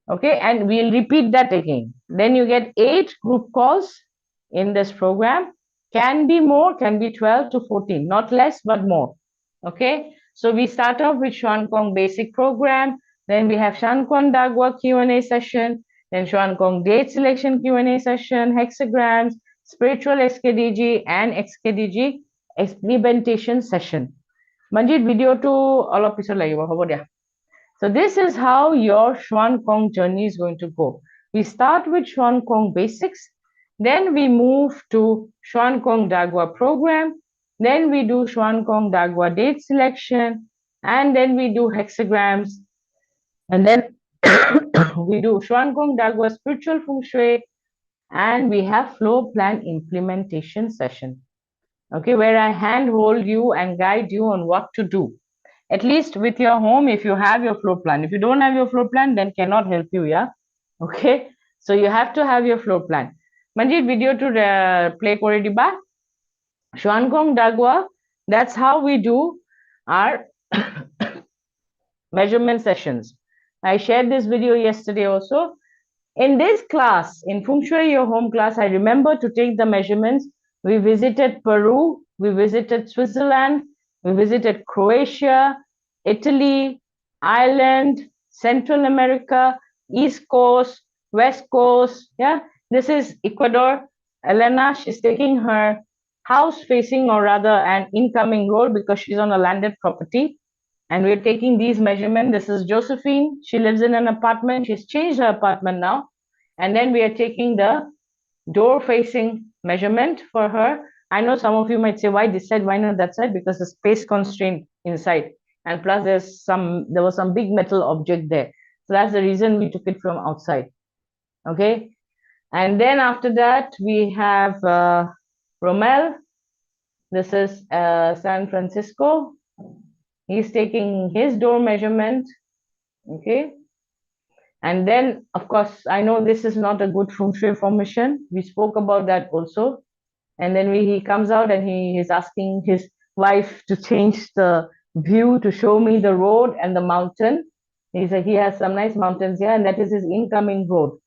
Okay, and we'll repeat that again. Then you get 8 group calls in this program. Can be more, can be 12 to 14, not less, but more. Okay, so we start off with Xuankong basic program. Then we have Xuankong Dagua Q&A session. Then Xuankong date selection Q&A session, hexagrams, spiritual XKDG, and XKDG implementation session. Manjit, video to all of you. So this is how your Xuankong journey is going to go. We start with Xuankong basics. Then we move to Xuankong Dagua program. Then we do Xuankong Dagua date selection. And then we do hexagrams. And then we do Xuankong Dagua spiritual feng shui. And we have floor plan implementation session. Okay, where I handhold you and guide you on what to do. At least with your home, if you have your floor plan. If you don't have your floor plan, then cannot help you, yeah? Okay, so you have to have your floor plan. Manjit, video to play kore diba. Xuankong Dagua, that's how we do our measurement sessions. I shared this video yesterday also. In this class, in Feng Shui Your Home class, I remember to take the measurements. We visited Peru, we visited Switzerland, we visited Croatia, Italy, Ireland, Central America, East Coast, West Coast. Yeah, this is Ecuador. Elena, she's taking her house facing, or rather an incoming road, because she's on a landed property. And we're taking these measurements. This is Josephine. She lives in an apartment. She's changed her apartment now. And then we are taking the door facing measurement for her. I know some of you might say, why this side, why not that side? Because the space constraint inside. And plus there was some big metal object there. So that's the reason we took it from outside. Okay. And then after that, we have Romel. This is San Francisco. He's taking his door measurement. Okay. And then, of course, I know this is not a good feng shui formation. We spoke about that also. And then he comes out and he is asking his wife to change the view to show me the road and the mountain. He said he has some nice mountains here, and that is his incoming road.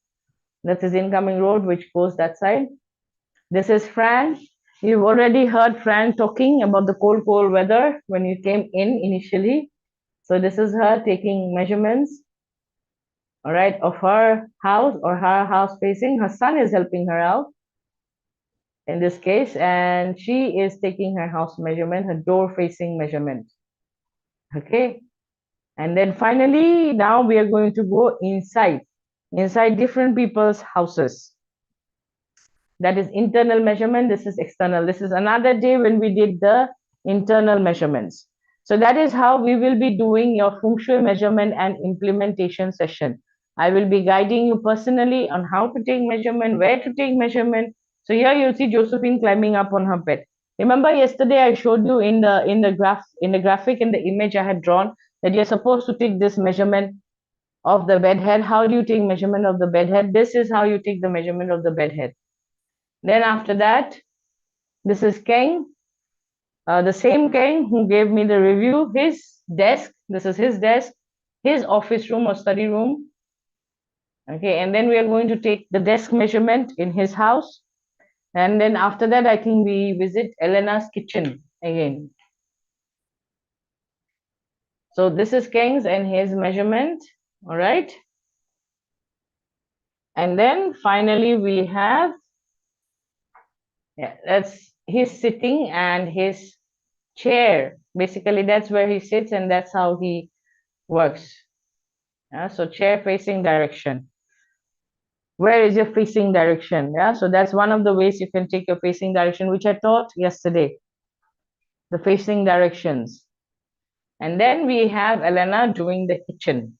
That's his incoming road, which goes that side. This is Fran. You've already heard Fran talking about the cold weather when you came in initially. So this is her taking measurements, all right, of her house or her house facing. Her son is helping her out in this case, and she is taking her house measurement, her door facing measurement. Okay. And then finally, now we are going to go inside different people's houses. That is internal measurement. This is external. This is another day when we did the internal measurements. So that is how we will be doing your feng shui measurement and implementation session. I will be guiding you personally on how to take measurement, where to take measurement. So here you'll see Josephine climbing up on her bed. Remember yesterday I showed you in the graphic, in the image I had drawn, that you're supposed to take this measurement of the bed head. How do you take measurement of the bed head? This is how you take the measurement of the bed head. Then after that, this is Keng, the same Keng who gave me the review. His desk, this is his desk, his office room or study room. Okay, and then we are going to take the desk measurement in his house. And then after that, I think we visit Elena's kitchen again. So this is Keng's and his measurement, all right? And then finally we have, that's his sitting and his chair. Basically, that's where he sits and that's how he works. So chair facing direction. Where is your facing direction? Yeah, so that's one of the ways you can take your facing direction, which I taught yesterday. The facing directions. And then we have Elena doing the kitchen.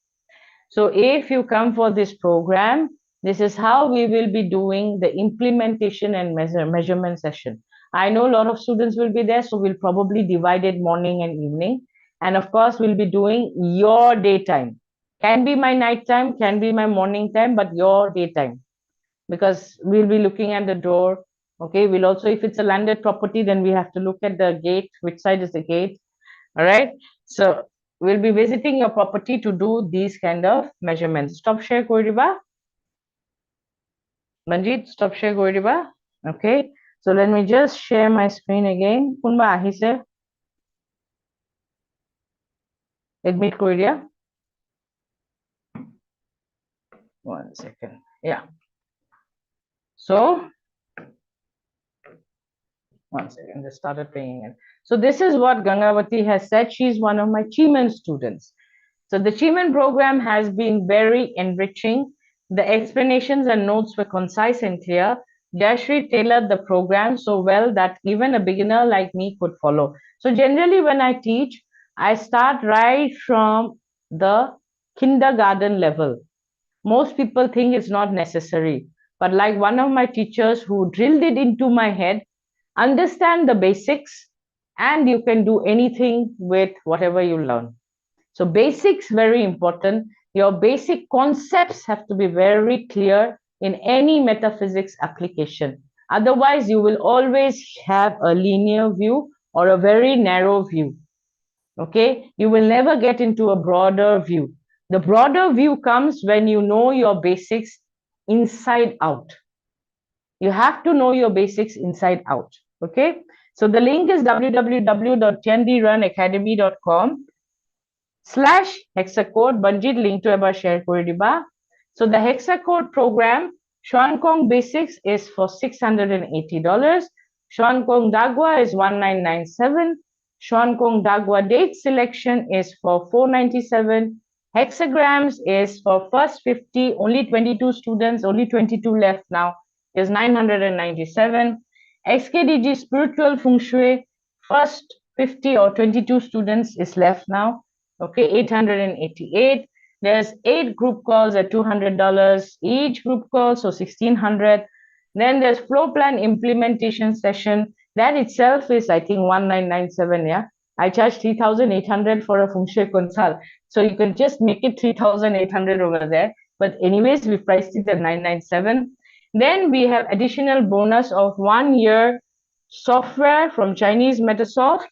So if you come for this program, this is how we will be doing the implementation and measurement session. I know a lot of students will be there, so we'll probably divide it morning and evening. And of course, we'll be doing your daytime. Can be my nighttime, can be my morning time, but your daytime. Because we'll be looking at the door. Okay, we'll also, if it's a landed property, then we have to look at the gate, which side is the gate. All right. So we'll be visiting your property to do these kind of measurements. Stop share Koriba. Manjit, stop share Koriba. Okay. So let me just share my screen again. Kunba ahise. Admit Korea. 1 second. Yeah. So 1 second. Just started playing it. So this is what Gangavati has said. She's one of my Chiman students. So the Chiman program has been very enriching. The explanations and notes were concise and clear. Jayashree tailored the program so well that even a beginner like me could follow. So generally when I teach, I start right from the kindergarten level. Most people think it's not necessary. But like one of my teachers who drilled it into my head, understand the basics and you can do anything with whatever you learn. So basics, very important. Your basic concepts have to be very clear in any metaphysics application. Otherwise, you will always have a linear view or a very narrow view. Okay, you will never get into a broader view. The broader view comes when you know your basics inside out. You have to know your basics inside out. Okay, so the link is www.tiandirunacademy.com/hexacode. Banjit link to ever share kore diba. So the hexacode program, Xuankong Basics is for $680. Xuankong Dagwa is 1997. Xuankong Dagwa Date Selection is for $497. Hexagrams is for first 50, only 22 students, only 22 left now, is $997. SKDG Spiritual Feng Shui, first 50 or 22 students is left now. Okay, 888. There's 8 group calls at $200 each group call, so 1600. Then there's floor plan implementation session. That itself is, I think, 1997. Yeah, I charge 3,800 for a feng shui consult, so you can just make it 3,800 over there. But anyways, we priced it at 997. Then we have additional bonus of 1 year software from Chinese Metasoft,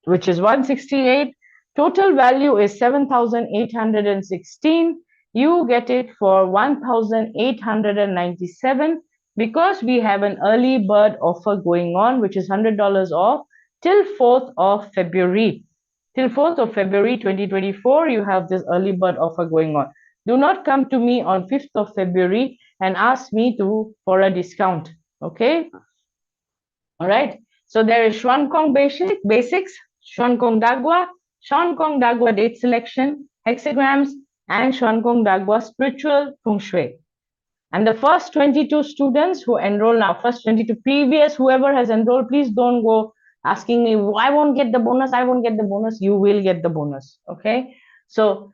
which is 168. Total value is 7,816. You get it for 1,897 because we have an early bird offer going on, which is $100 off till 4th of February. Till 4th of February 2024, you have this early bird offer going on. Do not come to me on 5th of February and ask me for a discount. Okay? All right. So there is Xuan Kong basics, Xuan Kong Dagua, Xuan Kong Dagua date selection, hexagrams, and Xuan Kong Dagua spiritual feng shui. And the first 22 students who enroll now, first 22 previous, whoever has enrolled, please don't go asking me, I won't get the bonus, I won't get the bonus. You will get the bonus. Okay. So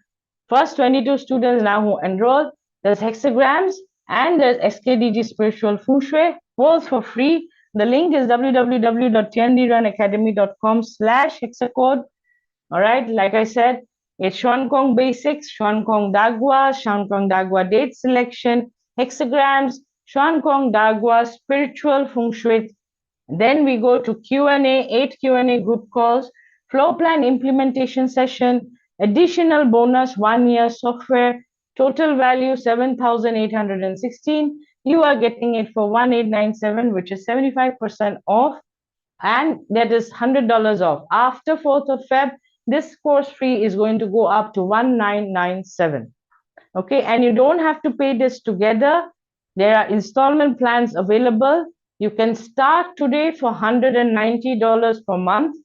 first 22 students now who enroll, there's hexagrams and there's SKDG spiritual feng shui, both for free. The link is www.tiandirunacademy.com/hexacode. All right, like I said, it's Xuan Kong basics, Xuan Kong Dagua, Xuan Kong Dagua date selection, hexagrams, Xuan Kong Dagua spiritual feng shui. Then we go to Q&A, 8 Q&A group calls, floor plan implementation session, additional bonus 1 year software, total value 7,816. You are getting it for 1,897, which is 75% off, and that is $100 off. After 4th of Feb, this course fee is going to go up to 1,997. Okay, and you don't have to pay this together. There are installment plans available. You can start today for $190 per month,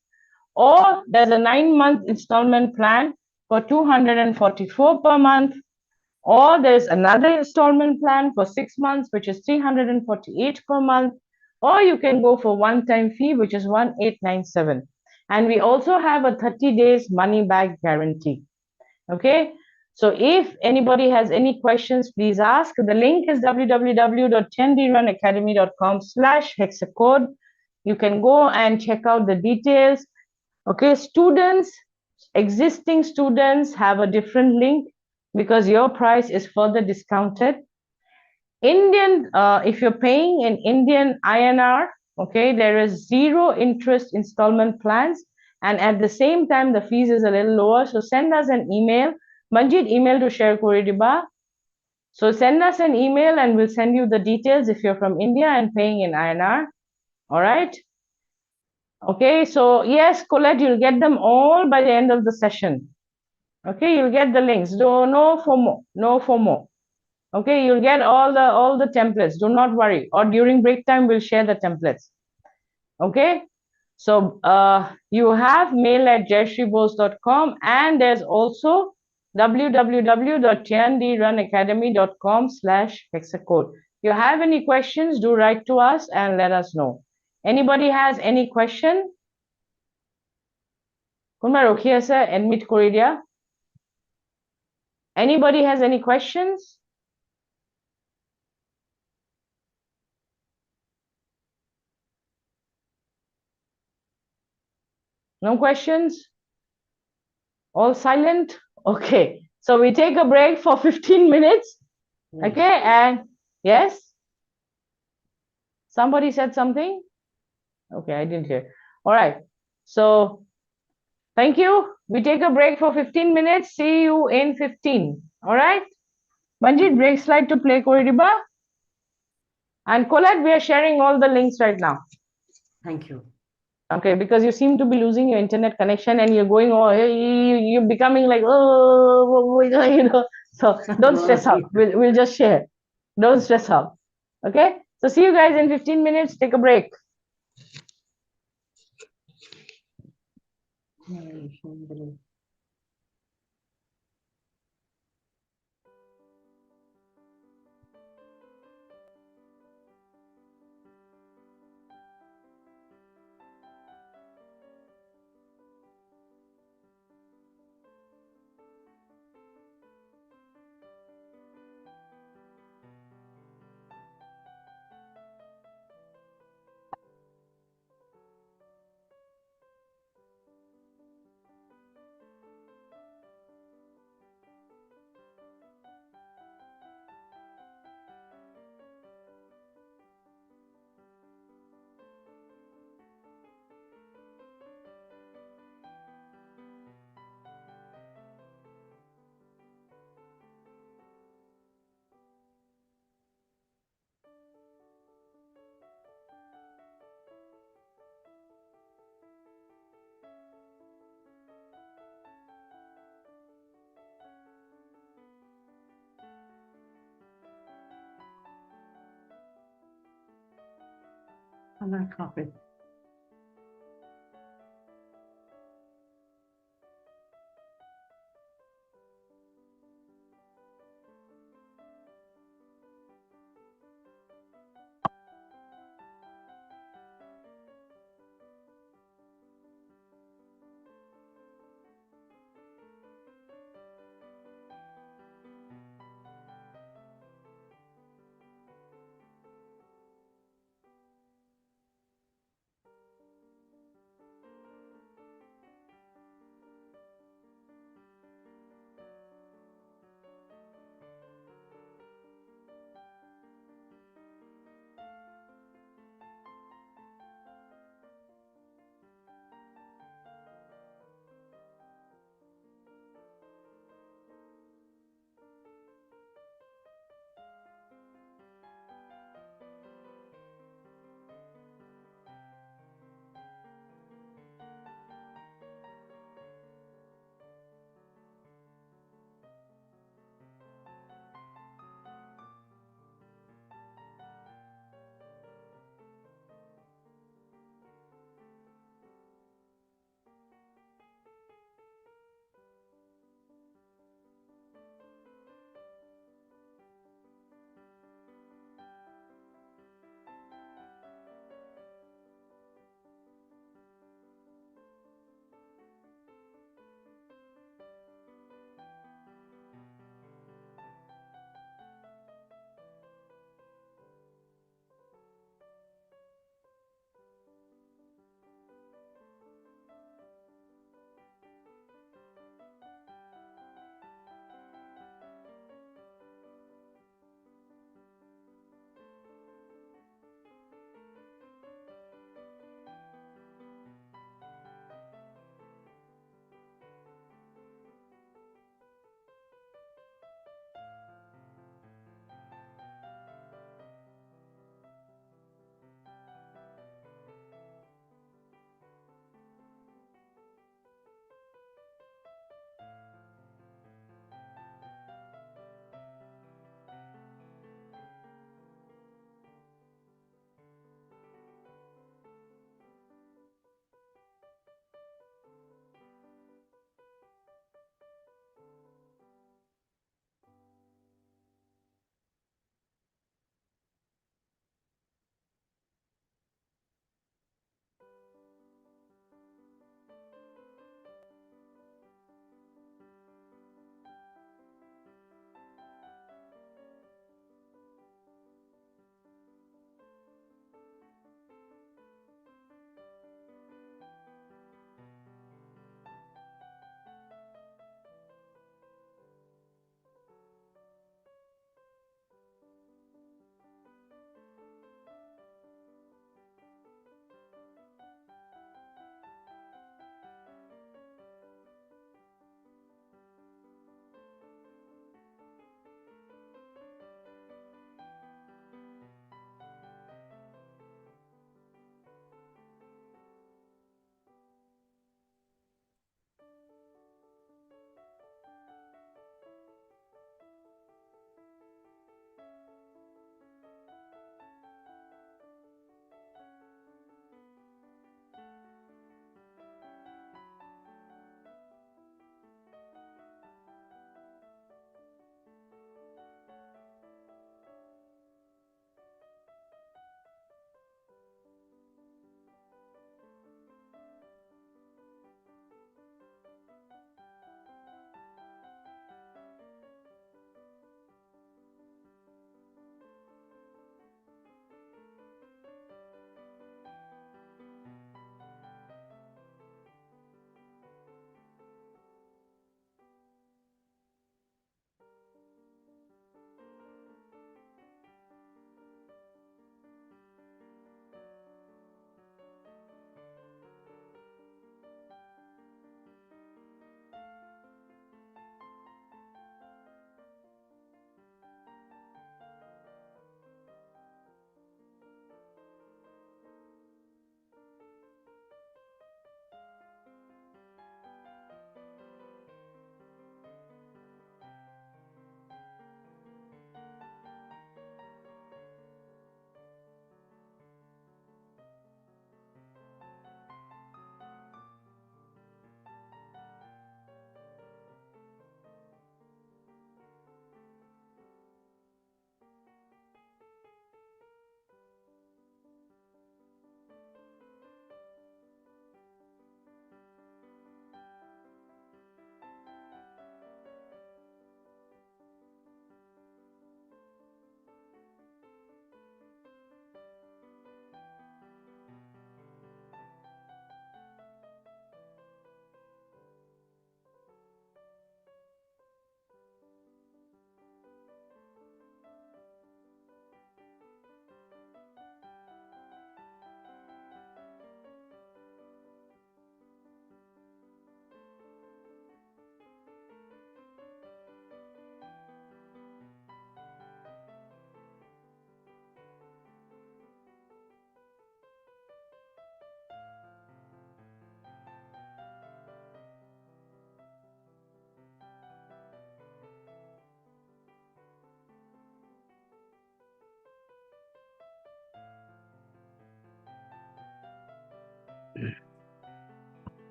or there's a 9-month installment plan for $244 per month, or there's another installment plan for 6 months, which is $348 per month, or you can go for one-time fee, which is 1,897. And we also have a 30 days money back guarantee. Okay. So if anybody has any questions, please ask. The link is www.tiandirunacademy.com/hexacode. You can go and check out the details. Okay, students, existing students have a different link because your price is further discounted. Indian, if you're paying in Indian INR, okay, there is 0 interest installment plans, and at the same time the fees is a little lower. So send us an email. Manjit email to share Koridiba. So send us an email and we'll send you the details if you're from India and paying in INR. All right. Okay, so yes, Colette, you'll get them all by the end of the session. Okay, you'll get the links. No FOMO, no FOMO. Okay, you'll get all the templates. Do not worry. Or during break time, we'll share the templates. Okay, so you have mail at jayashreebose.com, and there's also www.tiandirunacademy.com/hexacode. If you have any questions, do write to us and let us know. Anybody has any question? Admit Korea. Anybody has any questions? No questions? All silent? Okay. So we take a break for 15 minutes. Okay, and yes? Somebody said something? Okay, I didn't hear. All right. So thank you. We take a break for 15 minutes. See you in 15. All right? Manjit, break slide to play Koridiba. And Colette, we are sharing all the links right now. Thank you. Okay, because you seem to be losing your internet connection and you're going, oh, you're becoming like, oh, you know. So don't stress out. We'll just share. Don't stress out. Okay? So see you guys in 15 minutes. Take a break. Another copy.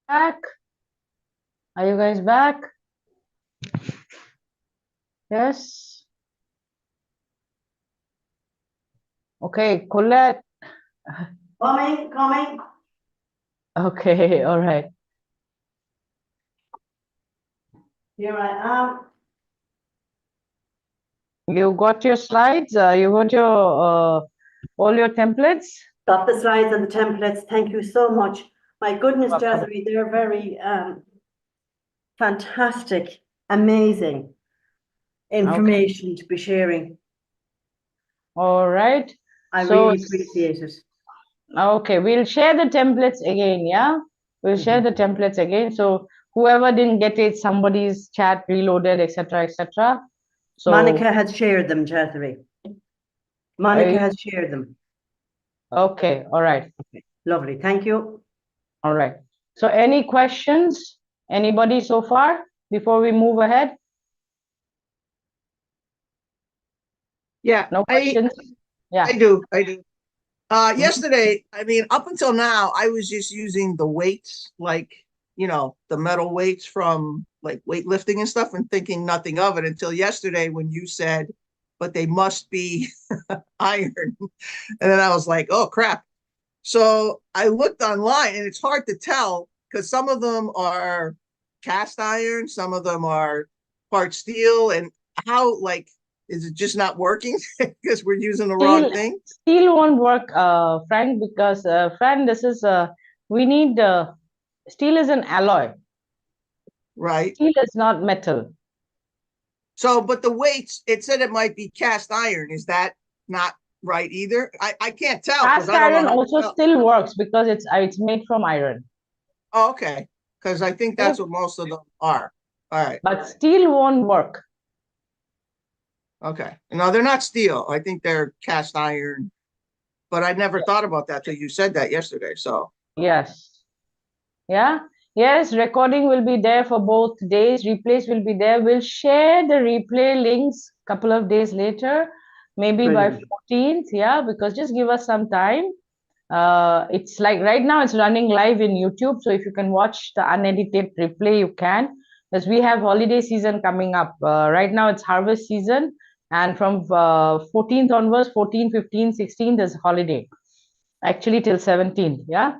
back? Are you guys back? Yes. Okay, Colette. Coming. Okay, all right. Here I am. You got your slides? You got your all your templates? Got the slides and the templates. Thank you so much. My goodness, Welcome. Jayashree, they're very fantastic, amazing information to be sharing. All right. I So really appreciate it. okay, we'll share the templates again, yeah? We'll share the templates again. So whoever didn't get it, somebody's chat reloaded, etc., etc. So Monica has shared them, Jayashree. Monica has shared them. okay, all right. Lovely, thank you. All right. So any questions? Anybody so far before we move ahead? Yeah, No questions? Yeah. I do. Yesterday, I mean, up until now, I was just using the weights, like, you know, the metal weights from like weightlifting and stuff, and thinking nothing of it until yesterday when you said, but they must be iron. And then I was like, oh crap. So I looked online and it's hard to tell because some of them are cast iron, some of them are part steel, and how, like, is it just not working because we're using the wrong thing? Steel won't work, Frank, because Frank, this is we need steel is an alloy. Right. Steel is not metal. So, but the weights, it said it might be cast iron. Is that not right either? I can't tell. Cast I don't iron know also still works because it's made from iron. Oh, okay. Because I think that's what most of them are. All right. But steel won't work. Okay. No, they're not steel. I think they're cast iron. But I never thought about that till you said that yesterday. So yes. Yeah. Yes, recording will be there for both days. Replays will be there. We'll share the replay links a couple of days later, maybe Brilliant. by 14th. Yeah, because just give us some time. It's like right now it's running live in YouTube. So if you can watch the unedited replay, you can. Because we have holiday season coming up. Right now it's harvest season. And from 14th onwards, 14, 15, 16, there's holiday. Actually till 17th. Yeah.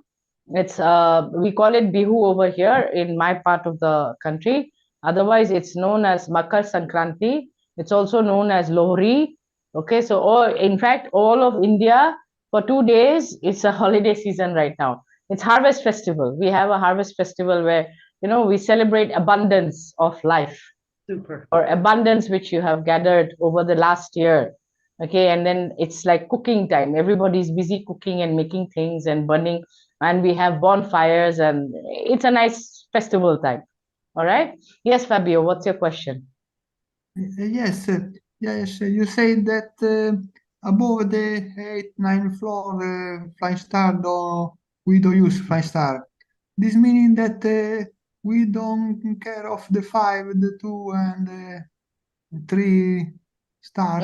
It's we call it Bihu over here in my part of the country. Otherwise, it's known as Makar Sankranti. It's also known as Lohri. Okay, so in fact, all of India for 2 days, it's a holiday season right now. It's harvest festival. We have a harvest festival where, you know, we celebrate abundance of life. Super. Or abundance which you have gathered over the last year. Okay, and then it's like cooking time. Everybody's busy cooking and making things and burning, and we have bonfires, and it's a nice festival time. All right. Yes, Fabio, what's your question? Yes, yes. You say that above the 8, 9 floor flying star, we don't use flying star. This meaning that we don't care of the 5, the 2, and the 3 stars.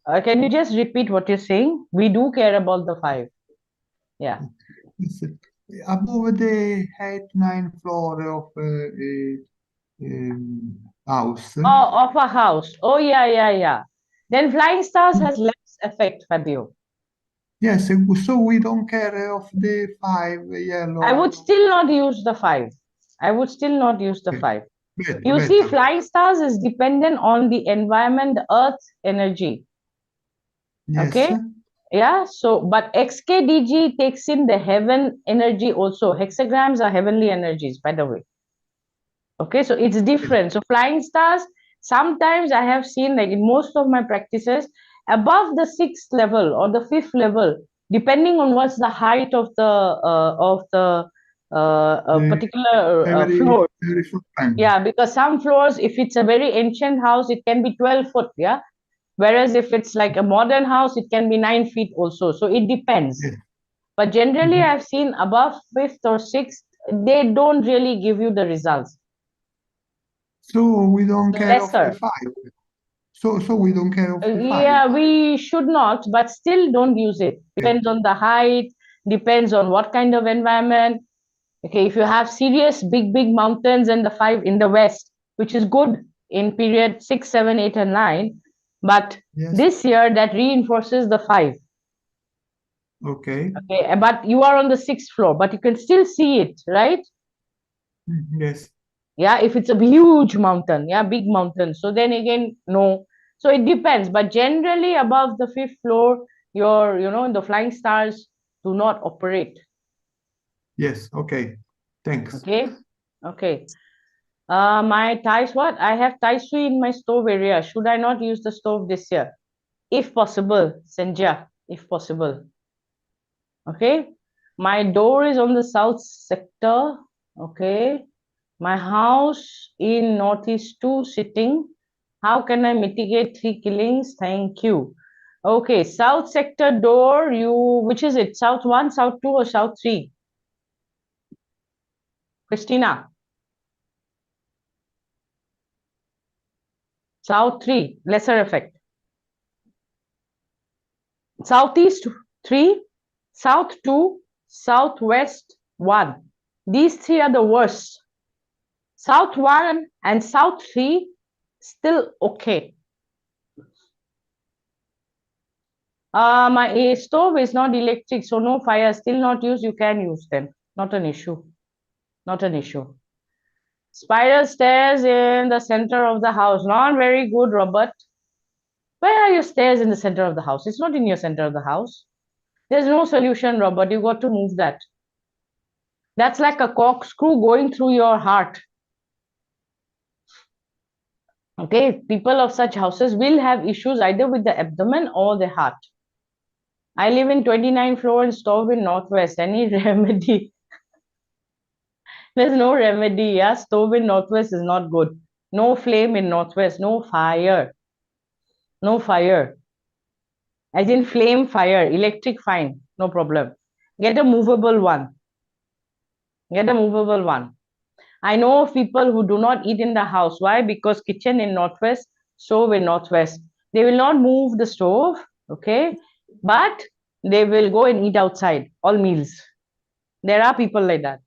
No. Can you just repeat what you're saying? We do care about the 5. Yeah. Yes. Above the 8, 9 floor of house. Oh, of a house. Oh, yeah. Then flying stars has less effect, Fabio. Yes, so we don't care of the 5 yellow. I would still not use the 5. I would still not use the 5. You see, flying stars is dependent on the environment, the earth energy. Yes. Okay. Yeah. So, but XKDG takes in the heaven energy also. Hexagrams are heavenly energies, by the way. Okay. So it's different. So flying stars, sometimes I have seen, like in most of my practices, above the 6th level or the 5th level, depending on what's the height of the particular floor. Yeah, because some floors, if it's a very ancient house, it can be 12 foot. Yeah. Whereas if it's like a modern house, it can be 9 feet also. So it depends. Yeah. But generally, I've seen above 5th or 6th, they don't really give you the results. So we don't care of Lesser. the 5. So we don't care of the 5. Yeah, we should not, but still don't use it. Depends on the height, depends on what kind of environment. Okay, if you have serious big mountains and the 5 in the west, which is good in period 6, 7, 8, and 9, but Yes. this year that reinforces the 5. Okay. Okay, but you are on the 6th floor, but you can still see it, right? Yes. Yeah, if it's a huge mountain, yeah, big mountain. So then again, no. So it depends, but generally above the 5th floor, your, the flying stars do not operate. Yes. Okay. Thanks. Okay. Okay. My ties, what? I have Tai Sui in my stove area. Should I not use the stove this year? If possible, Senja, if possible. Okay. My door is on the south sector. Okay. My house in northeast 2 sitting. How can I mitigate 3 killings? Thank you. Okay, south sector door, which is it? South 1, south 2, or south 3? Christina. South 3, lesser effect. Southeast 3, south 2, southwest 1. These 3 are the worst. South 1 and south 3 still okay. My stove is not electric, so no fire, still not used. You can use them. Not an issue. Not an issue. Spiral stairs in the center of the house. Not very good, Robert. Where are your stairs in the center of the house? It's not in your center of the house. There's no solution, Robert. You got to move that. That's like a corkscrew going through your heart. Okay, people of such houses will have issues either with the abdomen or the heart. I live in 29th floor and stove in northwest. Any remedy? There's no remedy. Yeah, stove in northwest is not good. No flame in northwest. No fire. No fire. As in flame fire. Electric fine. No problem. Get a movable one. Get a movable one. I know of people who do not eat in the house. Why? Because kitchen in northwest, stove in northwest. They will not move the stove, okay? But they will go and eat outside all meals. There are people like that.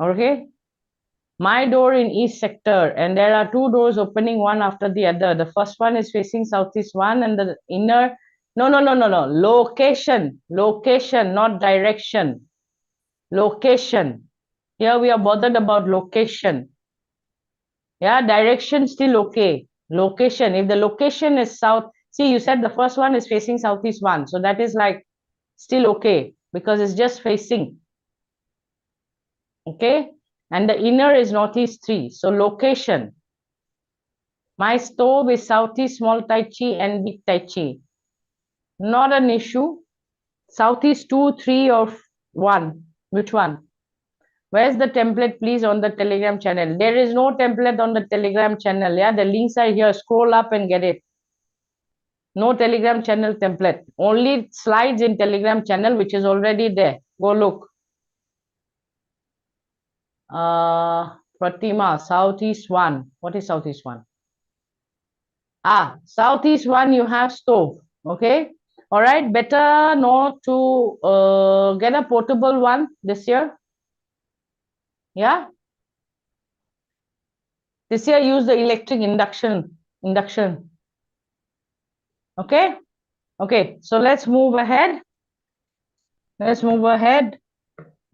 Okay? My door in east sector, and there are 2 doors opening one after the other. The first one is facing southeast one, and the inner. No. Location, not direction. Location. Here we are bothered about location. Yeah, direction still okay. Location. If the location is south, see, you said the first one is facing southeast one, so that is like still okay because it's just facing. Okay, and the inner is northeast 3, so location. My stove is southeast small tai chi and big tai chi. Not an issue. Southeast 2, 3, or 1. Which one? Where's the template, please, on the Telegram channel? There is no template on the Telegram channel. Yeah, the links are here. Scroll up and get it. No Telegram channel template. Only slides in Telegram channel, which is already there. Go look. Pratima, southeast 1. What is southeast 1? Southeast 1, you have stove. Okay. All right. Better not to get a portable one this year. Yeah. This year, use the electric induction. Okay. Okay. So let's move ahead.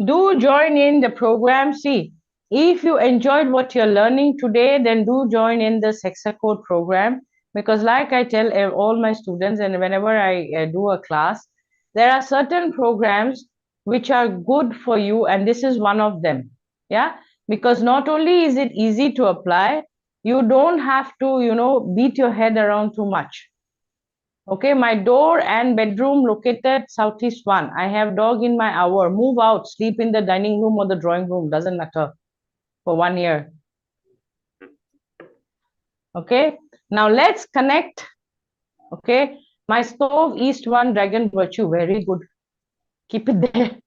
Do join in the program. See, if you enjoyed what you're learning today, then do join in this hexacode program, because like I tell all my students, and whenever I do a class, there are certain programs which are good for you, and this is one of them. Yeah, because not only is it easy to apply, you don't have to, beat your head around too much. Okay, my door and bedroom located southeast 1. I have dog in my hour. Move out, sleep in the dining room or the drawing room. Doesn't matter for 1 year. Okay, now let's connect. Okay, my stove east 1 dragon virtue. Very good. Keep it there.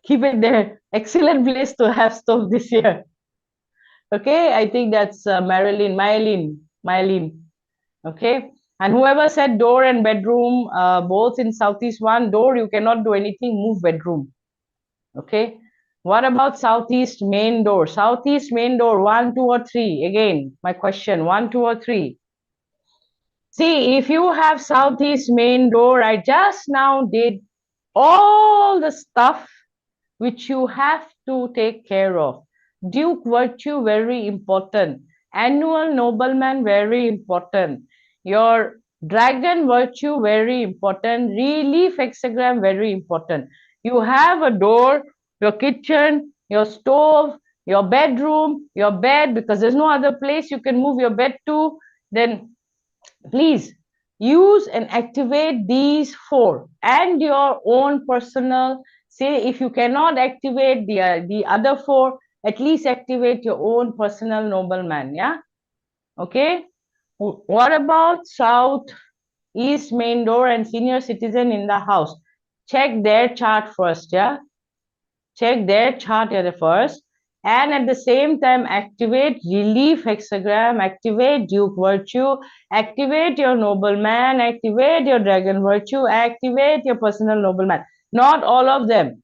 Keep it there. Excellent place to have stove this year. Okay, I think that's Mylene. Okay. And whoever said door and bedroom, both in southeast 1, door, you cannot do anything, move bedroom. Okay. What about southeast main door? Southeast main door, 1, 2, or 3? Again, my question, 1, 2, or 3? See, if you have southeast main door, I just now did all the stuff which you have to take care of. Duke virtue, very important. Annual nobleman, very important. Your dragon virtue, very important. Relief hexagram, very important. You have a door, your kitchen, your stove, your bedroom, your bed, because there's no other place you can move your bed to, then please use and activate these 4 and your own personal. Say if you cannot activate the other 4, at least activate your own personal nobleman. Yeah. Okay. What about south east main door and senior citizen in the house? Check their chart first. Yeah. Check their chart first. And at the same time, activate relief hexagram, activate duke virtue, activate your nobleman, activate your dragon virtue, activate your personal nobleman. Not all of them.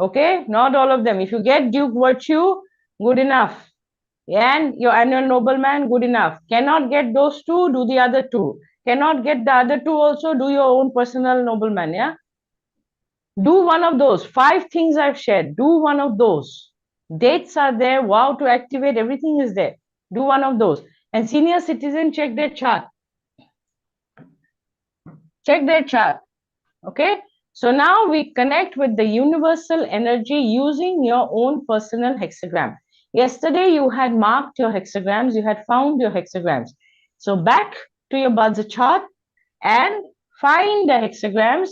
Okay, not all of them. If you get duke virtue, good enough. And your annual nobleman, good enough. Cannot get those 2, do the other 2. Cannot get the other 2 also, do your own personal nobleman. Yeah. Do one of those. 5 things I've shared. Do one of those. Dates are there. Wow, to activate, everything is there. Do one of those. And senior citizen, check their chart. Check their chart. Okay. So now we connect with the universal energy using your own personal hexagram. Yesterday you had marked your hexagrams. You had found your hexagrams. So back to your bazi chart and find the hexagrams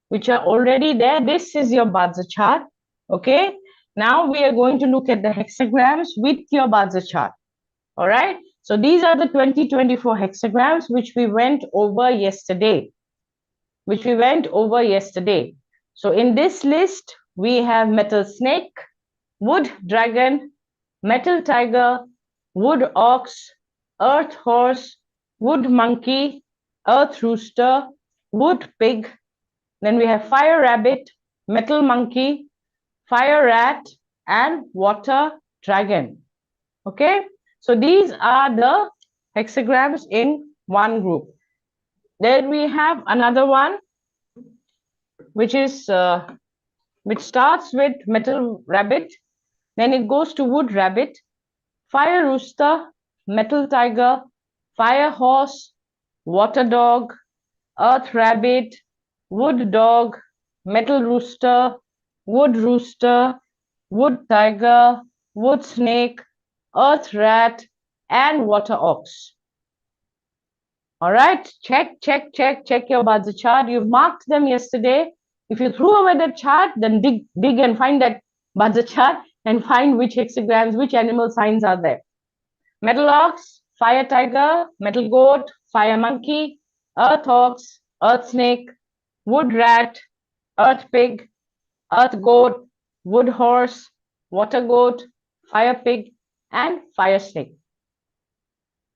which are already there. This is your bazi chart. Okay. Now we are going to look at the hexagrams with your bazi chart. All right. So these are the 2024 hexagrams which we went over yesterday. So in this list, we have metal snake, wood dragon, metal tiger, wood ox, earth horse, wood monkey, earth rooster, wood pig. Then we have fire rabbit, metal monkey, fire rat, and water dragon. Okay, so these are the hexagrams in one group. Then we have another one, which starts with metal rabbit, then it goes to wood rabbit, fire rooster, metal tiger, fire horse, water dog, earth rabbit, wood dog, metal rooster, wood tiger, wood snake, earth rat, and water ox. All right, check your bazi chart. You've marked them yesterday. If you threw away the chart, then dig and find that bazi chart and find which hexagrams, which animal signs are there. Metal ox, fire tiger, metal goat, fire monkey, earth ox, earth snake, wood rat, earth pig, earth goat, wood horse, water goat, fire pig, and fire snake.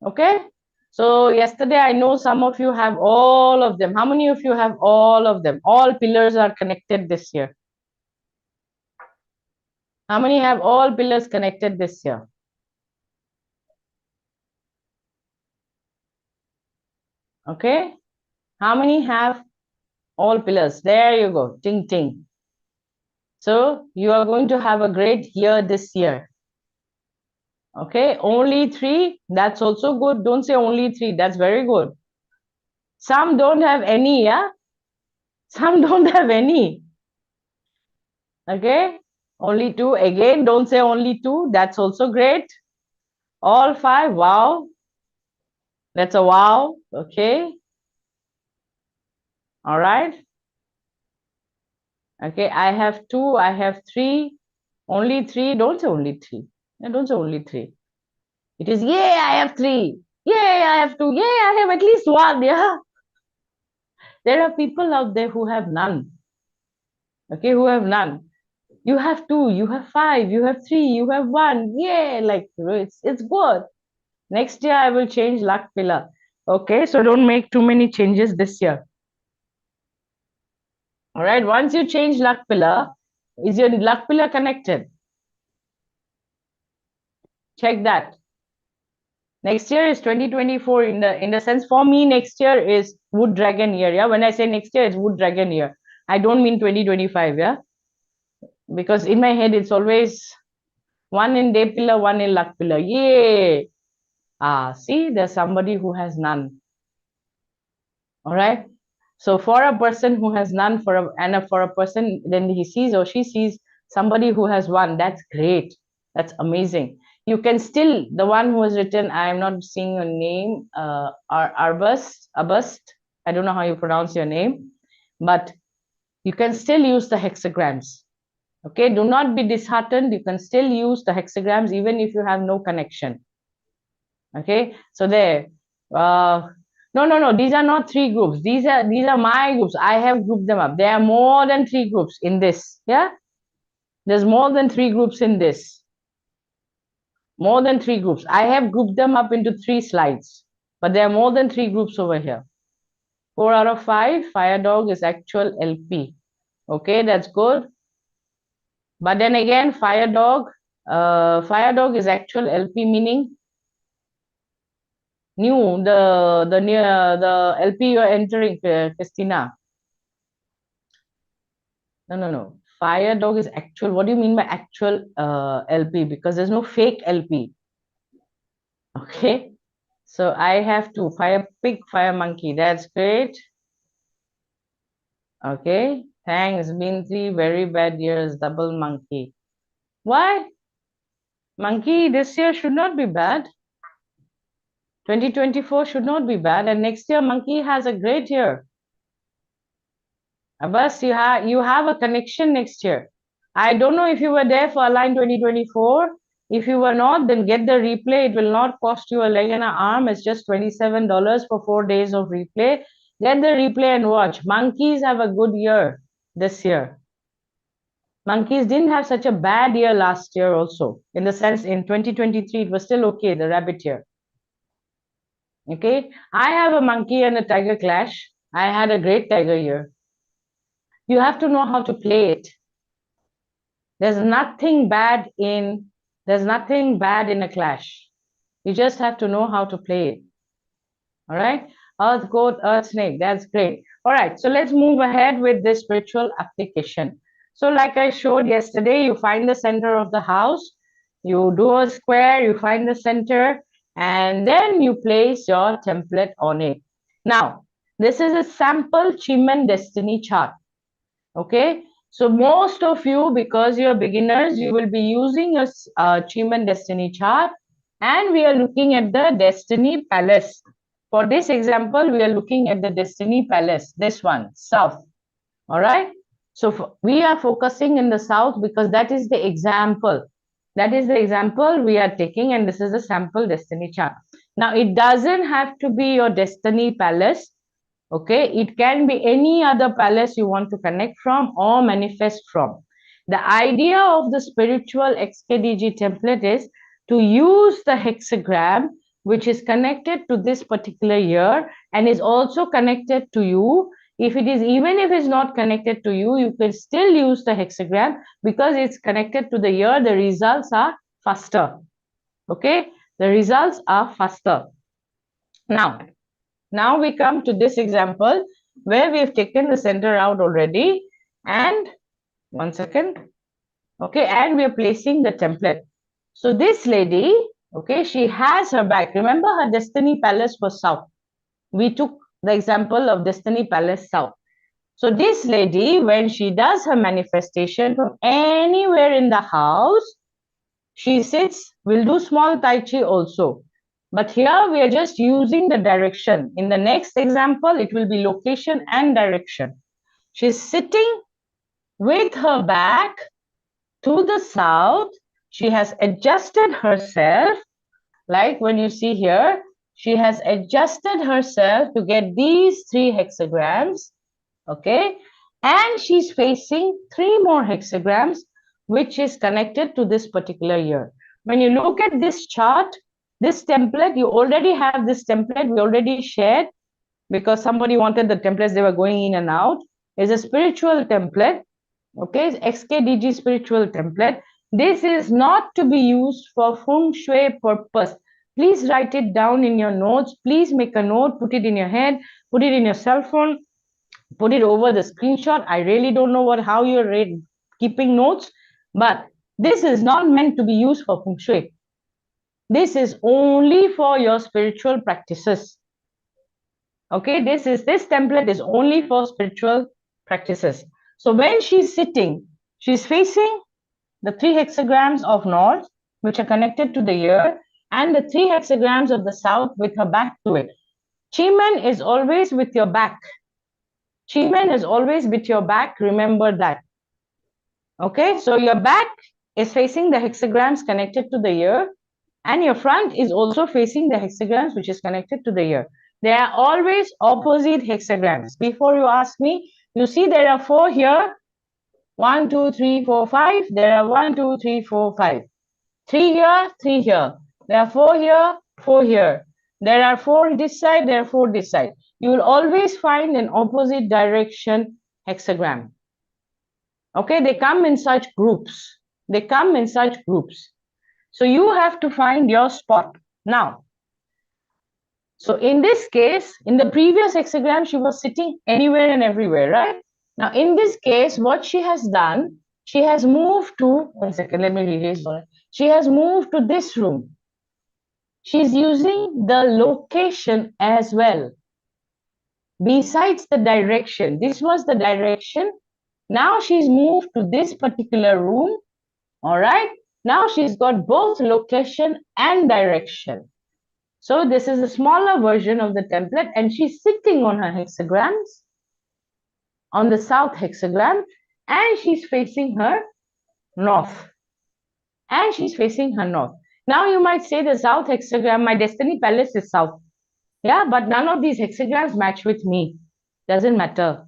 Okay. So yesterday, I know some of you have all of them. How many of you have all of them? All pillars are connected this year. How many have all pillars connected this year? Okay. How many have all pillars? There you go. Ting, ting. So you are going to have a great year this year. Okay. Only 3. That's also good. Don't say only 3. That's very good. Some don't have any. Yeah. Some don't have any. Okay. Only 2. Again, don't say only 2. That's also great. All 5. Wow. That's a wow. Okay. All right. Okay. I have 2. I have 3. Only 3. Don't say only 3. Yeah, don't say only 3. It is, yay, I have 3. Yay, I have 2. Yay, I have at least 1. Yeah. There are people out there who have none. Okay. Who have none. You have 2, you have 5, you have 3, you have 1. Yeah, like it's good. Next year I will change luck pillar. Okay, so don't make too many changes this year. All right, once you change luck pillar, Is your luck pillar connected? Check that. Next year is 2024 in the sense for me next year is wood dragon year. Yeah, when I say next year it's wood dragon year. I don't mean 2025. Yeah, because in my head it's always one in day pillar, one in luck pillar. Yay! See, there's somebody who has none. All right. So for a person who has none, for a person, then he sees or she sees somebody who has one. That's great. That's amazing. You can still, the one who has written, I am not seeing your name, Arbust. I don't know how you pronounce your name, but you can still use the hexagrams. Okay, do not be disheartened. You can still use the hexagrams even if you have no connection. Okay, so there. No. These are not 3 groups. These are my groups. I have grouped them up. There are more than 3 groups in this. Yeah, there's more than 3 groups in this. More than 3 groups. I have grouped them up into 3 slides, but there are more than 3 groups over here. 4 out of 5. Fire dog is actual LP. Okay, that's good. But then again, fire dog is actual LP, meaning new, the LP you're entering, Christina. No. Fire dog is actual. What do you mean by actual LP? Because there's no fake LP. Okay. So I have to fire pig, fire monkey. That's great. Okay. Thanks. Been 3 very bad years. Double monkey. Why? Monkey this year should not be bad. 2024 should not be bad. And next year, monkey has a great year. Abbas, you have a connection next year. I don't know if you were there for Align 2024. If you were not, then get the replay. It will not cost you a leg and an arm. It's just $27 for 4 days of replay. Get the replay and watch. Monkeys have a good year this year. Monkeys didn't have such a bad year last year also. In the sense, in 2023, it was still okay, the rabbit year. Okay, I have a monkey and a tiger clash. I had a great tiger year. You have to know how to play it. There's nothing bad in a clash. You just have to know how to play it. All right, earth goat, earth snake, that's great. All right, so let's move ahead with this spiritual application. So like I showed yesterday, you find the center of the house, you do a square, you find the center, and then you place your template on it. Now, this is a sample Chiman destiny chart. Okay, so most of you, because you're beginners, you will be using a Chiman destiny chart, and we are looking at the destiny palace. For this example, we are looking at the destiny palace, this one, south. All right, so we are focusing in the south because that is the example. That is the example we are taking, and this is a sample destiny chart. Now, it doesn't have to be your destiny palace. Okay, it can be any other palace you want to connect from or manifest from. The idea of the spiritual XKDG template is to use the hexagram, which is connected to this particular year and is also connected to you. Even if it's not connected to you, you can still use the hexagram because it's connected to the year. The results are faster. Okay, the results are faster. Now we come to this example where we've taken the center out already, and 1 second. Okay, and we are placing the template. So this lady, okay, she has her back. Remember, her destiny palace was south. We took the example of destiny palace south. So this lady, when she does her manifestation from anywhere in the house, she sits, we'll do small Tai Chi also. But here we are just using the direction. In the next example, it will be location and direction. She's sitting with her back to the south. She has adjusted herself, like when you see here, she has adjusted herself to get these 3 hexagrams, okay? And she's facing 3 more hexagrams, which is connected to this particular year. When you look at this chart, this template, you already have this template, we already shared, because somebody wanted the templates, they were going in and out. It's a spiritual template. Okay, XKDG spiritual template. This is not to be used for feng shui purpose. Please write it down in your notes. Please make a note, put it in your head, put it in your cell phone, put it over the screenshot. I really don't know how you're keeping notes, but this is not meant to be used for feng shui. This is only for your spiritual practices. Okay, this template is only for spiritual practices. So when she's sitting, she's facing the 3 hexagrams of north, which are connected to the ear, and the 3 hexagrams of the south with her back to it. Chimen is always with your back. Chimen is always with your back. Remember that. Okay, so your back is facing the hexagrams connected to the ear, and your front is also facing the hexagrams which is connected to the ear. They are always opposite hexagrams. Before you ask me, you see there are 4 here. 1, 2, 3, 4, 5. There are 1, 2, 3, 4, 5. 3 here, 3 here. There are 4 here, 4 here. There are 4 this side, there are 4 this side. You will always find an opposite direction hexagram. Okay, they come in such groups. They come in such groups. So you have to find your spot. Now, so in this case, in the previous hexagram, she was sitting anywhere and everywhere, right? Now, in this case, what she has done, she has moved to, one second, let me erase it. She has moved to this room. She's using the location as well. Besides the direction, this was the direction. Now she's moved to this particular room. All right. Now she's got both location and direction. So this is a smaller version of the template, and she's sitting on her hexagrams, on the south hexagram, and she's facing her north. And she's facing her north. Now you might say the south hexagram, my destiny palace is south. Yeah, but none of these hexagrams match with me. Doesn't matter.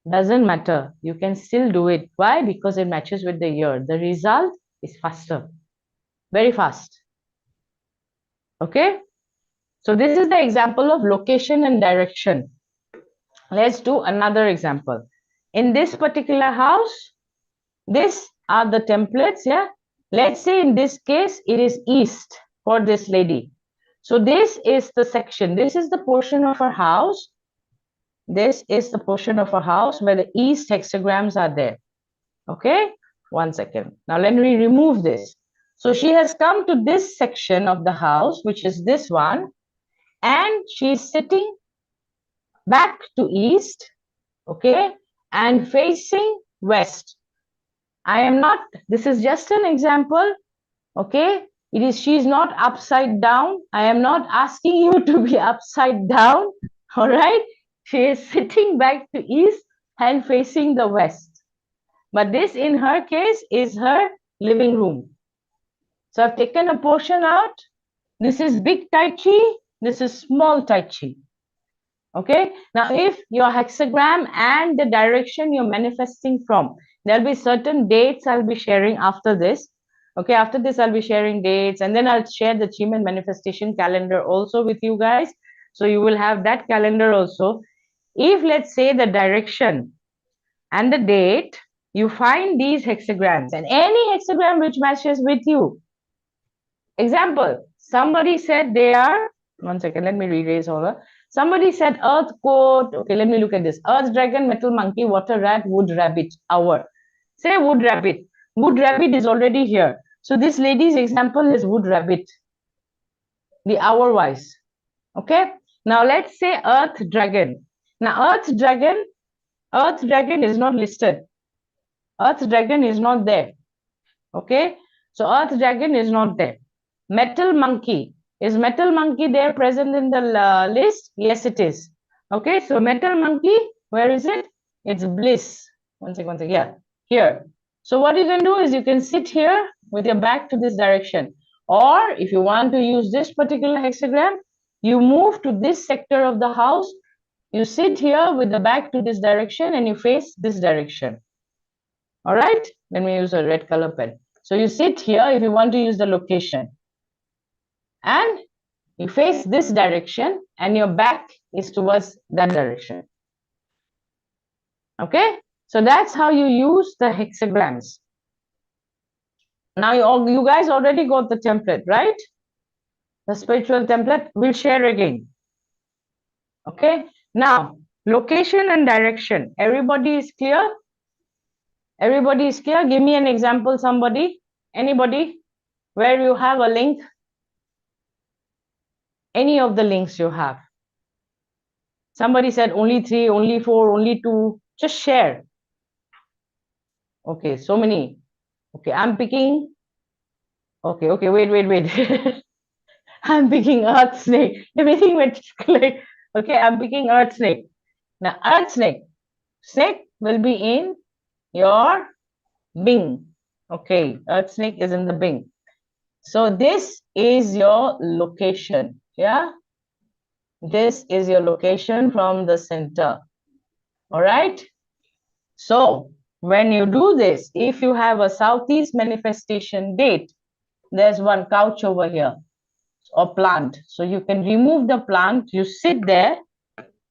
Doesn't matter. You can still do it. Why? Because it matches with the year. The result is faster. Very fast. Okay? So this is the example of location and direction. Let's do another example. In this particular house, these are the templates, yeah? Let's say in this case, it is east for this lady. So this is the section. This is the portion of her house. This is the portion of her house where the east hexagrams are there. Okay? One second. Now let me remove this. So she has come to this section of the house, which is this one, and she's sitting back to east, okay, and facing west. I am not, this is just an example, okay? She's not upside down. I am not asking you to be upside down, all right? She is sitting back to east and facing the west. But this, in her case, is her living room. So I've taken a portion out. This is big Tai Chi. This is small Tai Chi. Okay. Now, if your hexagram and the direction you're manifesting from, there'll be certain dates I'll be sharing after this. Okay. After this, I'll be sharing dates, and then I'll share the Chiman manifestation calendar also with you guys. So you will have that calendar also. If, let's say, the direction and the date, you find these hexagrams and any hexagram which matches with you. Example, somebody said they are, one second, let me erase all that. Somebody said earth coat. Okay, let me look at this. Earth dragon, metal monkey, water rat, wood rabbit, hour. Say wood rabbit. Wood rabbit is already here. So this lady's example is wood rabbit. The hour wise. Okay. Now let's say earth dragon. Now earth dragon is not listed. Earth dragon is not there. Okay. So earth dragon is not there. Metal monkey. Is metal monkey there present in the list? Yes, it is. Okay, so metal monkey, where is it? It's bliss. One second, yeah, here. So what you can do is you can sit here with your back to this direction. Or if you want to use this particular hexagram, you move to this sector of the house. You sit here with the back to this direction and you face this direction. All right, let me use a red color pen. So you sit here if you want to use the location. And you face this direction and your back is towards that direction. Okay. So that's how you use the hexagrams. Now you guys already got the template, right? The spiritual template. We'll share again. Okay. Now, location and direction. Everybody is clear? Everybody is clear? Give me an example, somebody. Anybody? Where you have a link? Any of the links you have. Somebody said only 3, only 4, only 2. Just share. Okay, so many. Okay, I'm picking. Okay, wait. I'm picking earth snake. Everything went click. Okay, I'm picking earth snake. Now, earth snake. Snake will be in your Bing. Okay, earth snake is in the Bing. So this is your location. Yeah. This is your location from the center. All right. So when you do this, if you have a southeast manifestation date, there's one couch over here or plant. So you can remove the plant. You sit there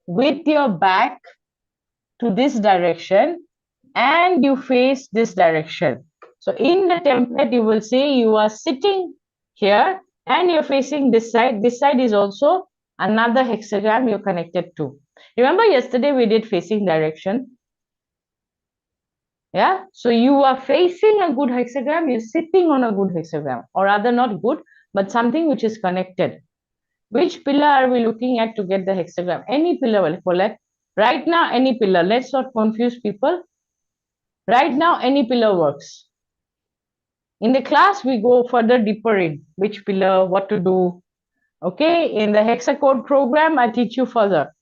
with your back to this direction and you face this direction. So in the template, you will say you are sitting here and you're facing this side. This side is also another hexagram you're connected to. Remember yesterday we did facing direction? Yeah, so you are facing a good hexagram, you're sitting on a good hexagram, or rather not good, but something which is connected. Which pillar are we looking at to get the hexagram? Any pillar will collect. Right now, any pillar. Let's not confuse people. Right now, any pillar works. In the class, we go further deeper in which pillar, what to do. Okay, in the hexacode program, I teach you further.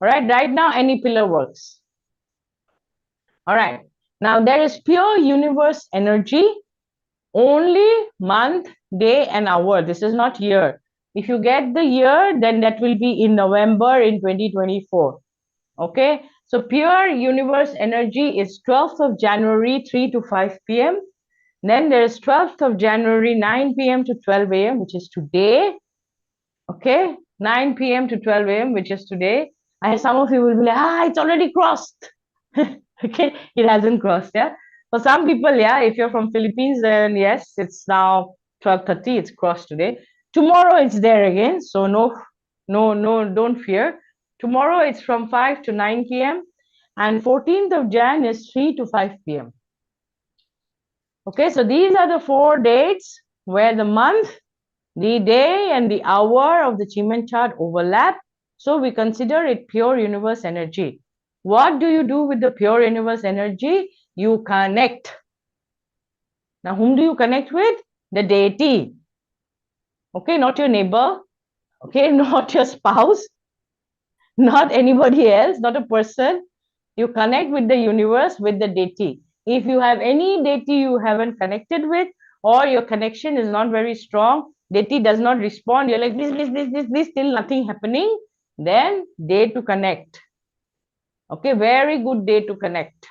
All right, right now, any pillar works. All right, now there is pure universe energy, only month, day, and hour. This is not year. If you get the year, then that will be in November in 2024. Okay, so pure universe energy is 12th of January, 3 to 5 p.m. Then there is 12th of January, 9 p.m. to 12 a.m., which is today. Okay, 9 p.m. to 12 a.m., which is today. And some of you will be like, it's already crossed. Okay, it hasn't crossed, yeah. For some people, yeah, if you're from Philippines, then yes, it's now 12:30, it's crossed today. Tomorrow it's there again, so no, don't fear. Tomorrow it's from 5 to 9 p.m. and 14th of Jan is 3 to 5 p.m. Okay, so these are the 4 dates where the month, the day, and the hour of the Chiman chart overlap. So we consider it pure universe energy. What do you do with the pure universe energy? You connect. Now, whom do you connect with? The deity. Okay, not your neighbor. Okay, not your spouse. Not anybody else, not a person. You connect with the universe, with the deity. If you have any deity you haven't connected with, or your connection is not very strong, deity does not respond, you're like, this, still nothing happening, then day to connect. Okay, very good day to connect.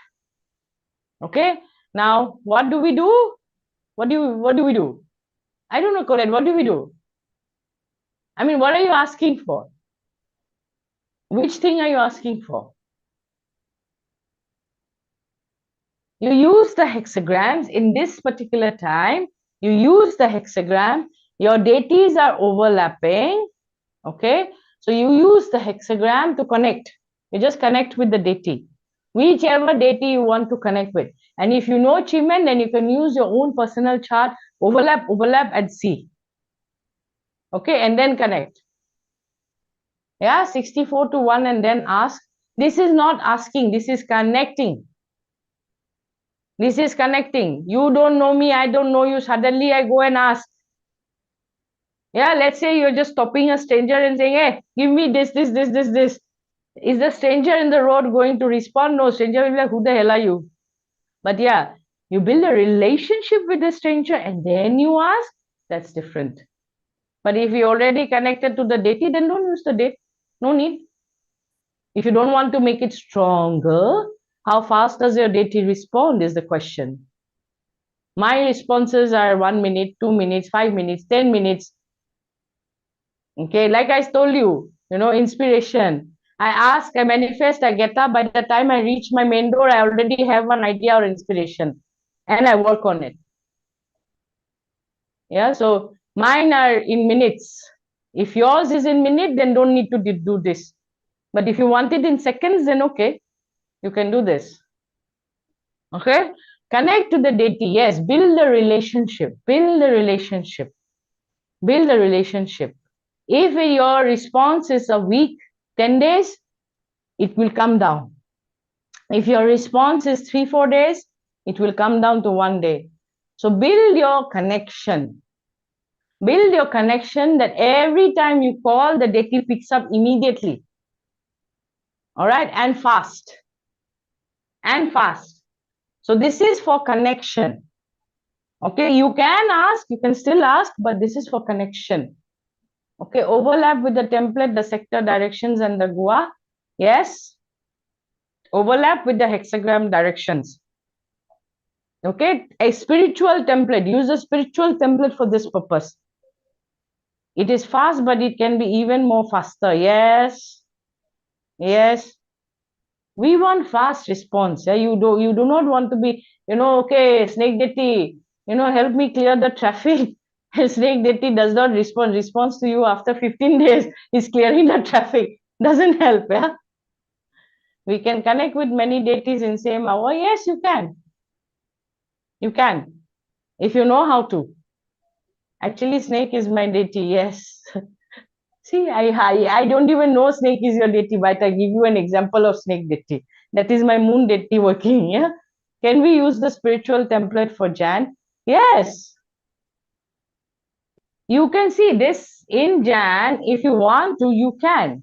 Okay, now what do we do? What do we do? I don't know, Colette, what do we do? I mean, what are you asking for? Which thing are you asking for? You use the hexagrams in this particular time. You use the hexagram. Your deities are overlapping. Okay. So you use the hexagram to connect. You just connect with the deity. Whichever deity you want to connect with. And if you know Chiman, then you can use your own personal chart. Overlap, and see. Okay. And then connect. Yeah. 64 to 1 and then ask. This is not asking. This is connecting. This is connecting. You don't know me, I don't know you. Suddenly I go and ask. Yeah, let's say you're just stopping a stranger and saying, hey, give me this. Is the stranger in the road going to respond? No, stranger will be like, who the hell are you? But yeah, you build a relationship with the stranger and then you ask, that's different. But if you already connected to the deity, then don't use the date. No need. If you don't want to make it stronger, how fast does your deity respond is the question. My responses are 1 minute, 2 minutes, 5 minutes, 10 minutes. Okay, like I told you, inspiration. I ask, I manifest, I get up. By the time I reach my main door, I already have an idea or inspiration, and I work on it. Yeah, so mine are in minutes. If yours is in minute, then don't need to do this. But if you want it in seconds, then okay, you can do this. Okay, connect to the deity. Yes, build a relationship. Build a relationship. Build a relationship. If your response is a week, 10 days, it will come down. If your response is 3-4 days, it will come down to 1 day. So build your connection. Build your connection that every time you call, the deity picks up immediately. All right, and fast. And fast. So this is for connection. Okay, you can ask, you can still ask, but this is for connection. Okay, overlap with the template, the sector directions and the gua. Yes. Overlap with the hexagram directions. Okay, a spiritual template. Use a spiritual template for this purpose. It is fast, but it can be even more faster. Yes. Yes. We want fast response. Yeah? You do not want to be, okay, snake deity, help me clear the traffic. Snake deity does not respond. Responds to you after 15 days is clearing the traffic. Doesn't help. Yeah. We can connect with many deities in same hour. Yes, you can. You can, if you know how to. Actually, snake is my deity. Yes. See, I don't even know snake is your deity, but I give you an example of snake deity. That is my moon deity working. Yeah. Can we use the spiritual template for Jan? Yes. You can see this in Jan. If you want to, you can.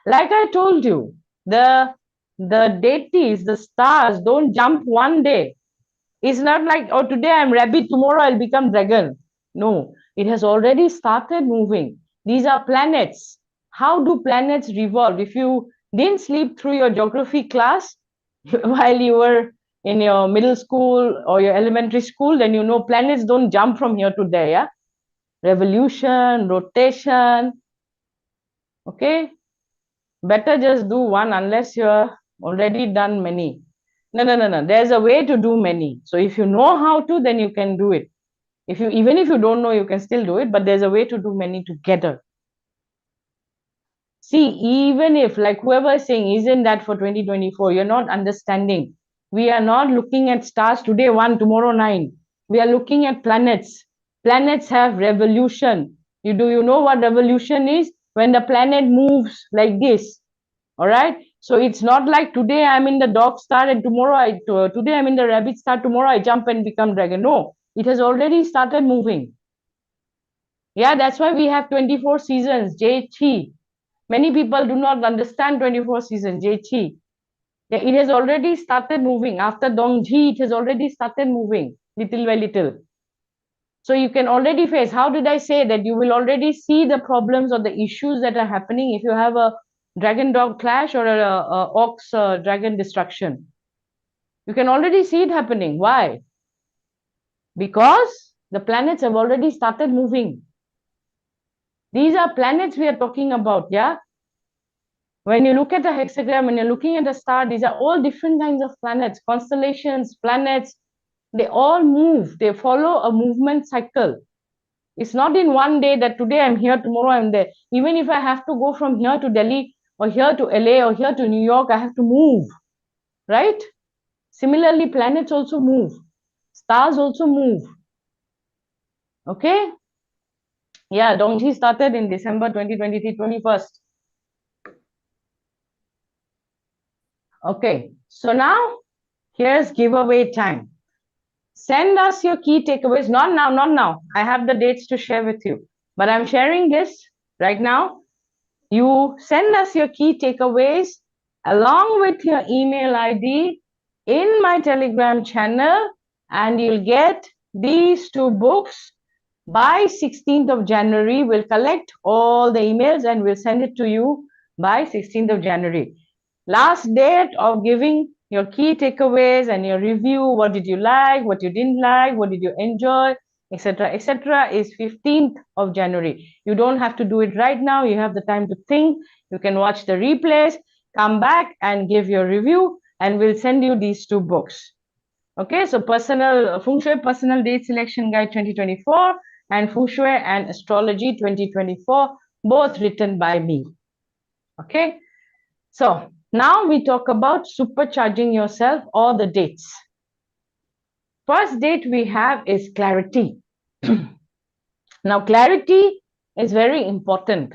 Like I told you, the deities, the stars don't jump one day. It's not like, oh, today I'm rabbit, tomorrow I'll become dragon. No, it has already started moving. These are planets. How do planets revolve? If you didn't sleep through your geography class while you were in your middle school or your elementary school, then you know planets don't jump from here to there. Yeah? Revolution, rotation. Okay? Better just do one unless you're already done many. No. There's a way to do many. So if you know how to, then you can do it. Even if you don't know, you can still do it, but there's a way to do many together. See, even if, like whoever is saying, isn't that for 2024, you're not understanding. We are not looking at stars today 1, tomorrow 9. We are looking at planets. Planets have revolution. You know what revolution is? When the planet moves like this. All right. So it's not like today I'm in the dog star and tomorrow today I'm in the rabbit star, tomorrow I jump and become dragon. No, it has already started moving. Yeah, that's why we have 24 seasons, Jayashree. Many people do not understand 24 seasons, Jayashree. Yeah, it has already started moving. After Dongji, it has already started moving little by little. So you can already face, how did I say that you will already see the problems or the issues that are happening if you have a dragon dog clash or a ox dragon destruction. You can already see it happening. Why? Because the planets have already started moving. These are planets we are talking about, yeah? When you look at a hexagram, when you're looking at a star, these are all different kinds of planets, constellations, planets. They all move. They follow a movement cycle. It's not in one day that today I'm here, tomorrow I'm there. Even if I have to go from here to Delhi or here to LA or here to New York, I have to move, right? Similarly, planets also move. Stars also move. Okay? Yeah, Dongji started in December 2023, 21st. Okay, so now here's giveaway time. Send us your key takeaways. Not now. I have the dates to share with you. But I'm sharing this right now. You send us your key takeaways along with your email ID in my Telegram channel, and you'll get these 2 books by 16th of January. We'll collect all the emails and we'll send it to you by 16th of January. Last date of giving your key takeaways and your review. What did you like? What you didn't like? What did you enjoy? etc., etc. is 15th of January. You don't have to do it right now. You have the time to think. You can watch the replays, come back and give your review, and we'll send you these 2 books. Okay, so Feng Shui Personal Date Selection Guide 2024 and Feng Shui and Astrology 2024, both written by me. Okay, so now we talk about supercharging yourself or the dates. First date we have is clarity. Now, clarity is very important.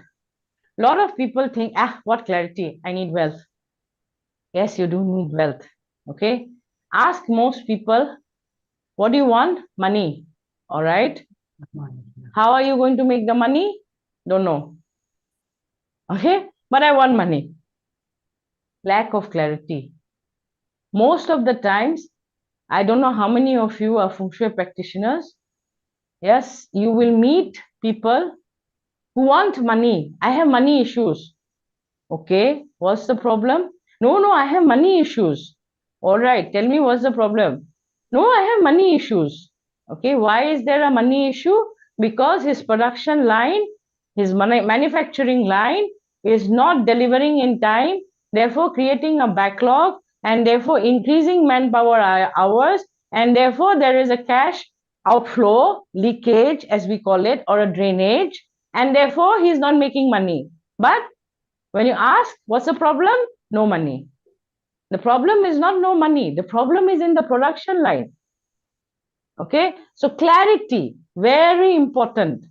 A lot of people think, what clarity? I need wealth. Yes, you do need wealth. Okay, ask most people, what do you want? Money. All right. How are you going to make the money? Don't know. Okay, but I want money. Lack of clarity. Most of the times, I don't know how many of you are Feng Shui practitioners. Yes, you will meet people who want money. I have money issues. Okay, what's the problem? No, I have money issues. All right, tell me what's the problem. No, I have money issues. Okay, why is there a money issue? Because his production line, his manufacturing line is not delivering in time, therefore creating a backlog and therefore increasing manpower hours, and therefore there is a cash outflow, leakage as we call it, or a drainage, and therefore he is not making money. But when you ask, what's the problem? No money. The problem is not no money. The problem is in the production line. Okay, so clarity, very important.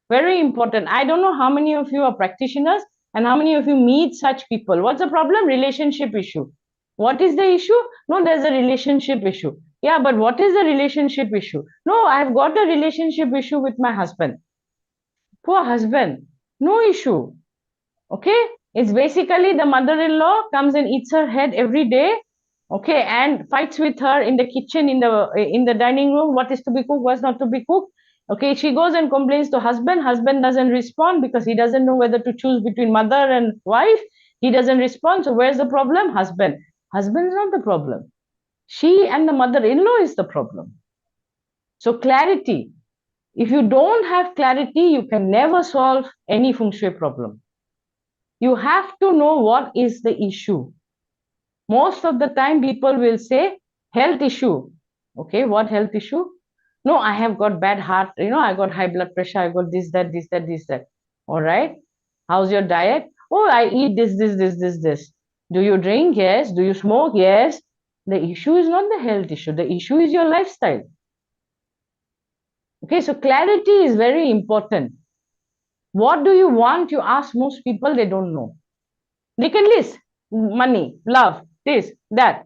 Very important. I don't know how many of you are practitioners and how many of you meet such people. What's the problem? Relationship issue. What is the issue? No, there's a relationship issue. Yeah, but what is the relationship issue? No, I've got a relationship issue with my husband. Poor husband. No issue. Okay, it's basically the mother-in-law comes and eats her head every day, okay, and fights with her in the kitchen, in the dining room, what is to be cooked, what's not to be cooked. Okay, she goes and complains to husband. Husband doesn't respond because he doesn't know whether to choose between mother and wife. He doesn't respond. So where's the problem? Husband. Husband is not the problem. She and the mother-in-law is the problem. So clarity. If you don't have clarity, you can never solve any Feng Shui problem. You have to know what is the issue. Most of the time people will say health issue. Okay, what health issue? No, I have got bad heart, I got high blood pressure, I got this, that. All right. How's your diet? Oh, I eat this. Do you drink? Yes. Do you smoke? Yes. The issue is not the health issue. The issue is your lifestyle. Okay, so clarity is very important. What do you want? You ask most people, they don't know. They can list money, love, this, that.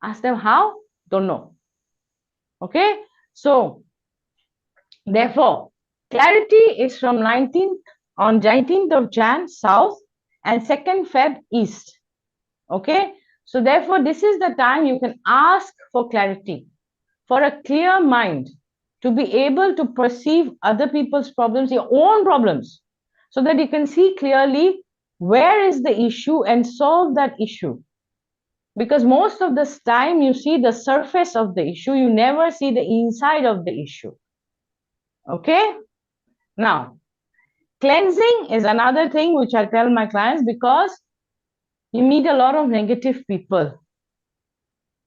Ask them how? Don't know. Okay, so therefore, clarity is from 19th of Jan south and 2nd Feb east. Okay, so therefore this is the time you can ask for clarity, for a clear mind, to be able to perceive other people's problems, your own problems, so that you can see clearly where is the issue and solve that issue. Because most of the time you see the surface of the issue, you never see the inside of the issue. Okay, now cleansing is another thing which I tell my clients, because you meet a lot of negative people,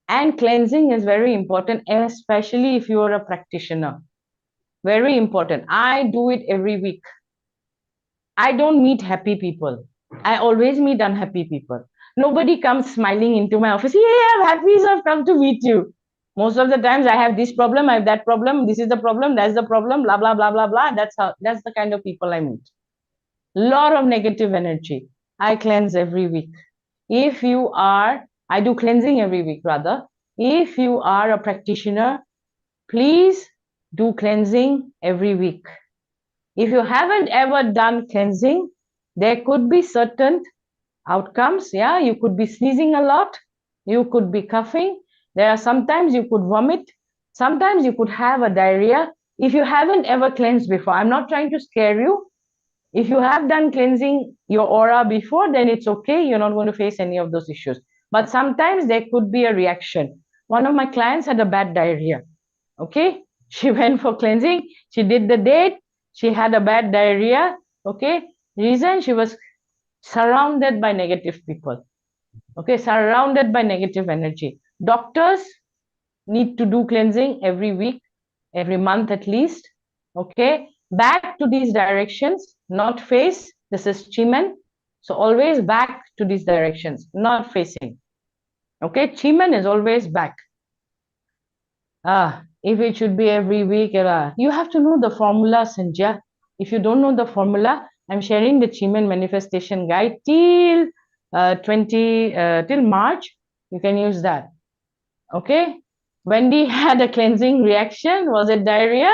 and cleansing is very important, especially if you are a practitioner. Very important. I do it every week. I don't meet happy people. I always meet unhappy people. Nobody comes smiling into my office. Yeah, I'm happy, so I've come to meet you. Most of the times I have this problem, I have that problem, this is the problem, that's the problem, blah, blah, blah, blah, blah. That's the kind of people I meet. Lot of negative energy. I cleanse every week. I do cleansing every week rather. If you are a practitioner, please do cleansing every week. If you haven't ever done cleansing, there could be certain outcomes. Yeah, you could be sneezing a lot, you could be coughing, there are sometimes you could vomit, sometimes you could have a diarrhea. If you haven't ever cleansed before, I'm not trying to scare you. If you have done cleansing your aura before, then it's okay, you're not going to face any of those issues. But sometimes there could be a reaction. One of my clients had a bad diarrhea. Okay, She went for cleansing. She did the date. She had a bad diarrhea. Okay. Reason, she was surrounded by negative people. Okay. Surrounded by negative energy. Doctors need to do cleansing every week, every month at least. Okay. Back to these directions, not face. This is Chiman. So always back to these directions, not facing. Okay. Chiman is always back. If it should be every week, you have to know the formula, Sanjay. If you don't know the formula, I'm sharing the Chiman manifestation guide till till March. You can use that. Okay. Wendy had a cleansing reaction. Was it diarrhea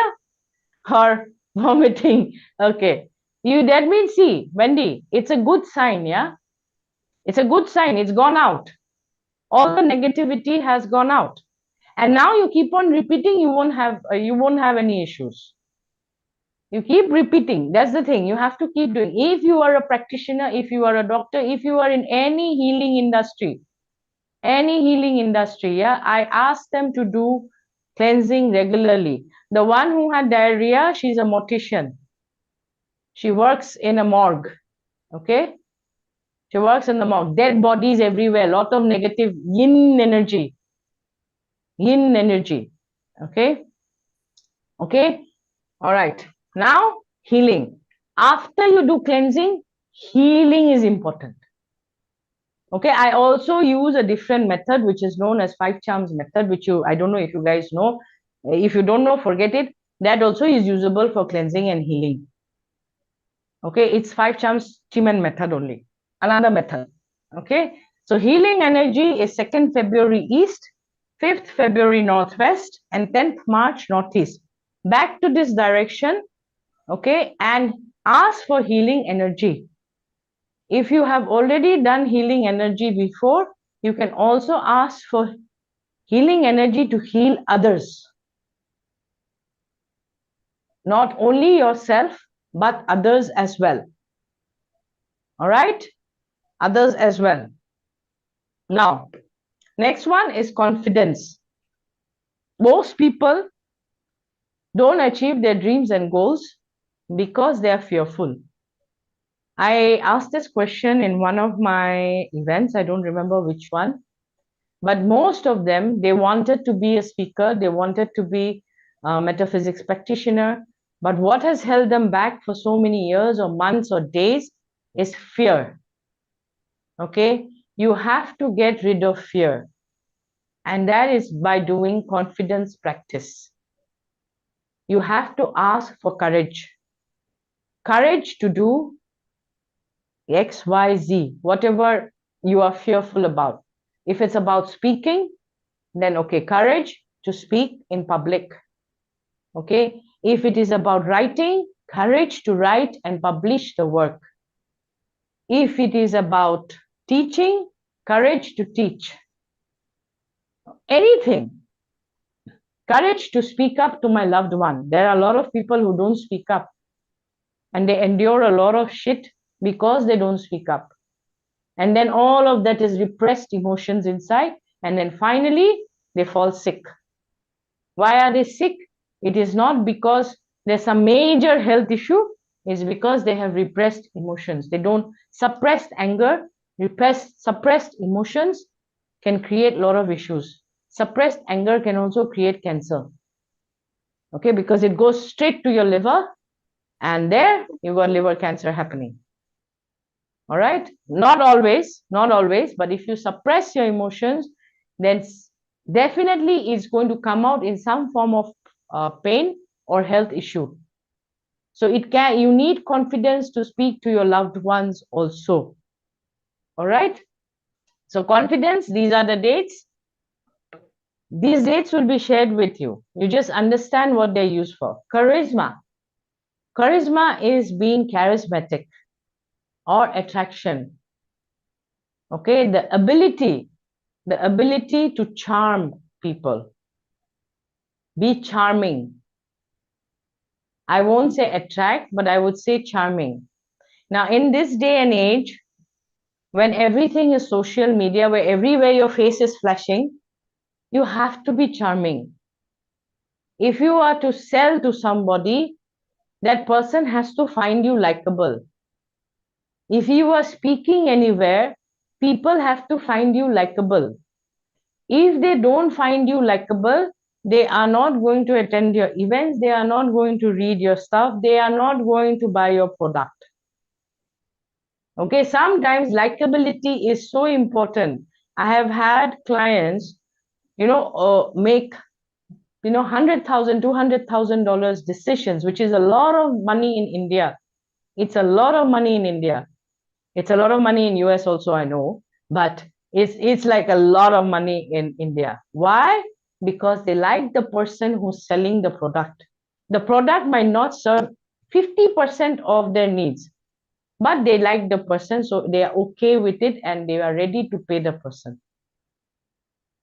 or vomiting? Okay. That means, see, Wendy, it's a good sign, yeah? It's a good sign. It's gone out. All the negativity has gone out. And now you keep on repeating, you won't have any issues. You keep repeating. That's the thing. You have to keep doing. If you are a practitioner, if you are a doctor, if you are in any healing industry, yeah, I ask them to do cleansing regularly. The one who had diarrhea, she's a mortician. She works in a morgue. Okay. She works in the morgue. Dead bodies everywhere. Lot of negative yin energy. Yin energy. Okay. Okay. All right. Now, healing. After you do cleansing, healing is important. Okay. I also use a different method, which is known as 5 charms method, which I don't know if you guys know. If you don't know, forget it. That also is usable for cleansing and healing. Okay. It's 5 charms Chiman method only. Another method. Okay. So healing energy is 2nd February East, 5th February Northwest, and 10th March Northeast. Back to this direction. Okay, and ask for healing energy. If you have already done healing energy before, you can also ask for healing energy to heal others. Not only yourself, but others as well. All right? Others as well. Now, next one is confidence. Most people don't achieve their dreams and goals because they are fearful. I asked this question in one of my events. I don't remember which one. But most of them, they wanted to be a speaker. They wanted to be a metaphysics practitioner. But what has held them back for so many years or months or days is fear. Okay? You have to get rid of fear. And that is by doing confidence practice. You have to ask for courage. Courage to do X, Y, Z, whatever you are fearful about. If it's about speaking, then okay, courage to speak in public. Okay. If it is about writing, courage to write and publish the work. If it is about teaching, courage to teach. Anything. Courage to speak up to my loved one. There are a lot of people who don't speak up. And they endure a lot of shit because they don't speak up. And then all of that is repressed emotions inside. And then finally, they fall sick. Why are they sick? It is not because there's some major health issue. It's because they have repressed emotions. They don't suppress anger. Suppressed emotions can create a lot of issues. Suppressed anger can also create cancer. Okay, because it goes straight to your liver. And there you got liver cancer happening. All right. Not always, but if you suppress your emotions, then definitely it's going to come out in some form of pain or health issue. So you need confidence to speak to your loved ones also. All right. So confidence, these are the dates. These dates will be shared with you. You just understand what they're used for. Charisma. Charisma is being charismatic or attraction. Okay, the ability to charm people. Be charming. I won't say attract, but I would say charming. Now, in this day and age, when everything is social media, where everywhere your face is flashing, you have to be charming. If you are to sell to somebody, that person has to find you likable. If you are speaking anywhere, people have to find you likable. If they don't find you likable, they are not going to attend your events, they are not going to read your stuff, they are not going to buy your product. Okay, sometimes likability is so important. I have had clients, make $100,000, $200,000 decisions, which is a lot of money in India. It's a lot of money in India. It's a lot of money in US also, I know, but it's like a lot of money in India. Why? Because they like the person who's selling the product. The product might not serve 50% of their needs, but they like the person, so they are okay with it and they are ready to pay the person.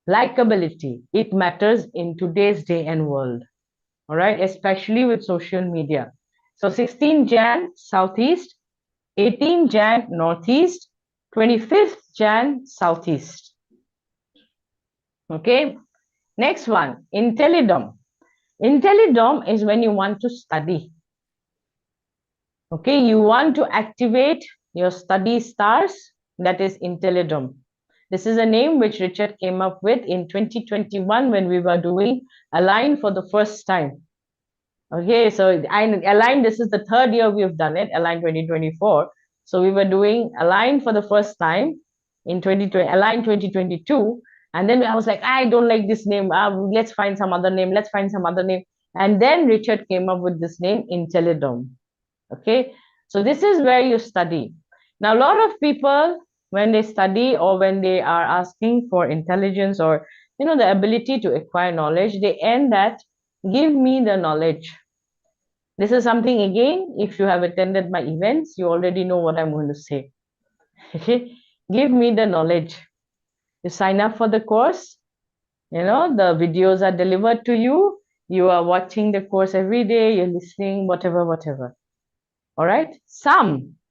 Likability, it matters in today's day and world, all right, especially with social media. So 16 Jan, Southeast, 18 Jan, Northeast, 25th Jan, Southeast. Okay, next one, Intellidom. Intellidom is when you want to study. Okay, you want to activate your study stars, that is Intellidom. This is a name which Richard came up with in 2021 when we were doing Align for the first time. Okay, so Align, this is the third year we have done it, Align 2024. So we were doing Align for the first time in 2020, Align 2022. And then I was like, I don't like this name. Let's find some other name. Let's find some other name. And then Richard came up with this name, Intellidom. Okay, so this is where you study. Now, a lot of people, when they study or when they are asking for intelligence or, the ability to acquire knowledge, they end at, give me the knowledge. This is something, again, if you have attended my events, you already know what I'm going to say. Okay, give me the knowledge. You sign up for the course, the videos are delivered to you, you are watching the course every day, you're listening, whatever. All right,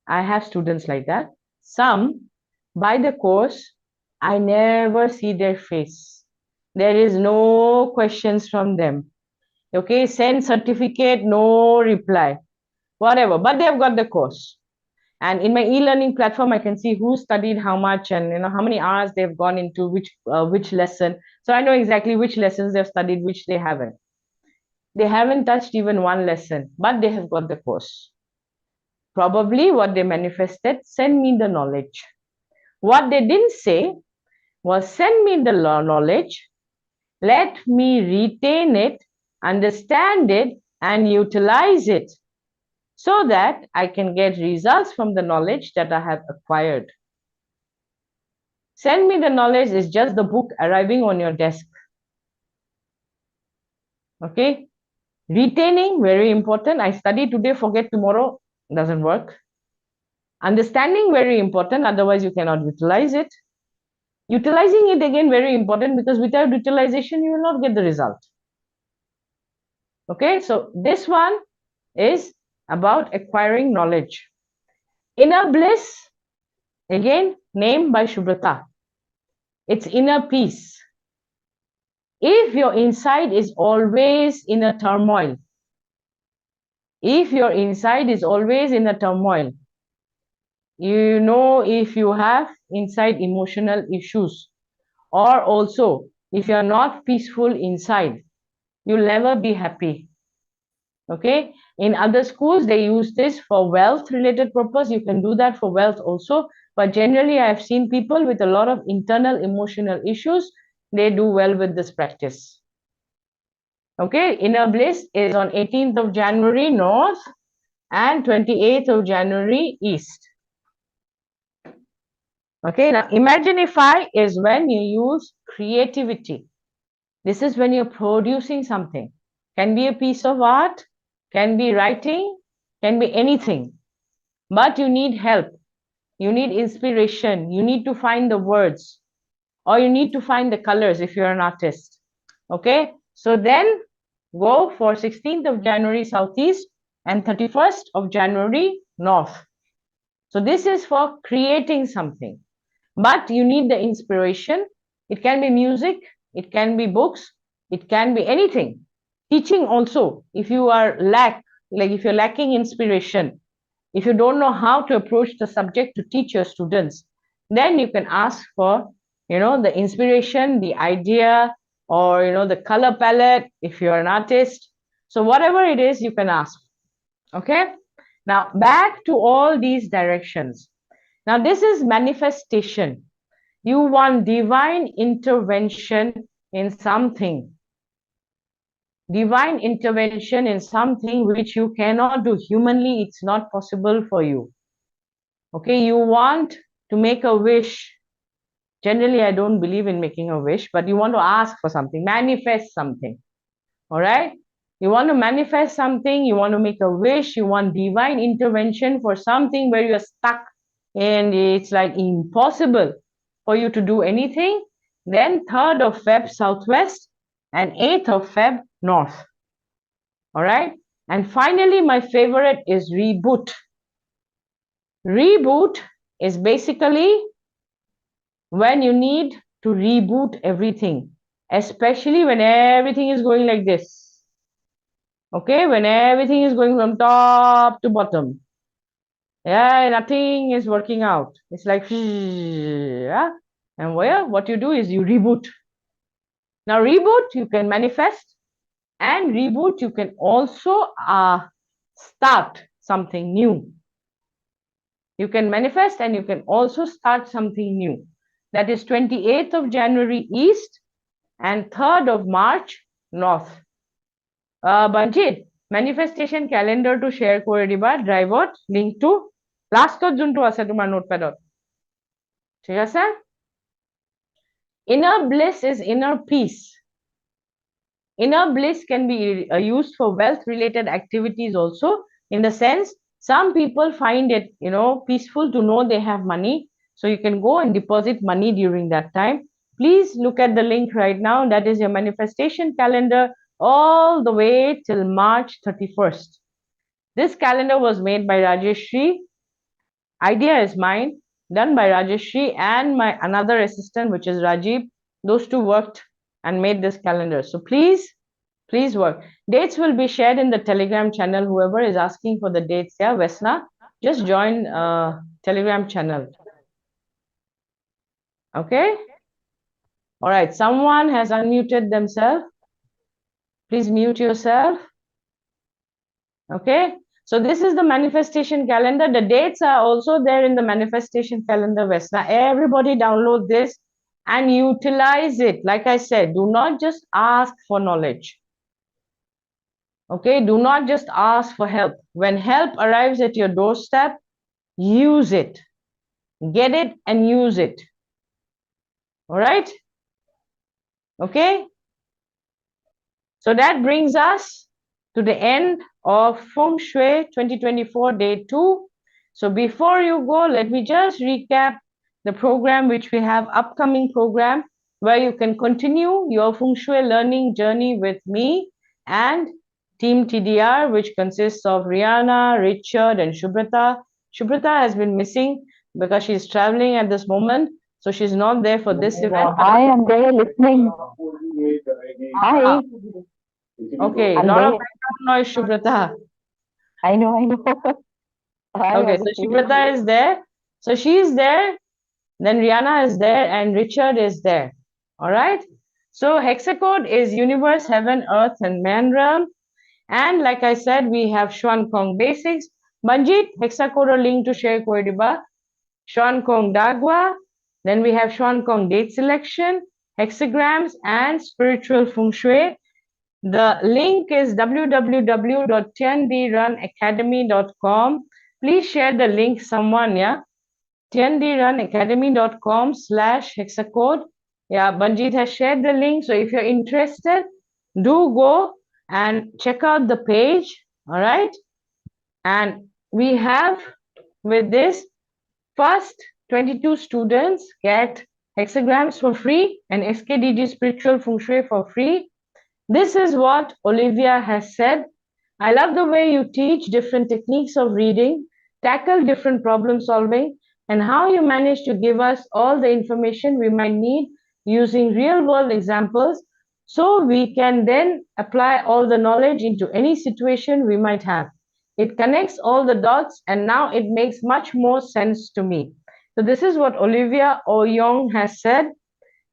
I have students like that. Some buy the course, I never see their face. There is no questions from them. Okay, send certificate, no reply, whatever, but they have got the course. And in my e-learning platform, I can see who studied how much and how many hours they've gone into which lesson. So I know exactly which lessons they've studied, which they haven't. They haven't touched even one lesson, but they have got the course. Probably what they manifested, send me the knowledge. What they didn't say was, send me the knowledge, let me retain it, understand it, and utilize it so that I can get results from the knowledge that I have acquired. Send me the knowledge is just the book arriving on your desk. Okay? Retaining, very important. I study today, forget tomorrow, doesn't work. Understanding, very important, otherwise you cannot utilize it. Utilizing it, again, very important, because without utilization, you will not get the result. Okay, so this one is about acquiring knowledge. Inner bliss, again, named by Shubrata. It's inner peace. If your inside is always in a turmoil, if your inside is always in a turmoil, if you have inside emotional issues, or also if you are not peaceful inside, you'll never be happy. Okay, in other schools they use this for wealth related purpose. You can do that for wealth also, but generally I have seen people with a lot of internal emotional issues, they do well with this practice. Okay, inner bliss is on 18th of January north and 28th of January east. Okay, now Imaginify is when you use creativity. This is when you're producing something. Can be a piece of art, can be writing, can be anything. But you need help. You need inspiration. You need to find the words, or you need to find the colors if you're an artist. Okay, so then go for 16th of January southeast and 31st of January north. So this is for creating something. But you need the inspiration. It can be music, it can be books, it can be anything. Teaching also, if you are if you're lacking inspiration, if you don't know how to approach the subject to teach your students, then you can ask for, the inspiration, the idea, or, the color palette, if you're an artist. So whatever it is, you can ask. Okay. Now back to all these directions. Now this is manifestation. You want divine intervention in something. Divine intervention in something which you cannot do humanly. It's not possible for you. Okay, you want to make a wish. Generally, I don't believe in making a wish, but you want to ask for something, manifest something. All right, you want to manifest something, you want to make a wish, you want divine intervention for something where you're stuck and it's like impossible for you to do anything. Then 3rd of Feb southwest and 8th of Feb north. All right, and finally my favorite is reboot. Reboot is basically when you need to reboot everything, especially when everything is going like this. Okay, when everything is going from top to bottom. Yeah, nothing is working out. It's like, yeah. And what you do is you reboot. Now reboot, you can manifest, and reboot, you can also start something new. You can manifest and you can also start something new. That is 28th of January east and 3rd of March north. Banjit, manifestation calendar to share kore diba, drive link to last junto ase tomar notepad. Thik ase? Inner bliss is inner peace. Inner bliss can be used for wealth related activities also, in the sense some people find it, peaceful to know they have money. So you can go and deposit money during that time. Please look at the link right now. That is your manifestation calendar all the way till March 31st. This calendar was made by Jayashree. Idea is mine, done by Jayashree and my another assistant, which is Rajiv. Those two worked and made this calendar. So please work. Dates will be shared in the Telegram channel. Whoever is asking for the dates, yeah, Vesna, just join Telegram channel. Okay. All right. Someone has unmuted themselves. Please mute yourself. Okay. So this is the manifestation calendar. The dates are also there in the manifestation calendar, Vesna. Everybody download this and utilize it. Like I said, do not just ask for knowledge. Okay, do not just ask for help. When help arrives at your doorstep, use it. Get it and use it. All right? Okay? So that brings us to the end of Feng Shui 2024 Day 2. So before you go, let me just recap the program which we have, upcoming program, where you can continue your Feng Shui learning journey with me and Team TDR, which consists of Rihanna, Richard, and Shubrata. Shubrata has been missing because she's traveling at this moment, so she's not there for this event. I am there listening. Hi. Okay, a lot of background noise, Shubrata. I know. Okay, so Shubrata is there. So she's there, then Rihanna is there, and Richard is there. All right. So hexacode is universe, heaven, earth, and man realm. And like I said, we have Xuan Kong basics. Banjit, hexacode link to share kore diba. Xuan Kong Dagwa. Then we have Xuan Kong date selection, hexagrams, and spiritual feng shui. The link is www.tiandirunacademy.com. Please share the link, someone, yeah. tiandirunacademy.com/hexacode. Yeah, Banjit has shared the link. So if you're interested, do go and check out the page. All right. And we have with this, first 22 students get hexagrams for free and SKDG spiritual feng shui for free. This is what Olivia has said. I love the way you teach different techniques of reading, tackle different problem solving, and how you manage to give us all the information we might need using real world examples so we can then apply all the knowledge into any situation we might have. It connects all the dots, and now it makes much more sense to me. So this is what Olivia Oyong has said.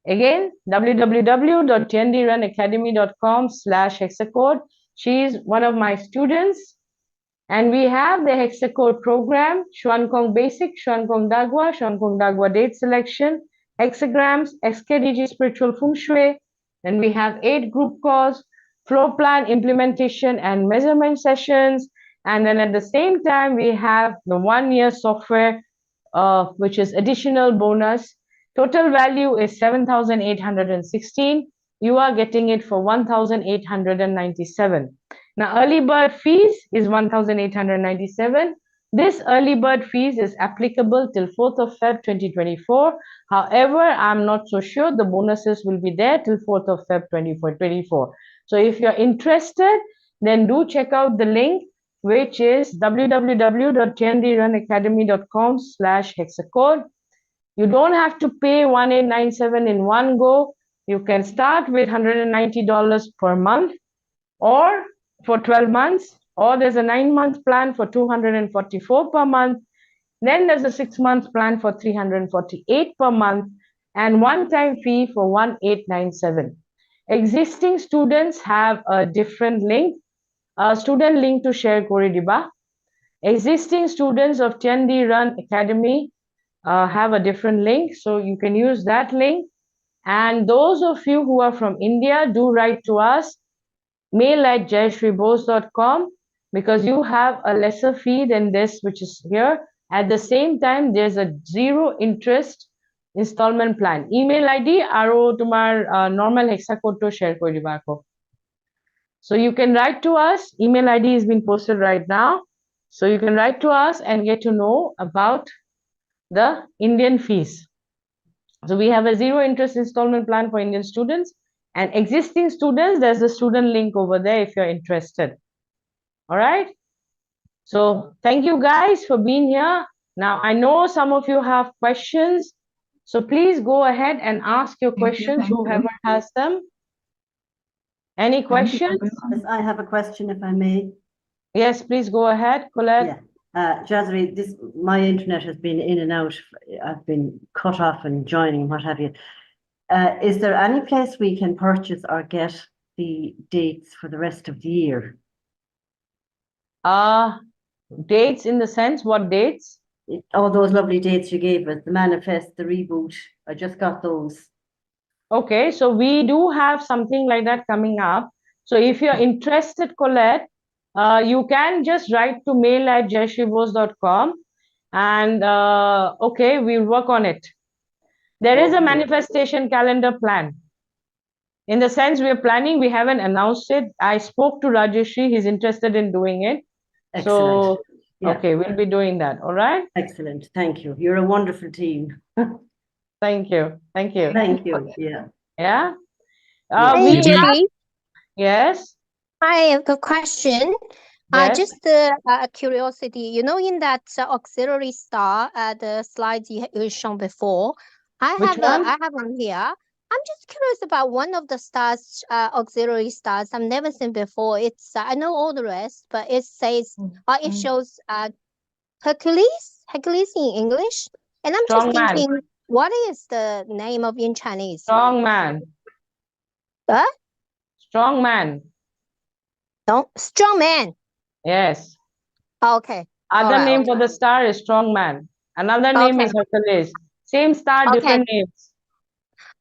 Again, www.tndrunacademy.com/hexacode. She is one of my students. And we have the hexacode program, Xuan Kong Basic, Xuan Kong Dagwa date selection, hexagrams, SKDG spiritual feng shui. Then we have 8 group calls, floor plan implementation and measurement sessions. And then at the same time, we have the 1-year software, which is additional bonus. Total value is 7,816. You are getting it for 1,897. Now, early bird fees is 1,897. This early bird fees is applicable till 4th of Feb 2024. However, I'm not so sure the bonuses will be there till 4th of Feb 2024. So if you're interested, then do check out the link, which is www.tndrunacademy.com/hexacode. You don't have to pay 1,897 in one go. You can start with $190 per month, or for 12 months, or there's a 9-month plan for $244 per month. Then there's a 6-month plan for $348 per month, and one-time fee for 1,897. Existing students have a different link, a student link to share Koridiba. Existing students of TND Run Academy have a different link, so you can use that link. And those of you who are from India, do write to us, mail@jayashreebose.com, because you have a lesser fee than this, which is here. At the same time, there's a 0 interest installment plan. Email ID aro tumar normal hexacode to share kori diba ako. So you can write to us. Email ID is being posted right now. So you can write to us and get to know about the Indian fees. So we have a 0 interest installment plan for Indian students. And existing students, there's a student link over there if you're interested. All right. So thank you guys for being here. Now, I know some of you have questions. So please go ahead and ask your questions, whoever has them. Any questions? Yes, I have a question, if I may. Yes, please go ahead, Colette. Yeah. Jayashree, my internet has been in and out. I've been cut off and joining, what have you. Is there any place we can purchase or get the dates for the rest of the year? Dates in the sense, what dates? All those lovely dates you gave us, the manifest, the reboot. I just got those. Okay, so we do have something like that coming up. So if you're interested, Colette, you can just write to mail@jayashreebose.com, and okay, we'll work on it. There is a manifestation calendar plan. In the sense we are planning, we haven't announced it. I spoke to Jayashree, he's interested in doing it. Excellent. So, yeah. Okay, we'll be doing that, all right? Excellent, thank you. You're a wonderful team. Thank you, thank you. Thank you, yeah. Yeah? Hey, We have, Judy. yes? I have a question. Yes. Just a curiosity. You know, in that auxiliary star, the slides you shown before, I Which one? have one here. I'm just curious about one of the stars, auxiliary stars. I've never seen before. It's I know all the rest, but it says, it shows Hercules in English, and I'm Strong just man. thinking, what is the name of in Chinese? Strong man. What? Strong man. No, strong man. Yes. Okay. Other Alright, name for the star is strong man. Another name Okay. is Hercules. Same star, Okay. different names.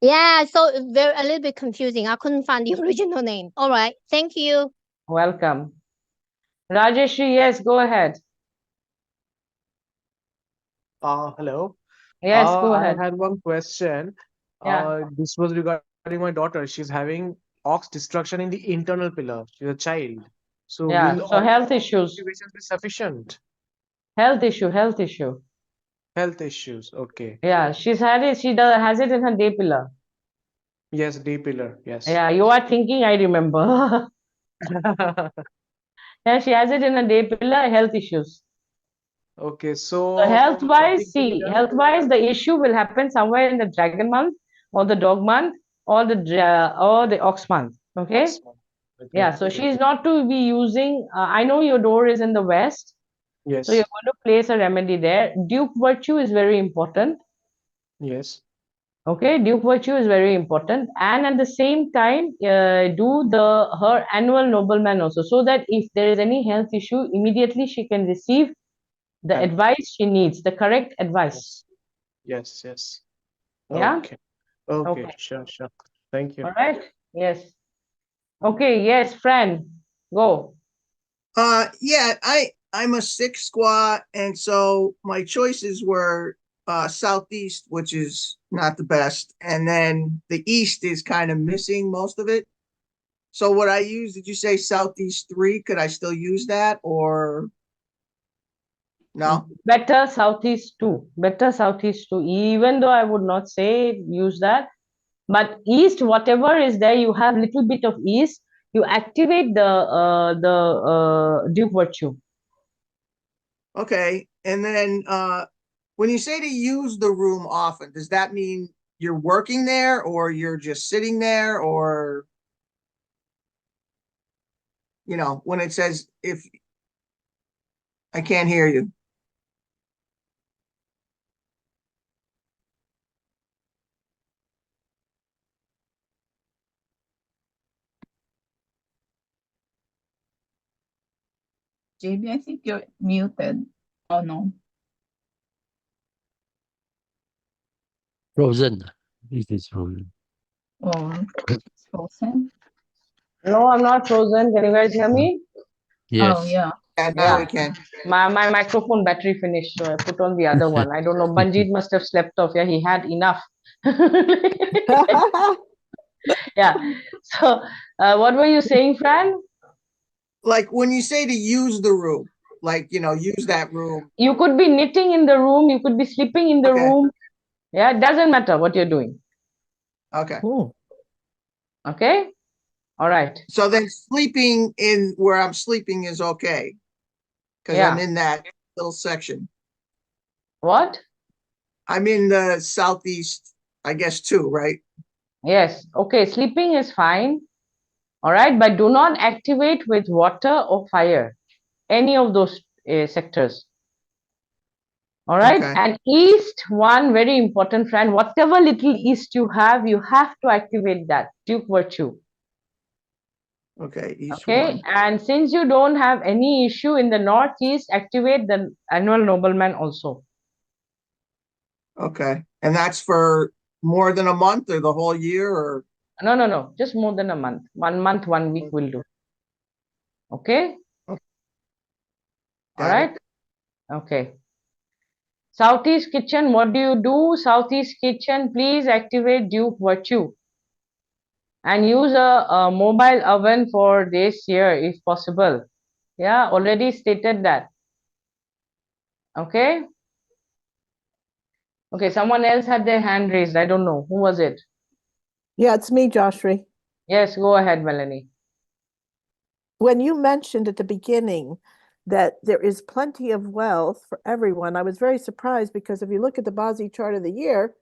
Yeah, so a little bit confusing. I couldn't find the original name. All right, thank you. Welcome. Jayashree, yes, go ahead. Hello. Yes, go I ahead. had one question. Yeah. This was regarding my daughter. She's having ox destruction in the internal pillar. She's a child. So Yeah, will so all health issues. activations be sufficient? Health issue. Health issues. Okay. Yeah, she's had it. She has it in her day pillar. Yes, D pillar. Yes. Yeah, you are thinking, I remember. Yeah, she has it in her day pillar, health issues. Okay. So So health-wise, nothing to be see, done? health-wise, the issue will happen somewhere in the dragon month or the dog month. or the ox month. Okay. Okay. Yeah. So she's not to be using. I know your door is in the west. Yes. So you're going to place a remedy there. Duke virtue is very important. Yes. Okay, Duke virtue is very important, and at the same time, do her annual nobleman also, so that if there is any health issue, immediately she can receive the Help. advice she needs, the correct advice. Yes. Yes. Yeah. Okay. Okay. Okay. Sure. Sure. Thank you. All right. Yes. Okay. Yes, friend. Go. Yeah, I'm a 6 squat, and so my choices were southeast, which is not the best, and then the east is kind of missing most of it. So what I use, did you say southeast 3? Could I still use that, or no? Better southeast too. Better southeast too. Even though I would not say use that, but east, whatever is there, you have little bit of east. You activate the Duke virtue. Okay, and then when you say to use the room often, does that mean you're working there, or you're just sitting there, or when it says if I can't hear you. JB, I think you're muted. Oh no. Frozen. It is frozen. Oh, it's frozen. No, I'm not frozen. Can you guys hear me? Yes. Oh yeah. Yeah, now Yeah. we can. My microphone battery finished, so I put on the other one. I don't know. Banjit must have slept off. Yeah, he had enough. Yeah. So, what were you saying, Fran? Like when you say to use the room, like use that room. You could be knitting in the room. You could be sleeping in the Okay. room. Yeah, it doesn't matter what you're doing. Okay. Okay. All right. So then sleeping in where I'm sleeping is okay, because I'm Yeah. in that little section. What? I'm in the southeast, I guess, too, right? Yes. Okay. Sleeping is fine. All right. But do not activate with water or fire. Any of those sectors. All right. Okay. And east, one very important, friend. Whatever little east you have to activate that Duke virtue. Okay. East Okay. one. And since you don't have any issue in the northeast, activate the annual nobleman also. Okay. And that's for more than a month or the whole year, or? No. Just more than a month. 1 month, 1 week will do. Okay. Okay. All Got right. it. Okay. Southeast kitchen, what do you do? Southeast kitchen, please activate Duke virtue and use a mobile oven for this year if possible. Yeah, already stated that. Okay. Okay, someone else had their hand raised. I don't know. Who was it? Yeah, it's me, Jayashree. Yes, go ahead, Melanie. When you mentioned at the beginning that there is plenty of wealth for everyone, I was very surprised because if you look at the bazi chart of the year,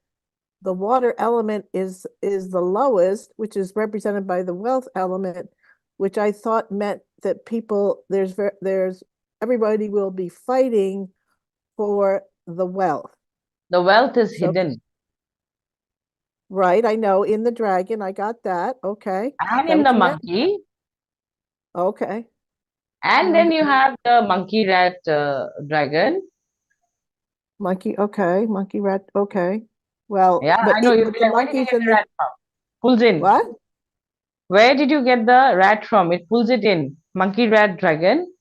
the water element is the lowest, which is represented by the wealth element, which I thought meant that there's everybody will be fighting for the wealth. The wealth is So- hidden. Right, I know, in the dragon, I got that. Okay. And That in what the you meant? monkey. Okay. And then you have the monkey rat dragon. Monkey, okay. Monkey rat, okay. Well, Yeah, but I know. but the Where did you monkeys get and the the rat from? Pulls in. what? Where did you get the rat from? It pulls it in. Monkey rat dragon.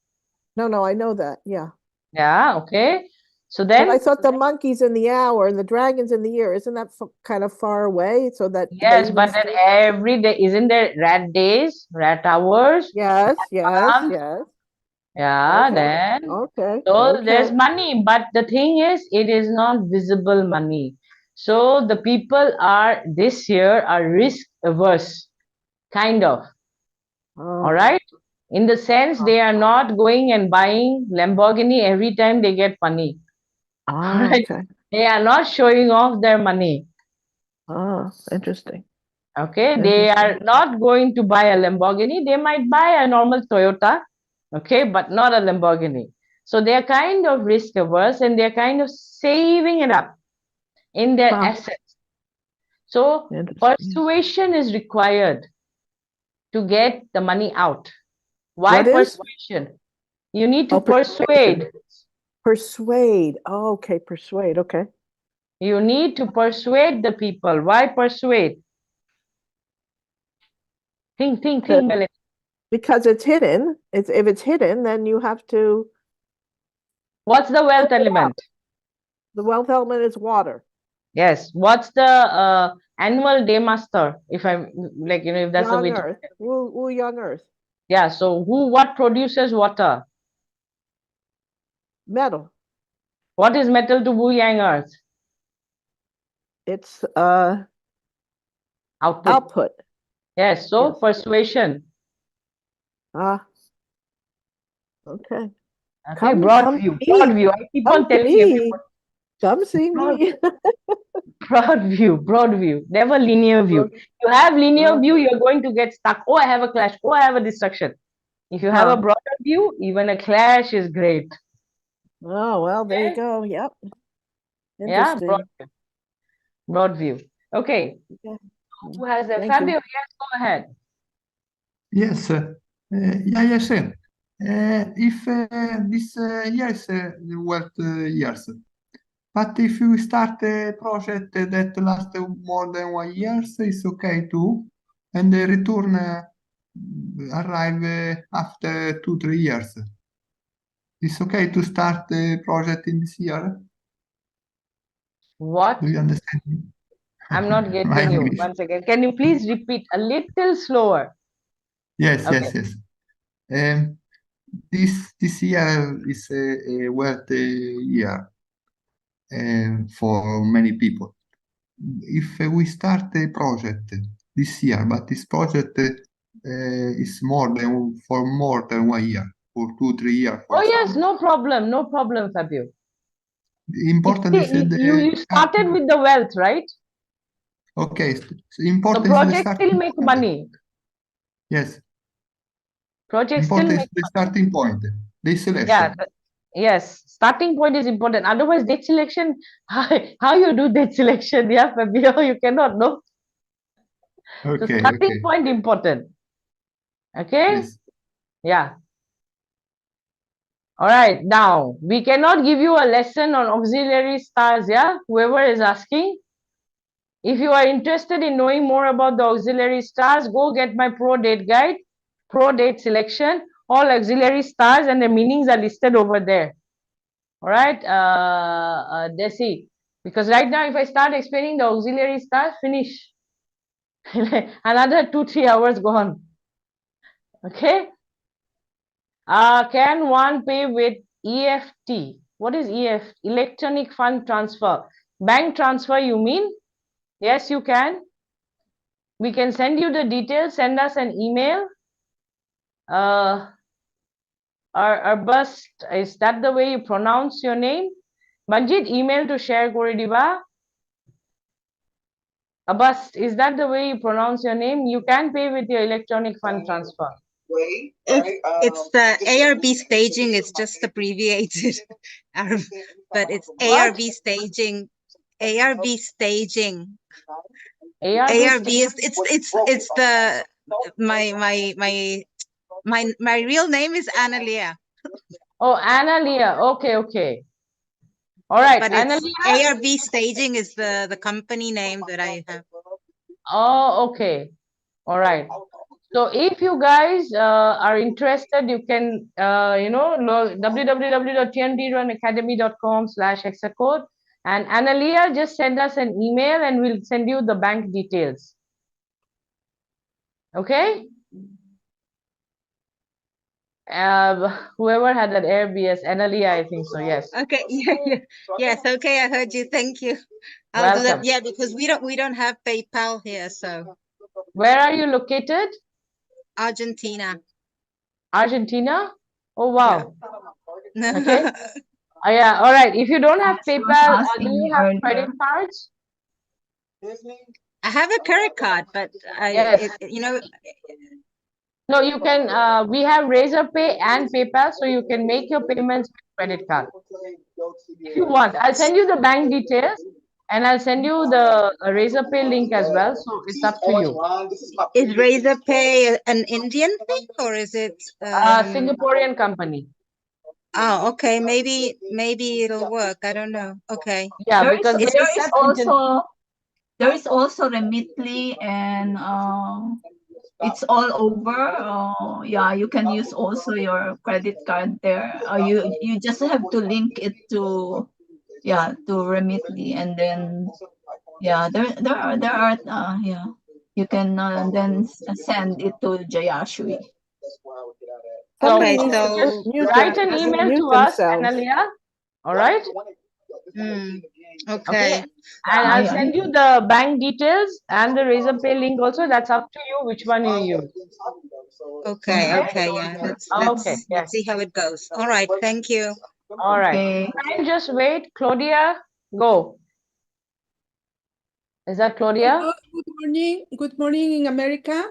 No, I know that. Yeah. Yeah, okay. So But I then, thought the monkeys in the hour and the dragons in the year, isn't that kind of far away? So that they yes, even but then stay- every day, isn't there rat days, rat hours? Yes, months? yes. Yeah, Okay. then. Okay. So there's Okay. money, but the thing is, it is not visible money. So the people this year are risk averse, kind of. All right. In the sense, they are not going and buying Lamborghini every time they get money. Right? Okay. They are not showing off their money. Interesting. Okay, they are not going to buy a Lamborghini. They might buy a normal Toyota, okay, but not a Lamborghini. So they are kind of risk averse and they're kind of saving it up in their assets. So persuasion is required to get the money out. Why What is? persuasion? You need to persuade. Persuade. Oh, okay, persuade. Okay. You need to persuade the people. Why persuade? Think, Melanie. Because it's hidden. If it's hidden, then you have to. What's the wealth element? The wealth element is water. Yes. What's the annual day master? If I'm like, if that's the way Young to. Earth. Wu Young Earth. Yeah. So what produces water? Metal. What is metal to Wu Yang Earth? It's output. Output. Yes. So persuasion. Okay. Okay. Broad view. I keep on telling everyone. Come see me. Broad view, never linear view. You have linear view, you're going to get stuck. Oh, I have a clash. Oh, I have a destruction. If you have a broader view, even a clash is great. Oh, well, there you go. Yep. Yeah, Interesting. broad view. Okay. Who has a Fabio? Yes, go ahead. Yes, yes. If this year is wealth years, but if you start a project that lasts more than 1 year, it's okay too, and the return arrive after 2-3 years. It's okay to start the project in this year. What? Do you understand me? I'm not getting you. Once again, can you please repeat a little slower? Yes, yes. This year is a wealth year for many people. If we start a project this year, but this project is more than 1 year, for 2-3 years. Oh yes, no problem, Fabio. Important is you started with the wealth, right? Okay, important the project still make money. Yes. Project important still is make the starting point, the selection. Yeah, yes, starting point is important. Otherwise, date selection, how you do date selection? Yeah, Fabio, you cannot know. Okay, so starting point important. Okay. Yes. Yeah. All right. Now we cannot give you a lesson on auxiliary stars. Yeah. Whoever is asking. If you are interested in knowing more about the auxiliary stars, go get my pro date guide, pro date selection. All auxiliary stars and the meanings are listed over there. All right, Desi. Because right now, if I start explaining the auxiliary stars, finish. Another 2-3 hours gone. Okay. Can one pay with EFT? What is EFT? Electronic fund transfer. Bank transfer, you mean? Yes, you can. We can send you the details. Send us an email. Our bust, is that the way you pronounce your name? Manjit, email to share kore diba. Abbas, is that the way you pronounce your name? You can pay with your electronic fund transfer. It's the ARB staging. It's just abbreviated, but it's ARB staging. ARB staging. ARB is it's the my real name is Analia. Oh, Analia. Okay. All right, but ARB staging is the company name that I have. Oh, okay. All right. So if you guys are interested, you can, www.tndrunacademy.com/hexacode. And Analia, just send us an email and we'll send you the bank details. Okay? Whoever had that Airbnb, Analia, I think so, yes. Okay, yes, okay, I heard you. Thank you. I'll do that. Yeah, because we don't have PayPal here, so. Where are you located? Argentina. Argentina? Oh, wow. Yeah. Okay. Yeah, all right. If you don't have PayPal, do you have credit cards? I have a credit card, but Yes. you know, No, you can, we have Razor Pay and PayPal, so you can make your payments with credit card. If you want, I'll send you the bank details and I'll send you the Razor Pay link as well. So it's up to you. is Razor Pay an Indian thing or is it? Singaporean company. Oh, okay. Maybe it'll work. I don't know. Okay. Yeah, There because is they accept there is also Remitly, and it's all over. Yeah, you can use also your credit card there. You just have to link it to Remitly, and then there are yeah, you can then send it to Jayashree. Okay, So so write an email to us, Analia. All right. Okay. And I'll send you the bank details and the Razor Pay link also. That's up to you which one you use. Okay. Yeah. Let's see how it goes. All right. Thank you. All right. And just wait, Claudia, go. Is that Claudia? Hello, good morning in America.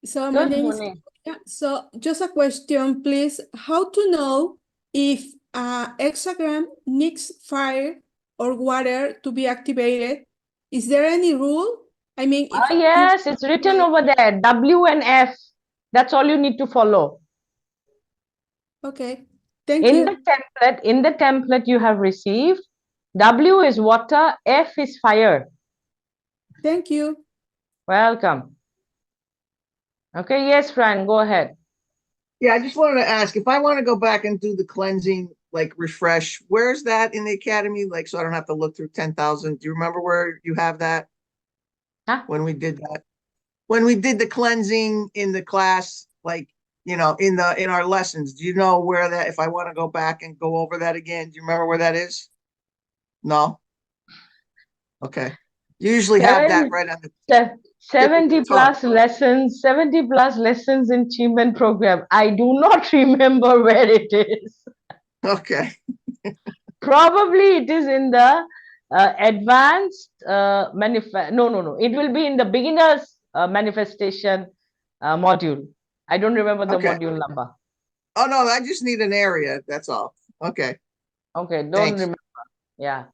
So my name is Claudia. So just a question, please. How to know if a hexagram needs fire or water to be activated? Is there any rule? I mean, yes, it's written over there, W and F. That's all you need to follow. Okay, thank you. In the template you have received, W is water, F is fire. Thank you. Welcome. Okay, yes, Fran, go ahead. Yeah, I just wanted to ask, if I want to go back and do the cleansing, like refresh, where's that in the academy? Like, so I don't have to look through 10,000. Do you remember where you have that? When we did that? When we did the cleansing in the class, like, you know, in our lessons, do you know where that, if I want to go back and go over that again, do you remember where that is? No? Okay. You usually have that right on the 70 plus lessons, 70 plus lessons in Achievement Program. I do not remember where it is. Okay. Probably it is in the advanced no. It will be in the beginners manifestation module. I don't remember the module number. Oh, no, I just need an area. That's all. Okay. Okay, don't remember. Yeah.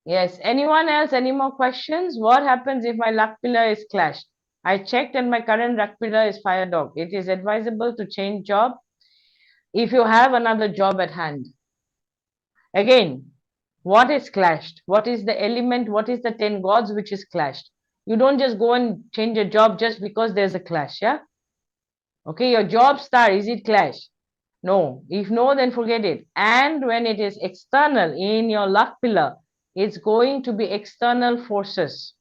Yes. Anyone else? Any more questions? What happens if my luck pillar is clashed? I checked and my current luck pillar is fire dog. It is advisable to change job if you have another job at hand. Again, what is clashed? What is the element? What is the 10 gods which is clashed? You don't just go and change a job just because there's a clash, yeah? Okay, your job star, is it clash? No. If no, then forget it. And when it is external in your luck pillar, it's going to be external forces.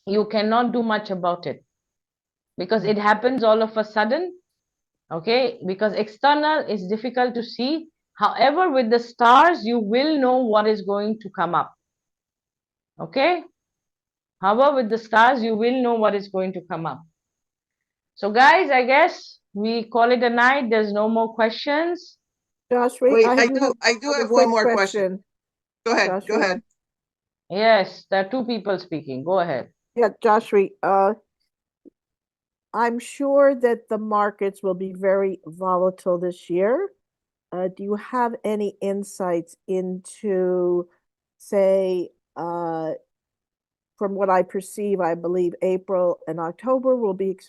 You cannot do much about it because it happens all of a sudden. Okay, because external is difficult to see. However, with the stars, you will know what is going to come up. Okay. However, with the stars, you will know what is going to come up. So, guys, I guess we call it a night. There's no more questions. Jayashree, Wait, I do have one more question. Go ahead. Jayashree. Go ahead. Yes, there are two people speaking. Go ahead. Yeah, Jayashree, I'm sure that the markets will be very volatile this year. Do you have any insights into, say, from what I perceive, I believe April and October will be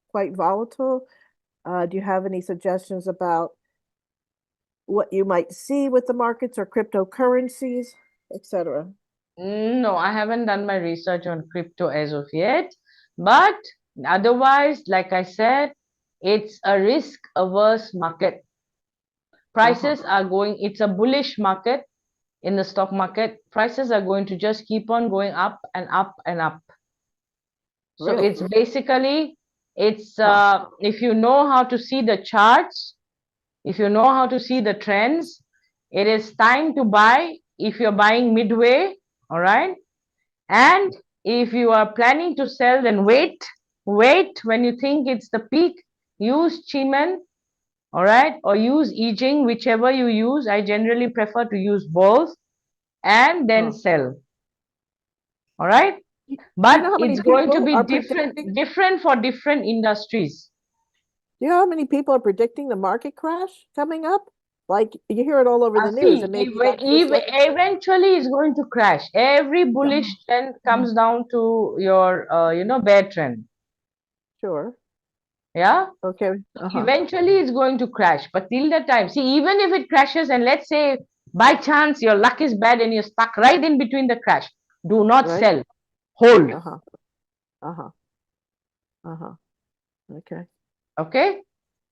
quite volatile. Do you have any suggestions about what you might see with the markets or cryptocurrencies, etc.? No, I haven't done my research on crypto as of yet. But otherwise, like I said, it's a risk-averse market. Prices are going, it's a bullish market in the stock market. Prices are going to just keep on going up and up and up. So it's basically, it's if you know how to see the charts, if you know how to see the trends, it is time to buy if you're buying midway, all right? And if you are planning to sell, then wait when you think it's the peak, use Chiman, all right, or use I Ching, whichever you use. I generally prefer to use both and then sell. All right. But know how many it's going to people be are different for different industries. Do you know how many people are predicting the market crash coming up? Like you hear it all over the news, See, and maybe not just like eventually it's going to crash. Every bullish trend comes down to your, bear trend. sure. Yeah. Okay. So eventually it's going to crash. But till the time, see, even if it crashes, and let's say by chance your luck is bad and you're stuck right in between the crash, do not Right. sell. Hold. Okay. Okay.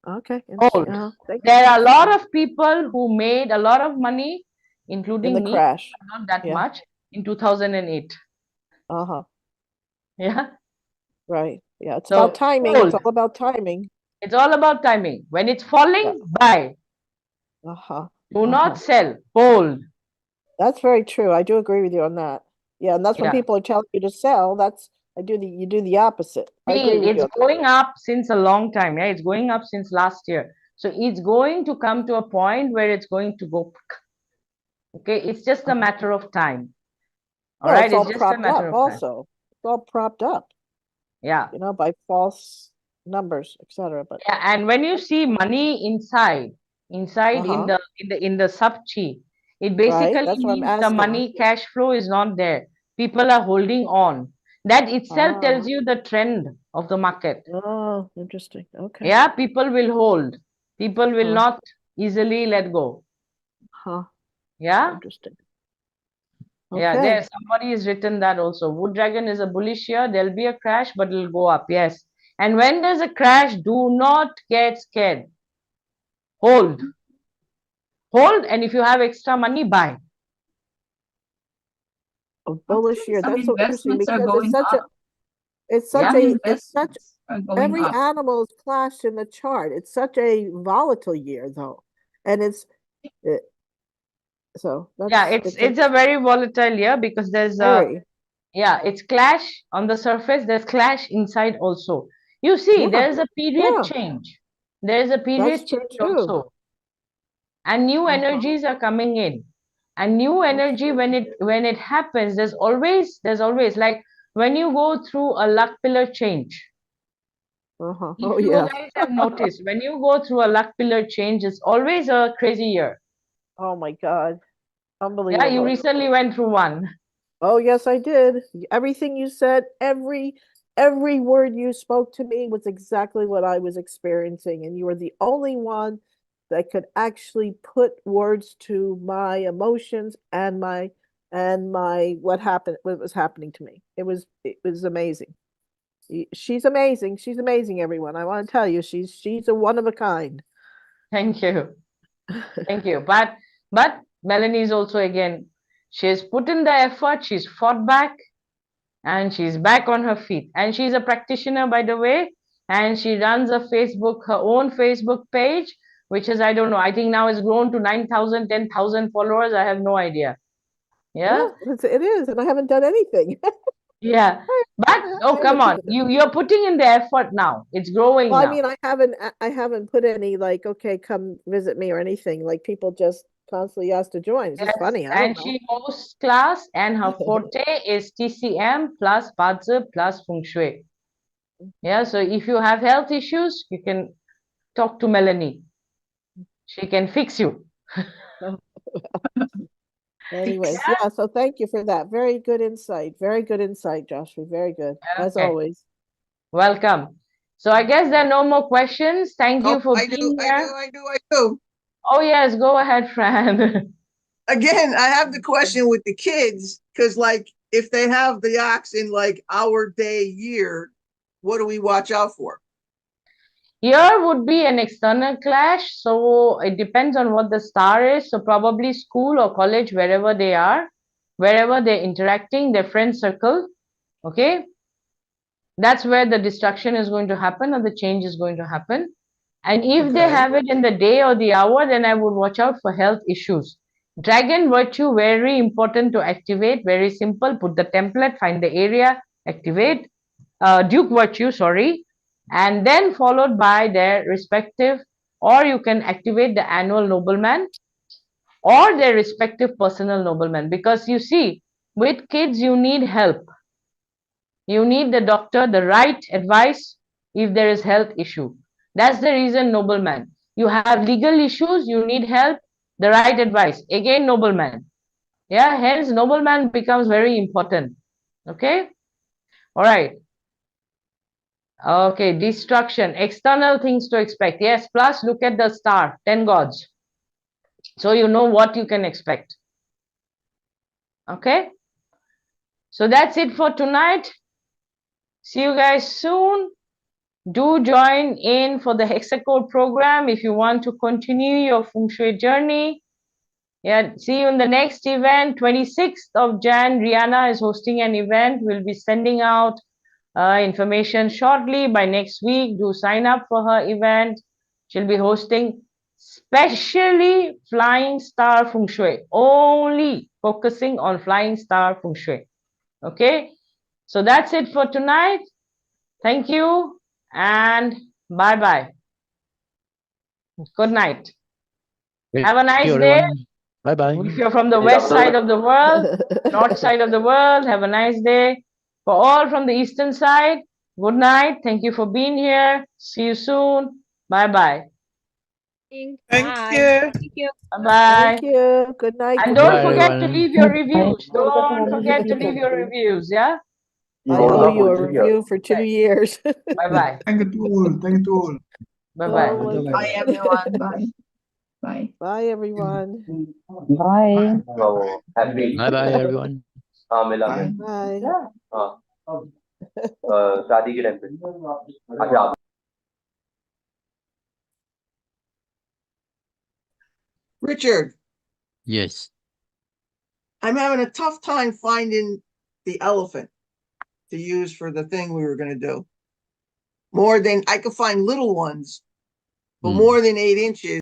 Okay. Hold. Thank There you. are a lot of people who made a lot of money, including In the me, crash. not that Yeah. much, in 2008. Yeah. Right. Yeah. It's So about timing. hold. It's all about timing. It's all about timing. When it's falling, buy. Do not sell. Hold. That's very true. I do agree with you on that. Yeah, and that's when Yeah. people are telling you to sell. You do the opposite. I See, agree with it's you. going up since a long time. Yeah, it's going up since last year. So it's going to come to a point where it's going to go. Okay, it's just a matter of time. All right, It's all it's just a propped matter up of time. also. It's all propped up. Yeah. By false numbers, etc. But yeah, and when you see money inside in the sub-chi, it basically that's what I'm means the asking. money cash flow is not there. People are holding on. That itself tells you the trend of the market. Oh, interesting. Okay. Yeah, people will hold. People will not easily let go. Yeah. Interesting. Yeah, Okay. there somebody has written that also. Wood dragon is a bullish year. There'll be a crash, but it'll go up. Yes. And when there's a crash, do not get scared. Hold. Hold, and if you have extra money, buy. A bullish year. Some That's so interesting investments are because going up. it's Some such a investments are going every up. animal is clashed in the chart. It's such a volatile year though. And so that's Yeah, it's a very volatile year because there's very it's clash on the surface, there's clash inside also. You see, there's a period change. There's a period true change too. also. And new energies are coming in. And new energy, when it happens, there's always like when you go through a luck pillar change. If you guys have noticed, when you go through a luck pillar change, it's always a crazy year. Oh my God. Unbelievable. Yeah, you recently went through one. Oh yes, I did. Everything you said, every word you spoke to me was exactly what I was experiencing, and you were the only one that could actually put words to my emotions and my what was happening to me. It was amazing. She's amazing. She's amazing, everyone. I want to tell you, she's a one of a kind. Thank you. Thank you. But Melanie is also, again, she has put in the effort, she's fought back, and she's back on her feet. And she's a practitioner, by the way, and she runs her own Facebook page, which is, I don't know, I think now it's grown to 9,000, 10,000 followers. I have no idea. Yeah. It is, and I haven't done anything. Yeah. But come on, you're putting in the effort now. It's growing Well, now. I mean, I haven't put any like, okay, come visit me or anything. Like people just constantly ask to join. It's just funny. I don't And know. she hosts class, and her forte is TCM plus bazi plus feng shui. Yeah, so if you have health issues, you can talk to Melanie. She can fix you. Anyways, yeah, so thank you for that. Very good insight. Very good insight, Jayashree. Very good, as Okay. always. Welcome. So I guess there are no more questions. Thank you for I being do, here. I do. Oh, yes, go ahead, Fran. Again, I have the question with the kids, because like if they have the ox in like our day year, what do we watch out for? Here would be an external clash. So it depends on what the star is. So probably school or college, wherever they are, wherever they're interacting, their friend circle. Okay. That's where the destruction is going to happen or the change is going to happen. And if they have it in the day or the hour, then I would watch out for health issues. Dragon virtue, very important to activate. Very simple. Put the template, find the area, activate. Duke virtue, sorry. And then followed by their respective, or you can activate the annual nobleman or their respective personal nobleman. Because you see, with kids, you need help. You need the doctor, the right advice if there is health issue. That's the reason nobleman. You have legal issues, you need help, the right advice. Again, nobleman. Yeah, hence nobleman becomes very important. Okay? All right. Okay, destruction, external things to expect. Yes, plus look at the star, 10 gods. So you know what you can expect. Okay? So that's it for tonight. See you guys soon. Do join in for the Hexacode program if you want to continue your Feng Shui journey. Yeah, see you in the next event, 26th of Jan. Rihanna is hosting an event. We'll be sending out information shortly by next week. Do sign up for her event. She'll be hosting specially Flying Star Feng Shui, only focusing on Flying Star Feng Shui. Okay, so that's it for tonight. Thank you and bye-bye. Good night. Have a nice day. Bye-bye. If you're from the west side of the world, north side of the world, have a nice day. For all from the eastern side, good night. Thank you for being here. See you soon. Bye-bye. Thank you. Bye-bye. Thank you. Good night. And Good don't night. forget to leave your reviews. Don't forget to leave your reviews, yeah? I owe you a review for 2 years. Bye-bye. Thank you to all. Thank you to all. Bye-bye. Oh my Bye, everyone. Bye. Bye. Bye, everyone. Bye. Bye-bye, everyone. Bye. Bye. Richard, Yes. I'm having a tough time finding the elephant to use for the thing we were going to do. More than I could find little ones, but more than 8 inches.